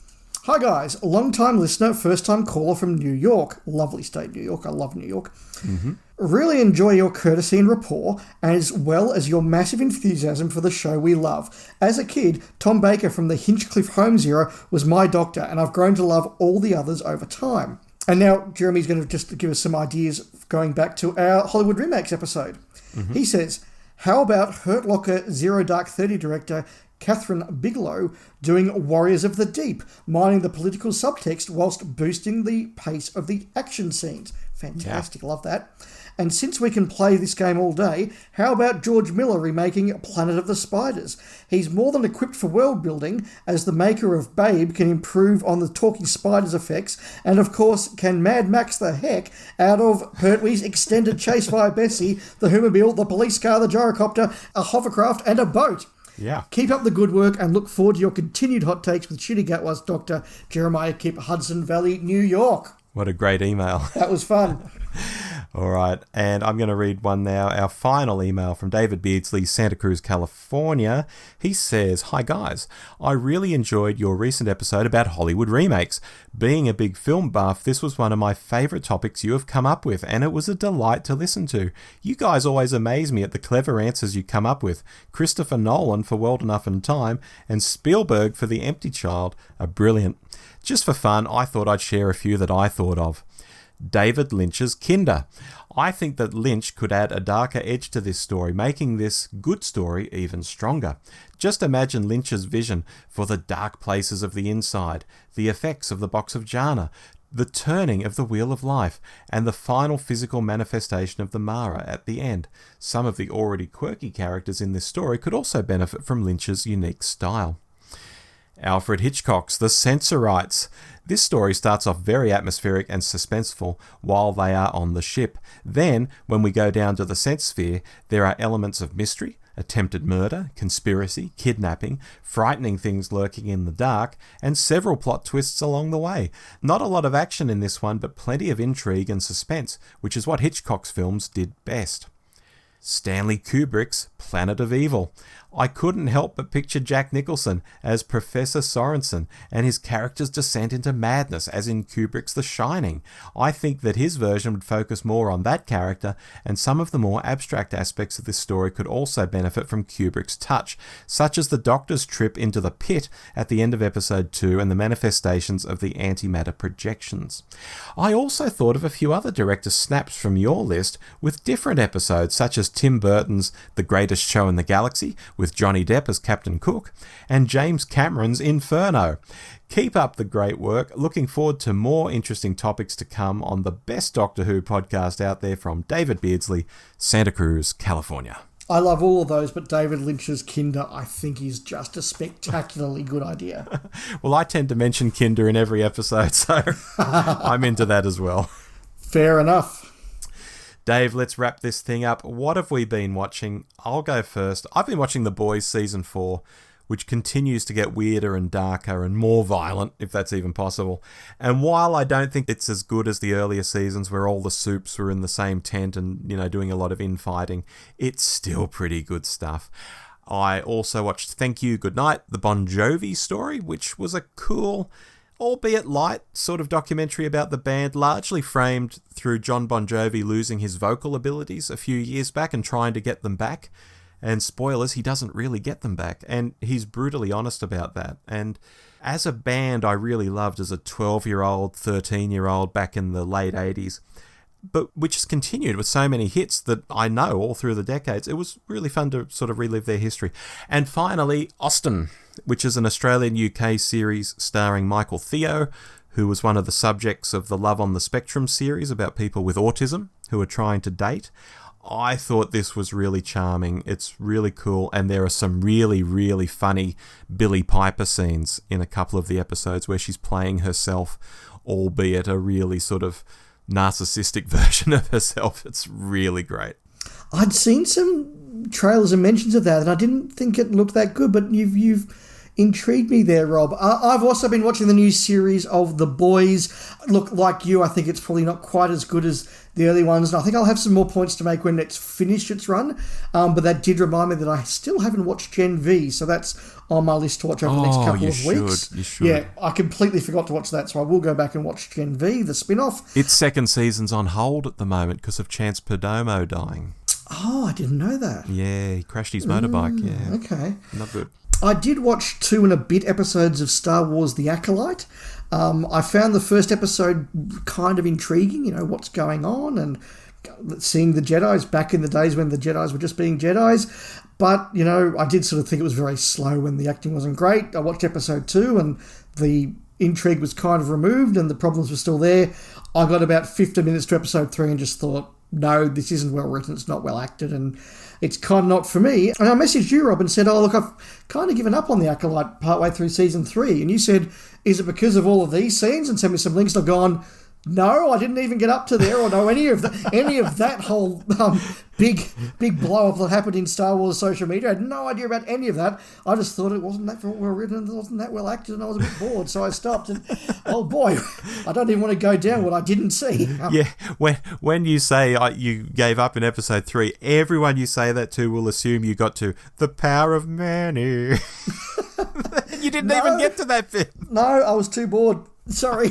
"Hi guys, long-time listener, first-time caller from New York. Lovely state, New York. I love New York. Mm-hmm. Really enjoy your courtesy and rapport, as well as your massive enthusiasm for the show we love. As a kid, Tom Baker from the Hinchcliffe Holmes era was my doctor, and I've grown to love all the others over time." And now Jeremy's going to just give us some ideas going back to our Hollywood Remakes episode. Mm-hmm. He says, "How about Hurt Locker Zero Dark 30 director Catherine Bigelow doing Warriors of the Deep, mining the political subtext whilst boosting the pace of the action scenes?" Fantastic, yeah. Love that. "And since we can play this game all day, how about George Miller remaking Planet of the Spiders? He's more than equipped for world building, as the maker of Babe can improve on the talking spiders effects, and of course can Mad Max the heck out of Pertwee's extended chase via Bessie, the Hoomobile, the police car, the gyrocopter, a hovercraft and a boat. Yeah. Keep up the good work and look forward to your continued hot takes with Shitty Gatwas Dr. Jeremiah Kipp, Hudson Valley, New York." What a great email. That was fun. All right, and I'm going to read one now. Our final email from David Beardsley, Santa Cruz, California. He says, "Hi guys, I really enjoyed your recent episode about Hollywood remakes. Being a big film buff, this was one of my favourite topics you have come up with, and it was a delight to listen to. You guys always amaze me at the clever answers you come up with. Christopher Nolan for World Enough in Time and Spielberg for The Empty Child are brilliant. Just for fun, I thought I'd share a few that I thought of. David Lynch's Kinder. I think that Lynch could add a darker edge to this story, making this good story even stronger. Just imagine Lynch's vision for the dark places of the inside, the effects of the box of Jana, the turning of the wheel of life, and the final physical manifestation of the Mara at the end. Some of the already quirky characters in this story could also benefit from Lynch's unique style. Alfred Hitchcock's The Sensorites. This story starts off very atmospheric and suspenseful while they are on the ship. Then, when we go down to the sense sphere, there are elements of mystery, attempted murder, conspiracy, kidnapping, frightening things lurking in the dark, and several plot twists along the way. Not a lot of action in this one, but plenty of intrigue and suspense, which is what Hitchcock's films did best. Stanley Kubrick's Planet of Evil. I couldn't help but picture Jack Nicholson as Professor Sorensen and his character's descent into madness as in Kubrick's The Shining. I think that his version would focus more on that character, and some of the more abstract aspects of this story could also benefit from Kubrick's touch, such as the Doctor's trip into the pit at the end of episode 2 and the manifestations of the antimatter projections. I also thought of a few other director snaps from your list with different episodes, such as Tim Burton's The Greatest Show in the Galaxy, with Johnny Depp as Captain Cook, and James Cameron's Inferno. Keep up the great work. Looking forward to more interesting topics to come on the best Doctor Who podcast out there, from David Beardsley, Santa Cruz, California." I love all of those, but David Lynch's Kinder, I think, is just a spectacularly good idea. Well, I tend to mention Kinder in every episode, so I'm into that as well. Fair enough. Dave, let's wrap this thing up. What have we been watching? I'll go first. I've been watching The Boys Season 4, which continues to get weirder and darker and more violent, if that's even possible. And while I don't think it's as good as the earlier seasons where all the soups were in the same tent and, doing a lot of infighting, it's still pretty good stuff. I also watched Thank You, Good Night, the Bon Jovi story, which was a cool albeit light, sort of documentary about the band, largely framed through John Bon Jovi losing his vocal abilities a few years back and trying to get them back. And spoilers, he doesn't really get them back. And he's brutally honest about that. And as a band, I really loved as a 12-year-old, 13-year-old back in the late 80s. But which has continued with so many hits that I know all through the decades. It was really fun to sort of relive their history. And finally, Austin, which is an Australian-UK series starring Michael Theo, who was one of the subjects of the Love on the Spectrum series about people with autism who are trying to date. I thought this was really charming. It's really cool, and there are some really, really funny Billie Piper scenes in a couple of the episodes where she's playing herself, albeit a really sort of narcissistic version of herself. It's really great. I'd seen some trailers and mentions of that, and I didn't think it looked that good, but you've intrigued me there, Rob. I've also been watching the new series of The Boys. Look, like you, I think it's probably not quite as good as the early ones, and I think I'll have some more points to make when it's finished its run, but that did remind me that I still haven't watched Gen V, so that's on my list to watch over the next couple of weeks. You should. Yeah, I completely forgot to watch that, so I will go back and watch Gen V, the spin-off. Its second season's on hold at the moment because of Chance Perdomo dying. Oh, I didn't know that. Yeah, he crashed his motorbike, yeah. Okay. Not good. I did watch 2 and a bit episodes of Star Wars The Acolyte. I found the first episode kind of intriguing, what's going on, and seeing the Jedis back in the days when the Jedis were just being Jedis. But, I did sort of think it was very slow and the acting wasn't great. I watched episode 2 and the intrigue was kind of removed and the problems were still there. I got about 15 minutes to episode 3 and just thought, no, this isn't well written, it's not well acted, and it's kind of not for me. And I messaged you, Rob, and said, oh, look, I've kind of given up on The Acolyte partway through season 3. And you said, is it because of all of these scenes? And sent me some links, and I've gone, no, I didn't even get up to there or know any of that whole big blow up that happened in Star Wars social media. I had no idea about any of that. I just thought it wasn't that well written and it wasn't that well acted, and I was a bit bored, so I stopped. And oh boy, I don't even want to go down what I didn't see. Yeah, when you say you gave up in episode 3, everyone you say that to will assume you got to the power of many. You didn't even get to that bit. No, I was too bored. Sorry.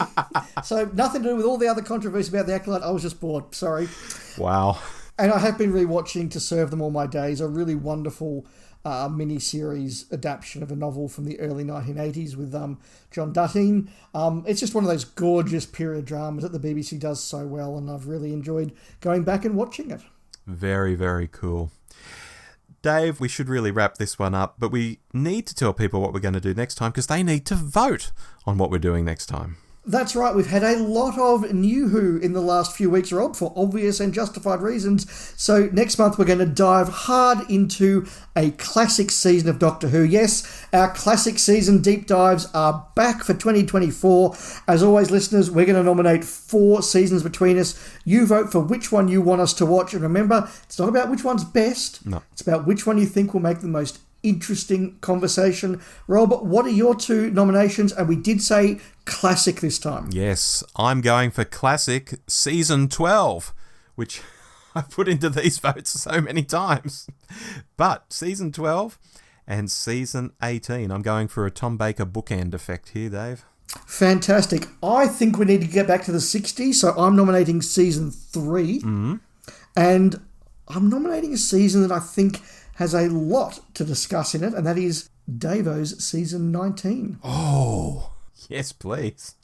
So nothing to do with all the other controversy about The Acolyte. I was just bored. Sorry. Wow. And I have been rewatching To Serve Them All My Days, a really wonderful mini-series adaptation of a novel from the early 1980s with John Duttine. It's just one of those gorgeous period dramas that the BBC does so well, and I've really enjoyed going back and watching it. Very, very cool. Dave, we should really wrap this one up, but we need to tell people what we're going to do next time because they need to vote on what we're doing next time. That's right. We've had a lot of new Who in the last few weeks, Rob, for obvious and justified reasons. So next month we're going to dive hard into a classic season of Doctor Who. Yes, our classic season deep dives are back for 2024. As always, listeners, we're going to nominate 4 seasons between us. You vote for which one you want us to watch. And remember, it's not about which one's best. No. It's about which one you think will make the most interesting conversation. Rob, what are your 2 nominations? And we did say classic this time. Yes, I'm going for classic season 12, which I put into these votes so many times. But season 12 and season 18. I'm going for a Tom Baker bookend effect here, Dave. Fantastic. I think we need to get back to the 60s, so I'm nominating season 3. Mm-hmm. And I'm nominating a season that I think has a lot to discuss in it, and that is Davo's season 19. Oh, yes, please.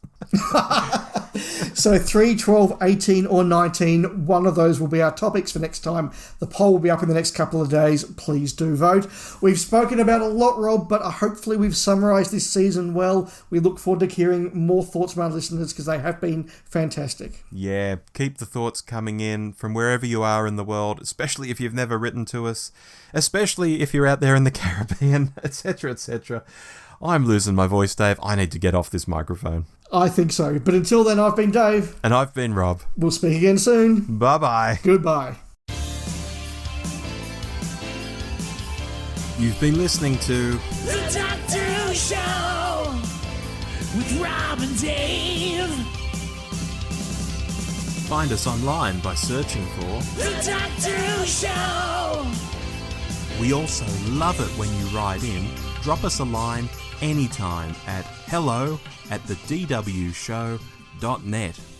So 3, 12, 18 or 19, one of those will be our topics for next time. The poll will be up in the next couple of days. Please do vote. We've spoken about a lot, Rob, but hopefully we've summarised this season well. We look forward to hearing more thoughts from our listeners because they have been fantastic. Yeah, keep the thoughts coming in from wherever you are in the world, especially if you've never written to us, especially if you're out there in the Caribbean, etc., etc. I'm losing my voice, Dave. I need to get off this microphone. I think so. But until then, I've been Dave. And I've been Rob. We'll speak again soon. Bye-bye. Goodbye. You've been listening to The Doctor Who Show with Rob and Dave. Find us online by searching for The Doctor Who Show. We also love it when you write in, drop us a line, anytime at hello@thedwshow.net.